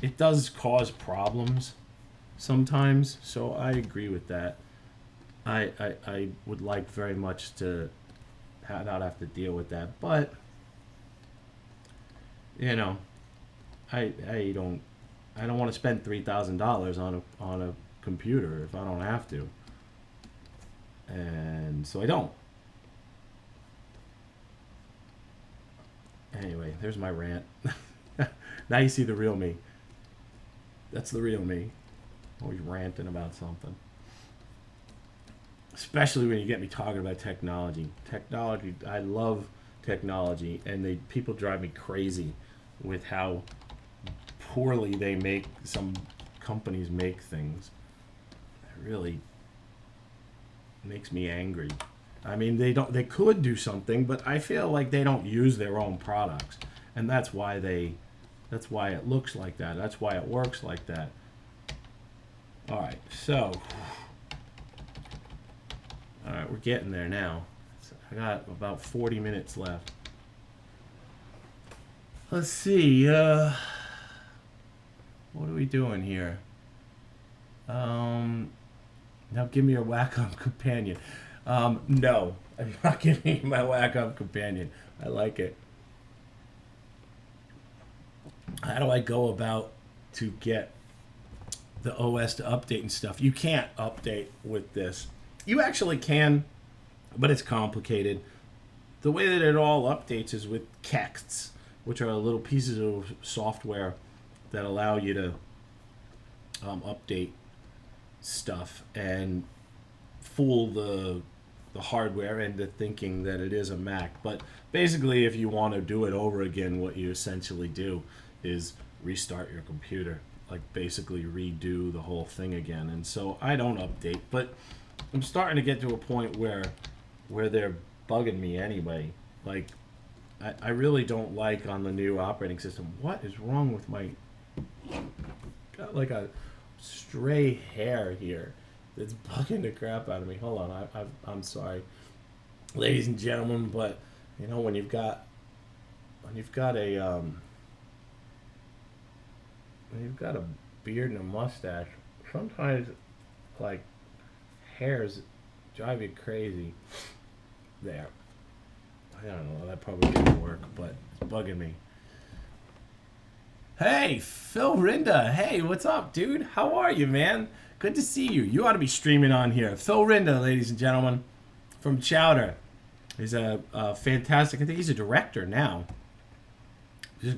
[SPEAKER 1] It does cause problems sometimes, so I agree with that. I would like very much to not have to deal with that, but I don't want to spend $3,000 on a computer if I don't have to. And so I don't. Anyway, there's my rant. Now you see the real me. That's the real me. Always ranting about something. especially when you get me talking about technology. Technology, I love technology, and people drive me crazy with how poorly some companies make things. It really makes me angry. I mean, they could do something, but I feel like they don't use their own products, and that's why it looks like that. That's why it works like that. All right, so we're getting there now. So I got about 40 minutes left. Let's see. What are we doing here? Now give me your Wacom companion. No, I'm not giving you my Wacom companion. I like it. How do I go about to get the OS to update and stuff? You can't update with this. You actually can, but it's complicated. The way that it all updates is with kexts, which are little pieces of software that allow you to update stuff and fool the hardware into thinking that it is a Mac. But basically, if you want to do it over again, what you essentially do is restart your computer, like basically redo the whole thing again. And so I don't update, but I'm starting to get to a point where they're bugging me anyway. Like, I really don't like on the new operating system. What is wrong with my... Got like a stray hair here that's bugging the crap out of me. Hold on, I'm sorry, ladies and gentlemen, but you know, when you've got a beard and a mustache, sometimes like hairs drive you crazy. There, I don't know, that probably didn't work, but it's bugging me. Hey, Phil Rinda. Hey, what's up, dude? How are you, man? Good to see you. You ought to be streaming on here. Phil Rinda, ladies and gentlemen, from Chowder. He's a fantastic, I think he's a director now. He's a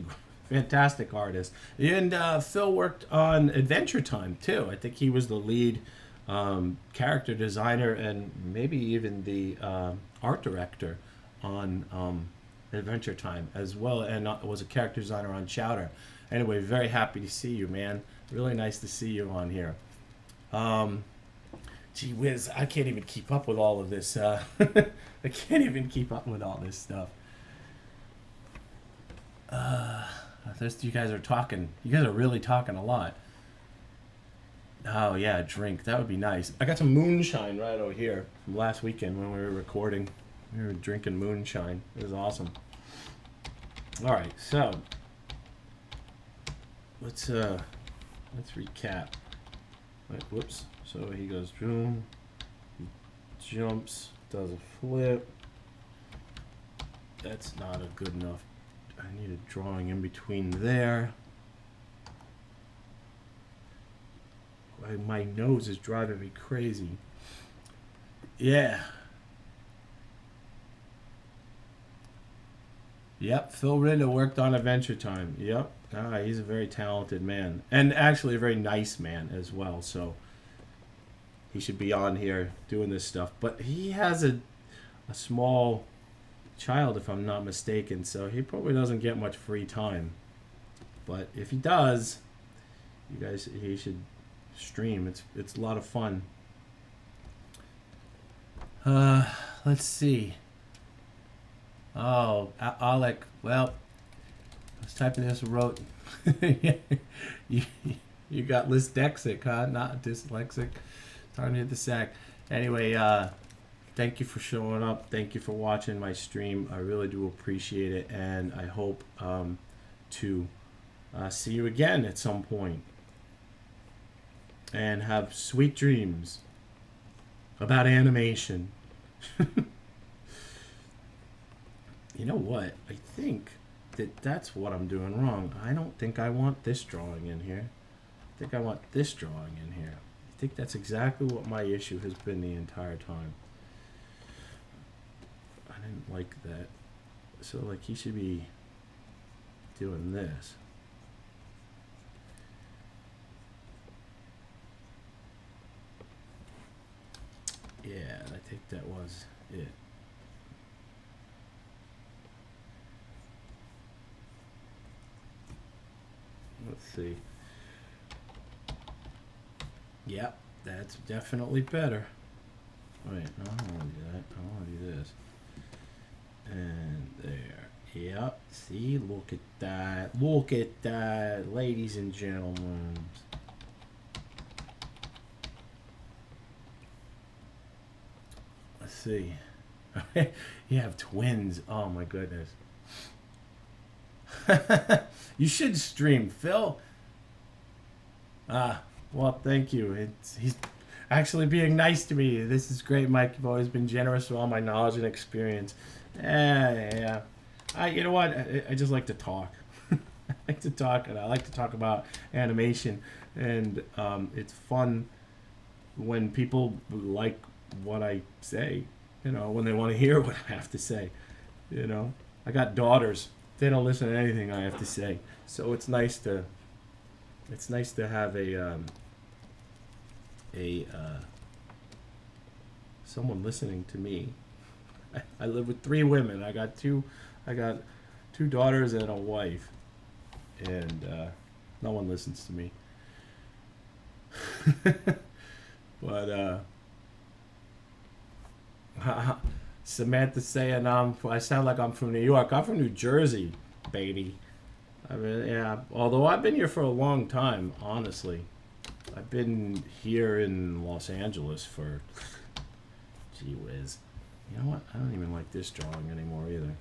[SPEAKER 1] fantastic artist. And Phil worked on Adventure Time, too. I think he was the lead character designer and maybe even the art director on Adventure Time as well, and was a character designer on Chowder. Anyway, very happy to see you, man. Really nice to see you on here. Gee whiz, I can't even keep up with all of this. I can't even keep up with all this stuff. You guys are talking. You guys are really talking a lot. Oh, yeah, a drink. That would be nice. I got some moonshine right over here from last weekend when we were recording. We were drinking moonshine. It was awesome. All right, so let's recap. Wait, whoops. So he goes boom, he jumps, does a flip. That's not a good enough. I need a drawing in between there. My nose is driving me crazy. Yeah. Yep, Phil Rinda worked on Adventure Time. Yep. He's a very talented man. And actually a very nice man as well. So he should be on here doing this stuff. But he has a small child, if I'm not mistaken. So he probably doesn't get much free time. But if he does, he should stream. It's a lot of fun. Let's see. Oh, Alec. Well, I was typing this and wrote. you got dyslexic, huh? Not dyslexic. Time to hit the sack. Anyway, thank you for showing up. Thank you for watching my stream. I really do appreciate it, and I hope to see you again at some point. And have sweet dreams about animation. You know what? I think that's what I'm doing wrong. I don't think I want this drawing in here. I think I want this drawing in here. I think that's exactly what my issue has been the entire time. I didn't like that. So, like, he should be doing this. Yeah, I think that was it. Let's see. Yep, that's definitely better. Wait, no, I don't want to do that. I want to do this. And there. Yep. See, look at that. Look at that, ladies and gentlemen. Let's see. You have twins. Oh my goodness. You should stream, Phil. Well, thank you. He's actually being nice to me. This is great, Mike. You've always been generous with all my knowledge and experience. Yeah. You know what? I just like to talk. I like to talk, and I like to talk about animation. And it's fun when people like what I say. You know, when they want to hear what I have to say. You know, I got daughters. They don't listen to anything I have to say. So it's nice to have someone listening to me. I live with 3 women. I got two daughters and a wife, and no one listens to me. But Samantha saying I sound like I'm from New York. I'm from New Jersey, baby. I mean, yeah. Although I've been here for a long time, honestly. I've been here in Los Angeles for, gee whiz. You know what? I don't even like this drawing anymore either.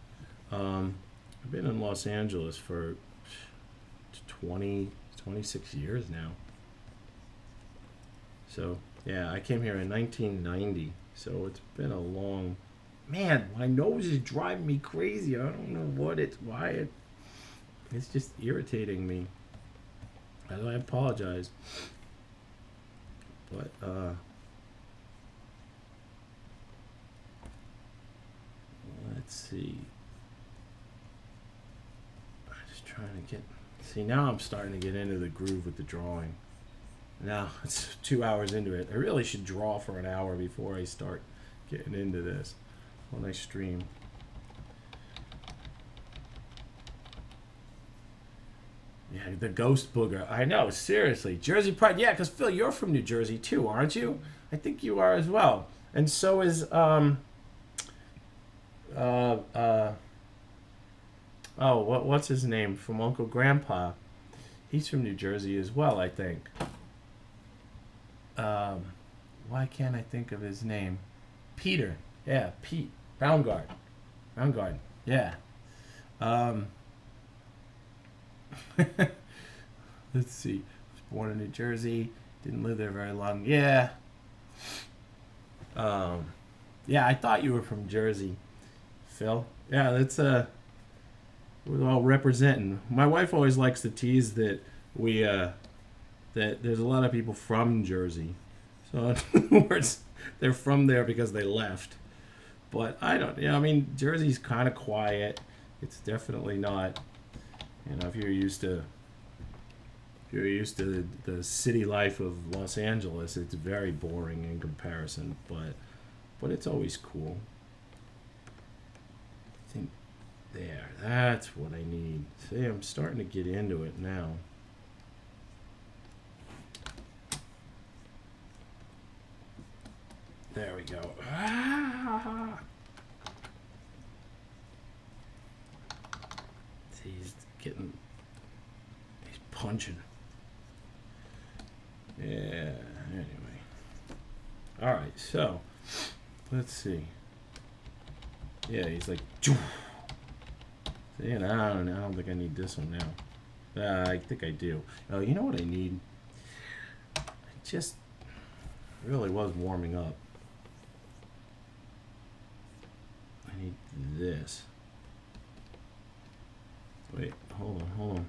[SPEAKER 1] I've been in Los Angeles for 26 years now. So, yeah, I came here in 1990. So it's been a long... Man, my nose is driving me crazy. I don't know why it's just irritating me. I apologize. But, let's see. I'm just trying to get... See, now I'm starting to get into the groove with the drawing. Now, it's 2 hours into it. I really should draw for an hour before I start getting into this when I stream. Yeah, the ghost booger. I know, seriously. Jersey Pride. Yeah, because Phil, you're from New Jersey too, aren't you? I think you are as well. And so is what's his name from Uncle Grandpa? He's from New Jersey as well, I think. Why can't I think of his name? Peter. Yeah, Pete. Baumgart. Yeah. Let's see. Was born in New Jersey. Didn't live there very long. Yeah. Yeah, I thought you were from Jersey, Phil. Yeah, that's we're all representing. My wife always likes to tease that that there's a lot of people from Jersey. So in other words, they're from there because they left. But I don't, I mean, Jersey's kind of quiet. It's definitely not, if you're used to the city life of Los Angeles, it's very boring in comparison, but it's always cool. I think that's what I need. See, I'm starting to get into it now. There we go. See, he's punching. Yeah, anyway. Alright, so, let's see. Yeah, he's like, see, and I don't think I need this one now. I think I do. Oh, you know what I need? I just really was warming up. I need this. Wait, hold on.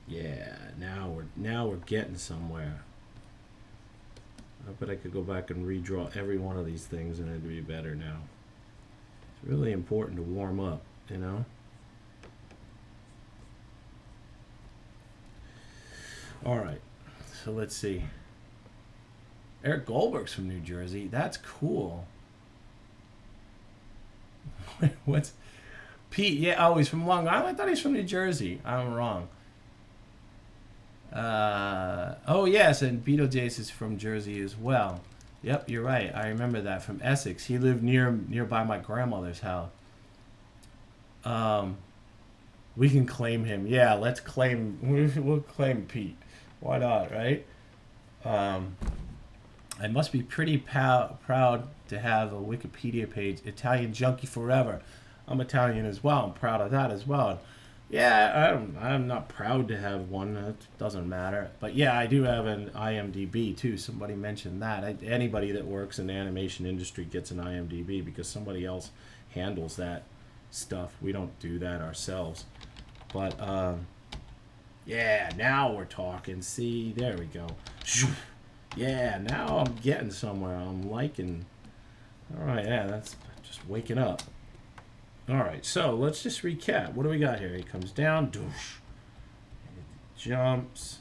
[SPEAKER 1] Yeah, now we're getting somewhere. I bet I could go back and redraw every one of these things and it'd be better now. It's really important to warm up, All right. So let's see. Eric Goldberg's from New Jersey. That's cool. What's Pete? Yeah, oh, he's from Long Island. I thought he's from New Jersey. I'm wrong. Oh yes, and Beetlejuice is from Jersey as well. Yep, you're right. I remember that from Essex. He lived nearby my grandmother's house. We can claim him. Yeah, let's claim. We'll claim Pete. Why not, right? I must be pretty proud to have a Wikipedia page, Italian Junkie Forever. I'm Italian as well. I'm proud of that as well. Yeah, I'm not proud to have one. It doesn't matter. But yeah, I do have an IMDb too. Somebody mentioned that. Anybody that works in the animation industry gets an IMDb because somebody else handles that stuff. We don't do that ourselves. But yeah, now we're talking. See, there we go. Yeah, now I'm getting somewhere. I'm liking. All right, yeah, that's just waking up. All right, so let's just recap. What do we got here? He comes down, douche, jumps,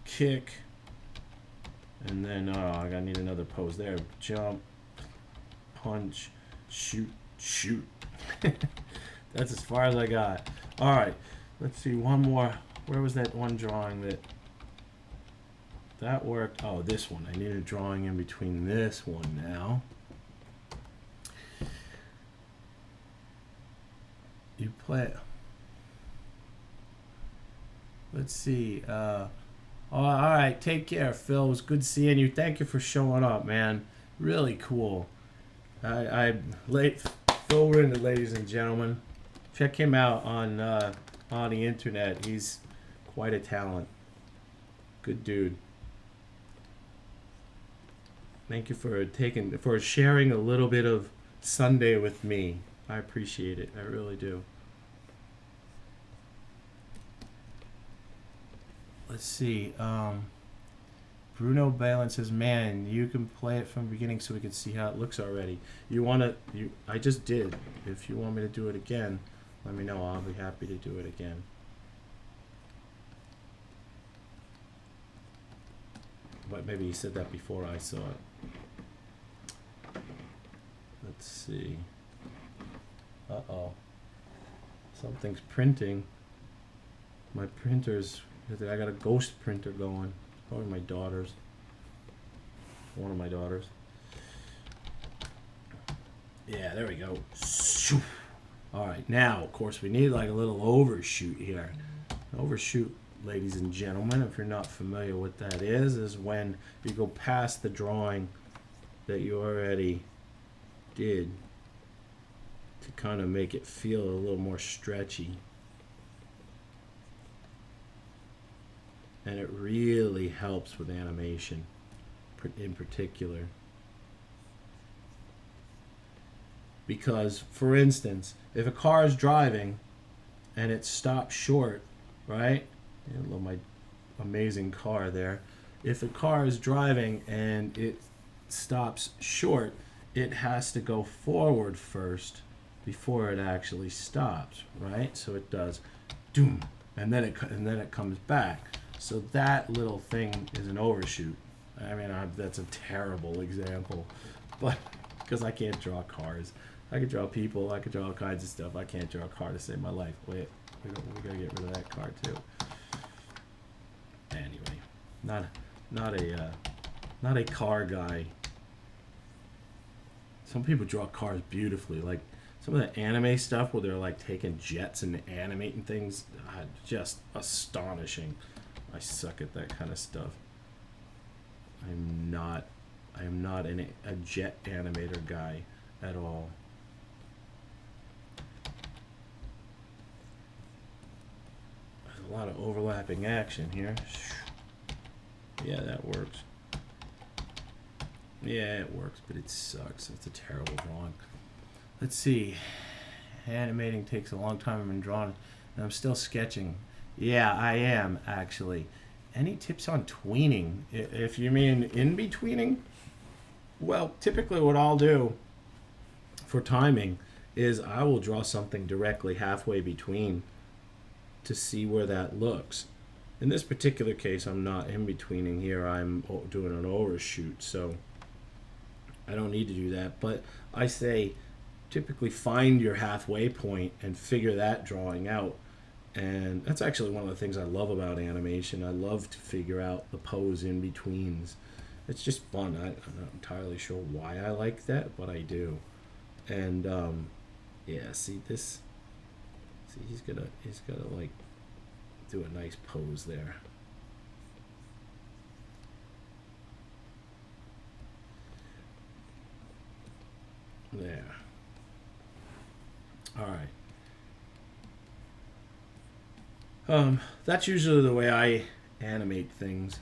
[SPEAKER 1] kick, and then I gotta need another pose there. Jump, punch, shoot, shoot. That's as far as I got. All right, let's see one more. Where was that one drawing that worked? Oh, this one. I need a drawing in between this one now. You play. Let's see. Oh, all right. Take care, Phil. It was good seeing you. Thank you for showing up, man. Really cool. I late Phil Rinder, ladies and gentlemen. Check him out on the internet. He's quite a talent. Good dude. Thank you for sharing a little bit of Sunday with me. I appreciate it. I really do. Let's see. Bruno Balin says, "Man, you can play it from the beginning so we can see how it looks already. You want to? I just did. If you want me to do it again, let me know. I'll be happy to do it again." But maybe he said that before I saw it. Let's see. Uh-oh. Something's printing. My printer's... I got a ghost printer going. Probably my daughter's. One of my daughters. Yeah, there we go. Alright, now, of course, we need like a little overshoot here. Overshoot, ladies and gentlemen, if you're not familiar with that is when you go past the drawing that you already did to kind of make it feel a little more stretchy. And it really helps with animation in particular. Because, for instance, if a car is driving and it stops short, right? I love my amazing car there. If a car is driving and it stops short, it has to go forward first before it actually stops, right? So it does, doom, and then it comes back. So that little thing is an overshoot. I mean, that's a terrible example, but because I can't draw cars, I can draw people, I can draw all kinds of stuff. I can't draw a car to save my life. Wait, we gotta get rid of that car too. Anyway, not a car guy. Some people draw cars beautifully, like some of the anime stuff where they're like taking jets and animating things. Just astonishing. I suck at that kind of stuff. I am not a jet animator guy at all. There's a lot of overlapping action here. Yeah, that works. Yeah, it works, but it sucks. It's a terrible drawing. Let's see. Animating takes a long time. I've been drawing, and I'm still sketching. Yeah, I am, actually. Any tips on tweening? If you mean in-betweening? Well, typically what I'll do for timing is I will draw something directly halfway between to see where that looks. In this particular case, I'm not in-betweening here. I'm doing an overshoot, so I don't need to do that. But I say typically find your halfway point and figure that drawing out. And that's actually one of the things I love about animation. I love to figure out the pose in betweens. It's just fun. I'm not entirely sure why I like that, but I do. And yeah, see this. See, he's gonna like do a nice pose there. There. All right. That's usually the way I animate things.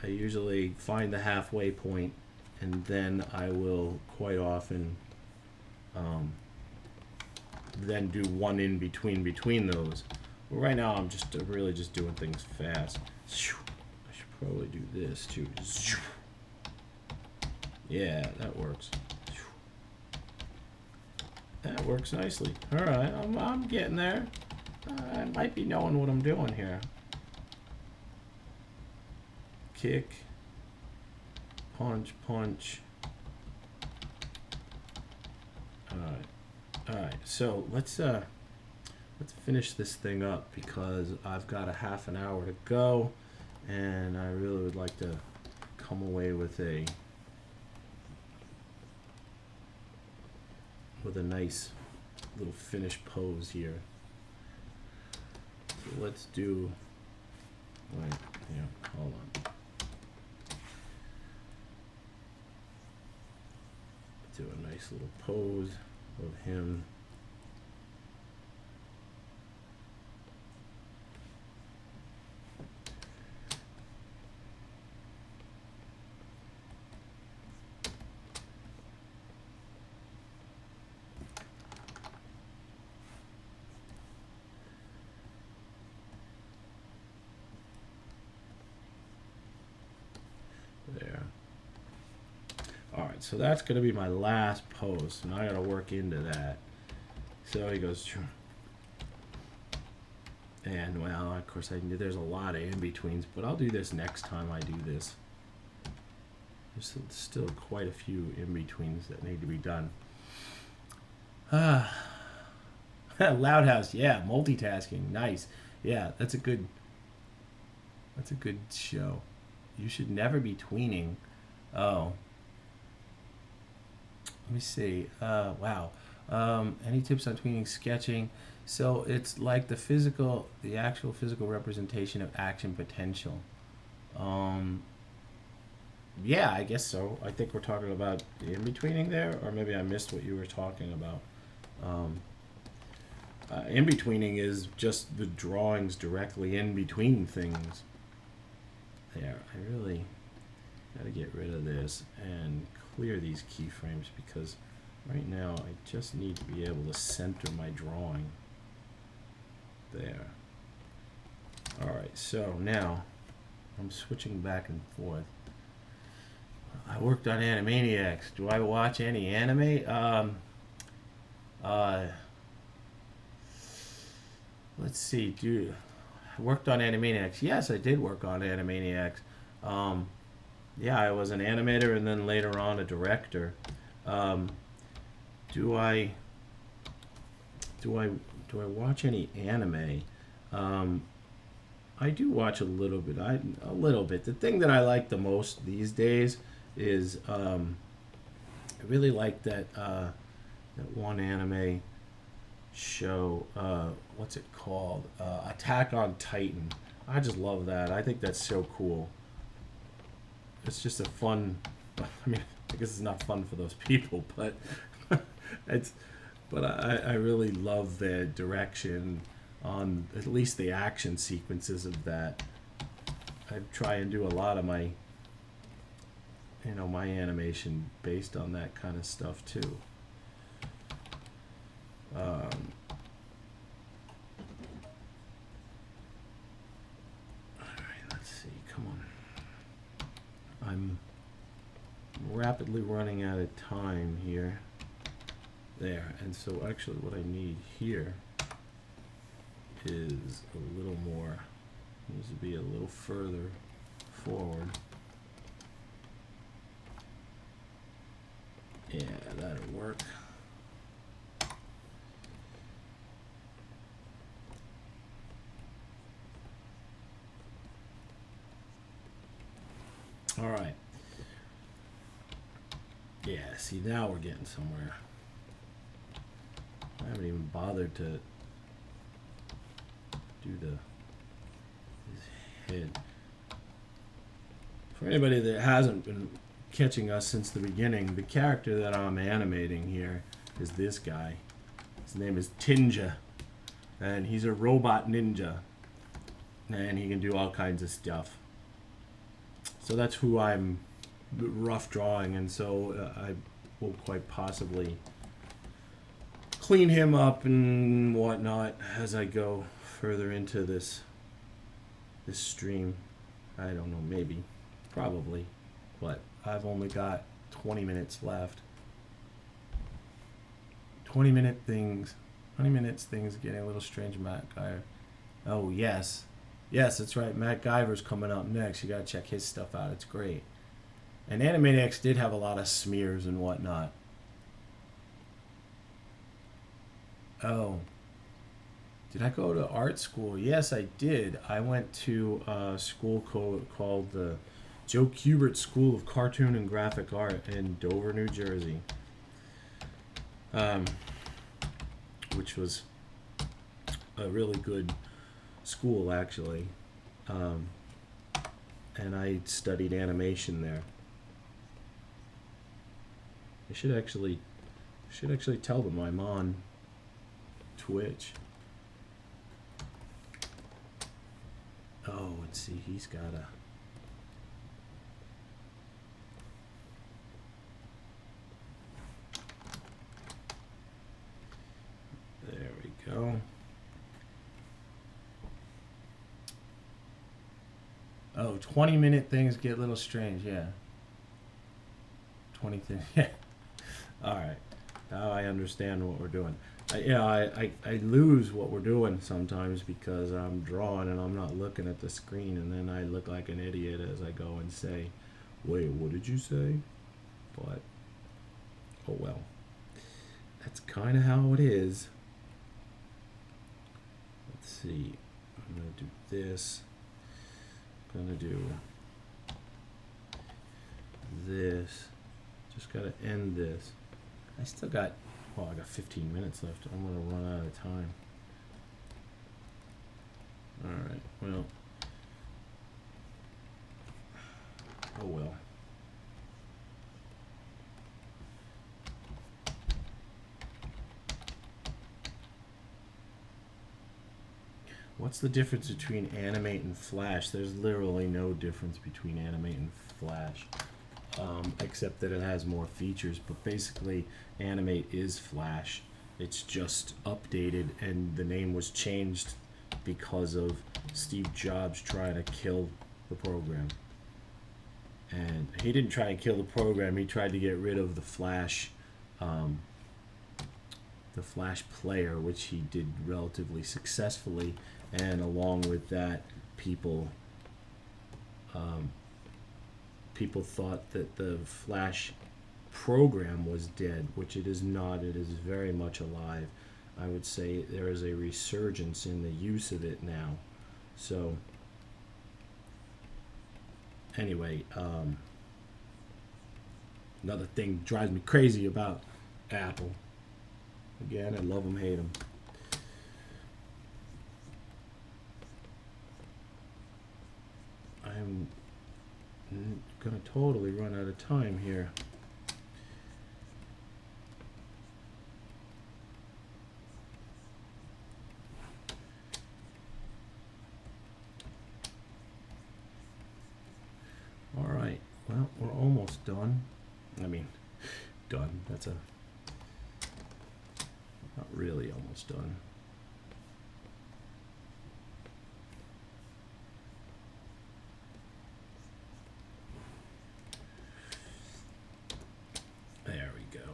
[SPEAKER 1] I usually find the halfway point, and then I will quite often then do one in between those. But right now I'm just really just doing things fast. I should probably do this too. Yeah, that works. That works nicely. All right, I'm getting there. I might be knowing what I'm doing here. Kick, punch, punch. All right. So let's finish this thing up because I've got a half an hour to go, and I really would like to come away with a nice little finished pose here. So let's do. Wait, yeah, hold on. Do a nice little pose of him. There. All right, so that's going to be my last pose, and I got to work into that. So he goes, and well, of course, there's a lot of in-betweens, but I'll do this next time I do this. There's still quite a few in-betweens that need to be done. Loud House, yeah, multitasking, nice. Yeah, that's a good show. You should never be tweening. Oh. Let me see. Wow. Any tips on tweening sketching? So it's like the actual physical representation of action potential. Yeah, I guess so. I think we're talking about in-betweening there, or maybe I missed what you were talking about. In-betweening is just the drawings directly in between things. There, I really got to get rid of this and clear these keyframes because right now I just need to be able to center my drawing. There. Alright, so now I'm switching back and forth. I worked on Animaniacs. Do I watch any anime? Let's see, I worked on Animaniacs. Yes, I did work on Animaniacs. Yeah, I was an animator and then later on a director. Do I watch any anime? I do watch a little bit. A little bit. The thing that I like the most these days is I really like that one anime show. What's it called? Attack on Titan. I just love that. I think that's so cool. It's just a fun. I mean, I guess it's not fun for those people, but But I really love the direction on at least the action sequences of that. I try and do a lot of my, my animation based on that kind of stuff too. All right, let's see. Come on. I'm rapidly running out of time here. There, and so actually what I need here is a little more, needs to be a little further forward. Yeah, that'll work. All right. Yeah, see, now we're getting somewhere. I haven't even bothered to do his head. For anybody that hasn't been catching us since the beginning, the character that I'm animating here is this guy. His name is Tinja, and he's a robot ninja, and he can do all kinds of stuff. So that's who I'm rough drawing, and so I will quite possibly clean him up and whatnot as I go further into this stream. I don't know, maybe, probably, but I've only got 20 minutes left. 20 minutes things getting a little strange. Matt Guyver. Oh yes, that's right. Matt Guyver's coming up next. You gotta check his stuff out. It's great. And Animating did have a lot of smears and whatnot. Oh, did I go to art school? Yes, I did. I went to a school called the Joe Kubert School of Cartoon and Graphic Art in Dover, New Jersey, which was a really good school, actually. And I studied animation there. I should actually tell them I'm on Twitch. Oh, let's see, he's got a... There we go. Oh, 20-minute things get a little strange, yeah. 20 things, yeah. All right, now I understand what we're doing. I lose what we're doing sometimes because I'm drawing and I'm not looking at the screen, and then I look like an idiot as I go and say, wait, what did you say? But, oh well. That's kind of how it is. Let's see. I'm going to do this. I'm going to do this. Just got to end this. I still got, well, I got 15 minutes left. I'm going to run out of time. All right, well. Oh, well. What's the difference between Animate and Flash? There's literally no difference between Animate and Flash. Except that it has more features, but basically Animate is Flash. It's just updated, and the name was changed because of Steve Jobs trying to kill the program. And he didn't try and kill the program, he tried to get rid of the Flash player, which he did relatively successfully, and along with that, people thought that the Flash program was dead, which it is not. It is very much alive. I would say there is a resurgence in the use of it now. So anyway, another thing drives me crazy about Apple. Again, I love them, hate them. I'm gonna totally run out of time here. All right, well, we're almost done. I mean, done. That's a not really almost done. There we go.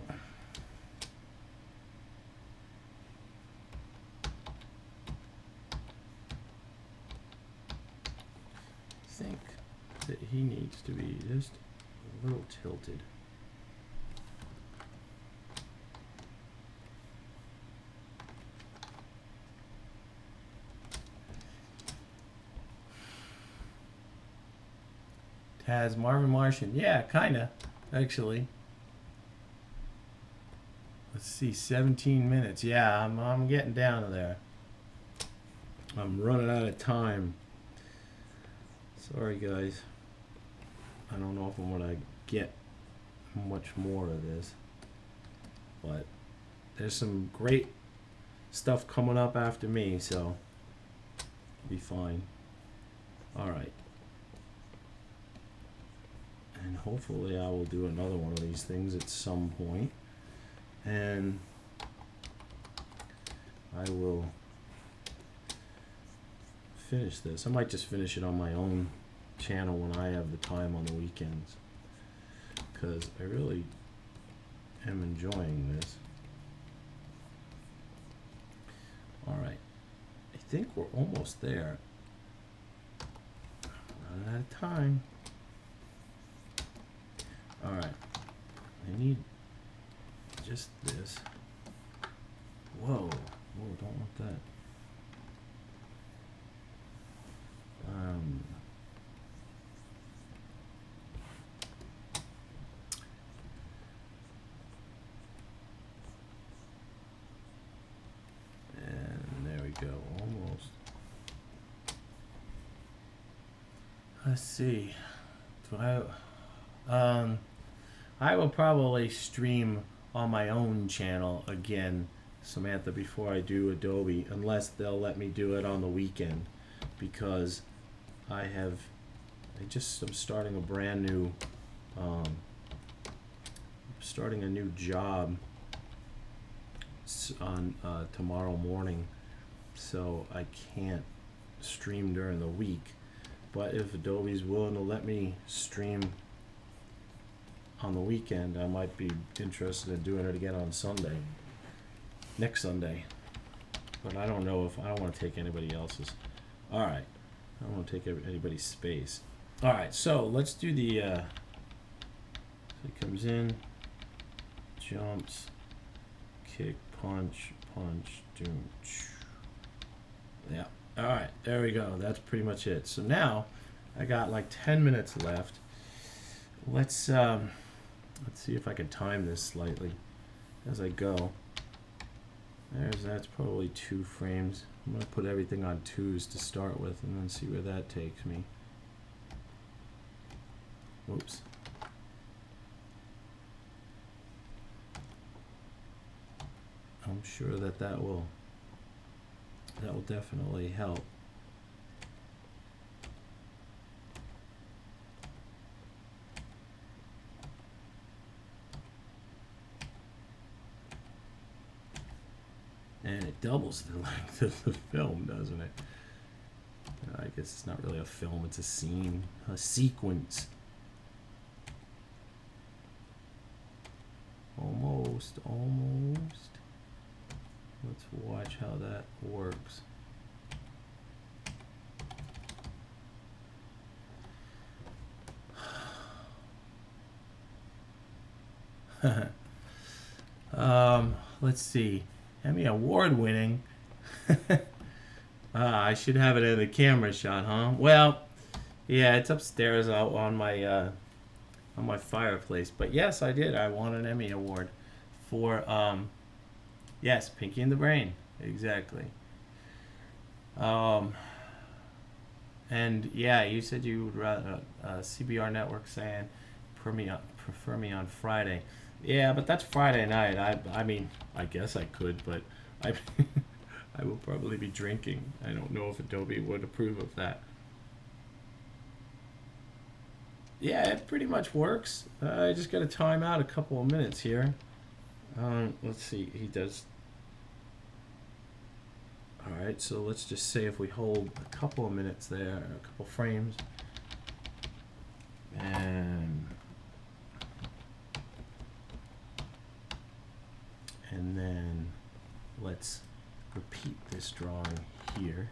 [SPEAKER 1] think that he needs to be just a little tilted. Taz, Marvin Martian. Yeah, kinda, actually. Let's see, 17 minutes. Yeah, I'm getting down to there. I'm running out of time. Sorry, guys. I don't know if I'm gonna get much more of this, but there's some great stuff coming up after me, so it'll be fine. All right. And hopefully I will do another one of these things at some point. And I will finish this. I might just finish it on my own channel when I have the time on the weekends, because I really am enjoying this. All right. I think we're almost there. Running out of time. All right. I need just this. Whoa. Whoa, don't want that. And there we go, almost. Let's see. Do I will probably stream on my own channel again, Samantha, before I do Adobe, unless they'll let me do it on the weekend, because I'm starting a brand new, starting a new job on tomorrow morning, so I can't stream during the week. But if Adobe's willing to let me stream on the weekend, I might be interested in doing it again on Sunday, next Sunday. But I don't know if I don't want to take anybody else's. All right, I don't want to take anybody's space. All right, so let's do the. So he comes in, jumps, kick, punch, punch, doom. Yeah. All right, there we go. That's pretty much it. So now I got like 10 minutes left. Let's see if I can time this slightly as I go. That's probably 2 frames. I'm gonna put everything on 2s to start with, and then see where that takes me. Whoops. I'm sure that will definitely help. And it doubles the length of the film, doesn't it? I guess it's not really a film, it's a scene, a sequence. Almost. Let's watch how that works. Let's see. Emmy Award winning. I should have it in the camera shot, huh? Well, yeah, it's upstairs out on my fireplace. But yes, I did. I won an Emmy Award for yes, Pinky and the Brain. Exactly. And yeah, you said you would rather CBR Network saying prefer me on Friday. Yeah, but that's Friday night. I mean, I guess I could, but I I will probably be drinking. I don't know if Adobe would approve of that. Yeah, it pretty much works. I just got to time out a couple of minutes here. Let's see. He does. All right, so let's just say if we hold a couple of minutes there, a couple frames, and then let's repeat this drawing here.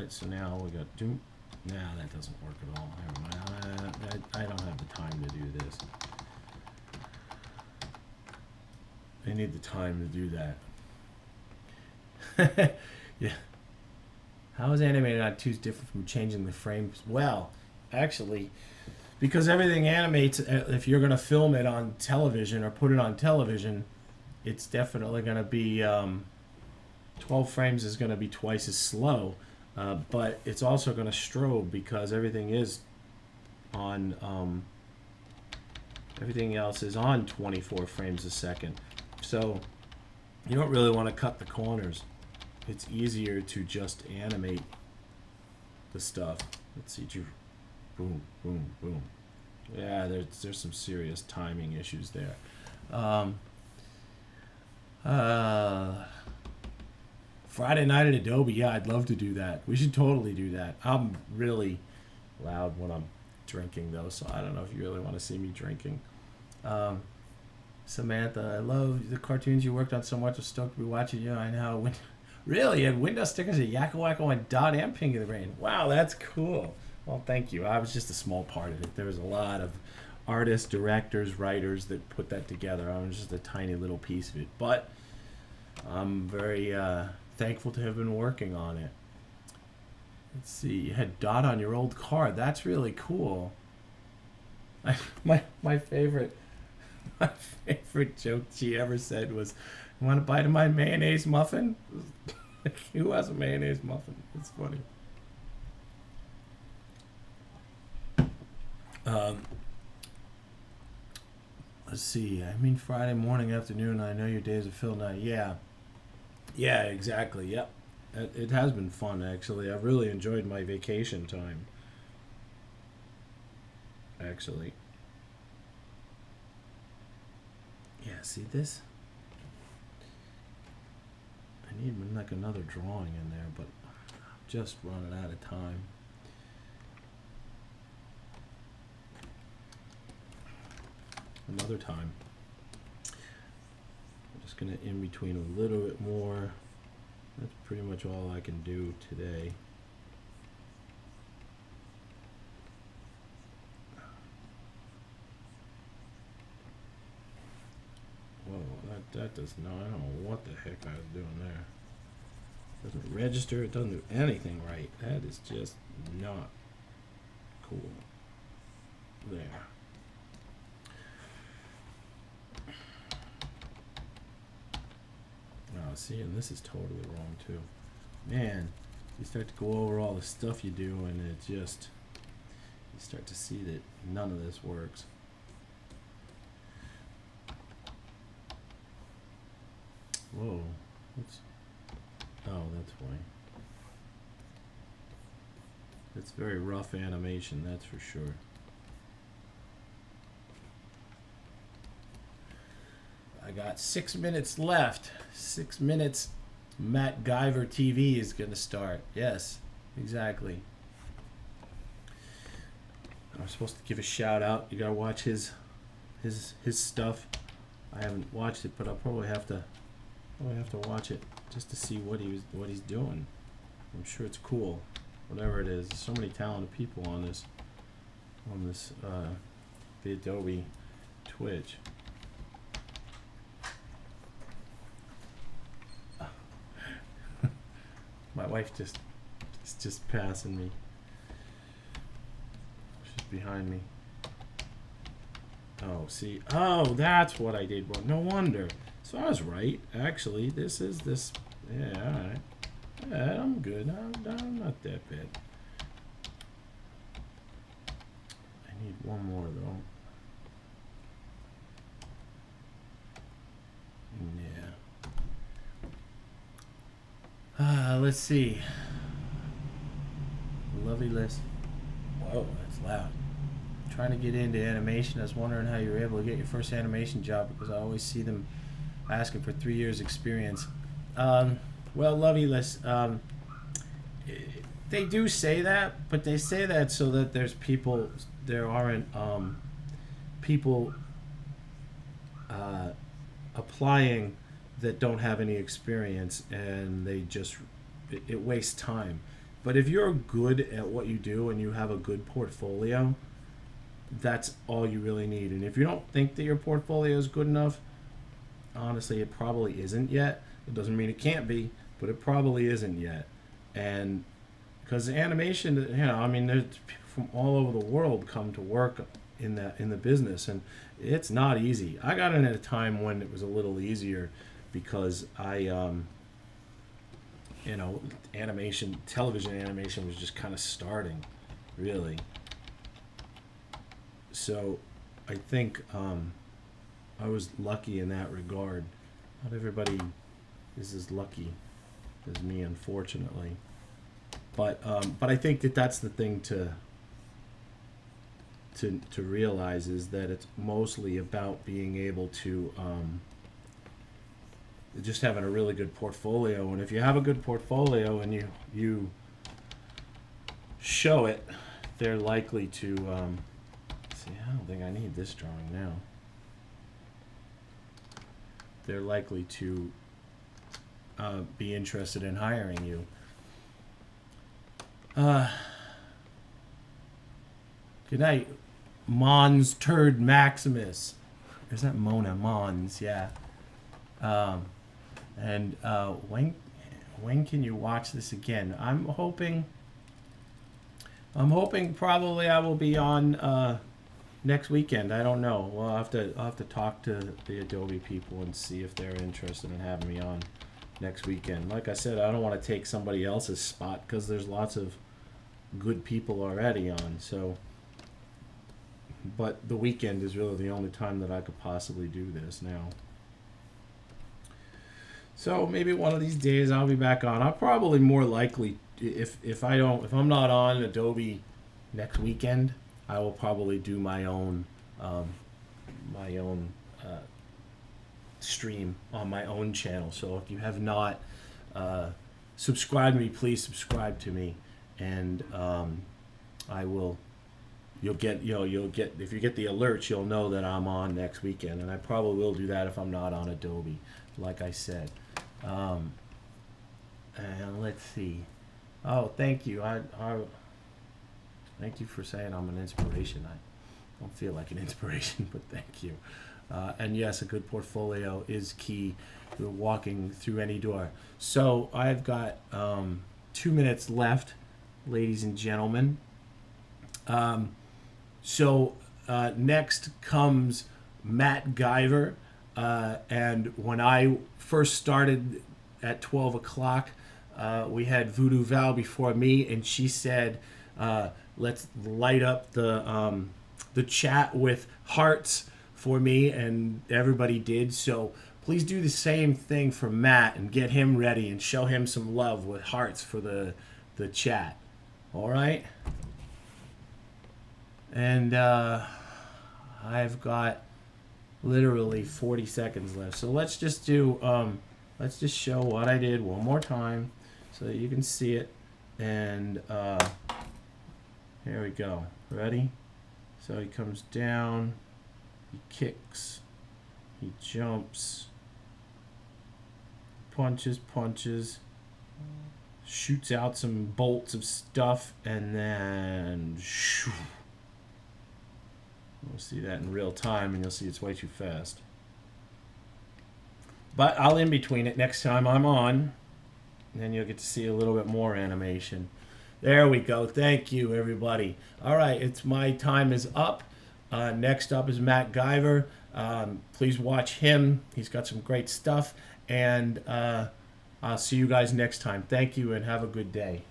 [SPEAKER 1] right, so now we got do. Nah, that doesn't work at all. Never mind. I don't have the time to do this. I need the time to do that. Yeah. How is animated on 2 different from changing the frames? Well, actually, because everything animates, if you're going to film it on television or put it on television, it's definitely going to be 12 frames is going to be twice as slow, but it's also going to strobe because everything is on everything else is on 24 frames a second. So you don't really want to cut the corners. It's easier to just animate the stuff. Let's see, boom, boom, boom. Yeah, there's some serious timing issues there. Friday night at Adobe, yeah, I'd love to do that. We should totally do that. I'm really loud when I'm drinking, though, so I don't know if you really want to see me drinking. Samantha, I love the cartoons you worked on so much. I'm stoked to be watching you. I know. Really? You had window stickers at Yakko Wacko and Dot and Pinky the Brain. Wow, that's cool. Well, thank you. I was just a small part of it. There was a lot of artists, directors, writers that put that together. I was just a tiny little piece of it. But I'm very thankful to have been working on it. Let's see. You had Dot on your old card. That's really cool. My favorite joke she ever said was, "You want to bite of my mayonnaise muffin?" Who has a mayonnaise muffin? It's funny. Let's see. I mean, Friday morning, afternoon. I know your days are filled now. Yeah, exactly. Yep. It has been fun, actually. I've really enjoyed my vacation time. Actually. Yeah, see this? I need like another drawing in there, but I'm just running out of time. Another time. I'm just gonna in between a little bit more. That's pretty much all I can do today. Whoa, that does not, I don't know what the heck I was doing there. Doesn't register, it doesn't do anything right. That is just not cool. There. Oh, see, and this is totally wrong too. Man, you start to go over all the stuff you do and it just, you start to see that none of this works. Whoa, oh, that's why. It's very rough animation, that's for sure. I got 6 minutes left. 6 minutes. Matt Guyver TV is going to start. Yes, exactly. I'm supposed to give a shout out. You gotta watch his stuff. I haven't watched it, but I'll probably have to watch it just to see what he's doing. I'm sure it's cool. Whatever it is. There's so many talented people on this the Adobe Twitch. My wife is just passing me. She's behind me. Oh, see. Oh, that's what I did wrong. No wonder. So I was right. Actually, this. Yeah, all right. Yeah, I'm good. I'm not that bad. I need one more though. Yeah. Let's see. Lovely list. Whoa, that's loud. Trying to get into animation. I was wondering how you were able to get your first animation job because I always see them asking for 3 years experience. Well, Lovey List, they do say that, but they say that so that there aren't people applying that don't have any experience, and it wastes time. But if you're good at what you do and you have a good portfolio, that's all you really need. And if you don't think that your portfolio is good enough, honestly, it probably isn't yet. It doesn't mean it can't be, but it probably isn't yet. And because animation, I mean, there's people from all over the world come to work in the business, and it's not easy. I got in at a time when it was a little easier because television animation was just kind of starting, really. So I think I was lucky in that regard. Not everybody is as lucky as me, unfortunately. But I think that that's the thing to realize, is that it's mostly about being able to just having a really good portfolio. And if you have a good portfolio and you show it, they're likely to see. I don't think I need this drawing now. They're likely to be interested in hiring you. Good night, Mons Turd Maximus. Or is that Mona Mons? Yeah. And when can you watch this again? I'm hoping probably I will be on next weekend. I don't know. I'll have to talk to the Adobe people and see if they're interested in having me on next weekend. Like I said, I don't want to take somebody else's spot because there's lots of good people already on. So, but the weekend is really the only time that I could possibly do this now. So maybe one of these days I'll be back on. I'll probably more likely, if I'm not on Adobe next weekend, I will probably do my own stream on my own channel. So if you have not subscribed to me, please subscribe to me, and you'll get if you get the alerts, you'll know that I'm on next weekend, and I probably will do that if I'm not on Adobe, like I said. And let's see. Oh, thank you. Thank you for saying I'm an inspiration. I don't feel like an inspiration, but thank you. And yes, a good portfolio is key to walking through any door. So I've got 2 minutes left, ladies and gentlemen. So next comes Matt Guyver. And when I first started at 12 o'clock, we had Voodoo Val before me, and she said, let's light up the chat with hearts for me, and everybody did. So please do the same thing for Matt and get him ready and show him some love with hearts for the chat. All right? And I've got literally 40 seconds left. So let's just show what I did one more time so that you can see it. And here we go. Ready? So he comes down, he kicks, he jumps, punches, shoots out some bolts of stuff, and then shoo. We'll see that in real time, and you'll see it's way too fast. But I'll in between it next time I'm on, and then you'll get to see a little bit more animation. There we go. Thank you, everybody. All right, it's my time is up. Next up is Matt Guyver. Please watch him. He's got some great stuff, and I'll see you guys next time. Thank you, and have a good day.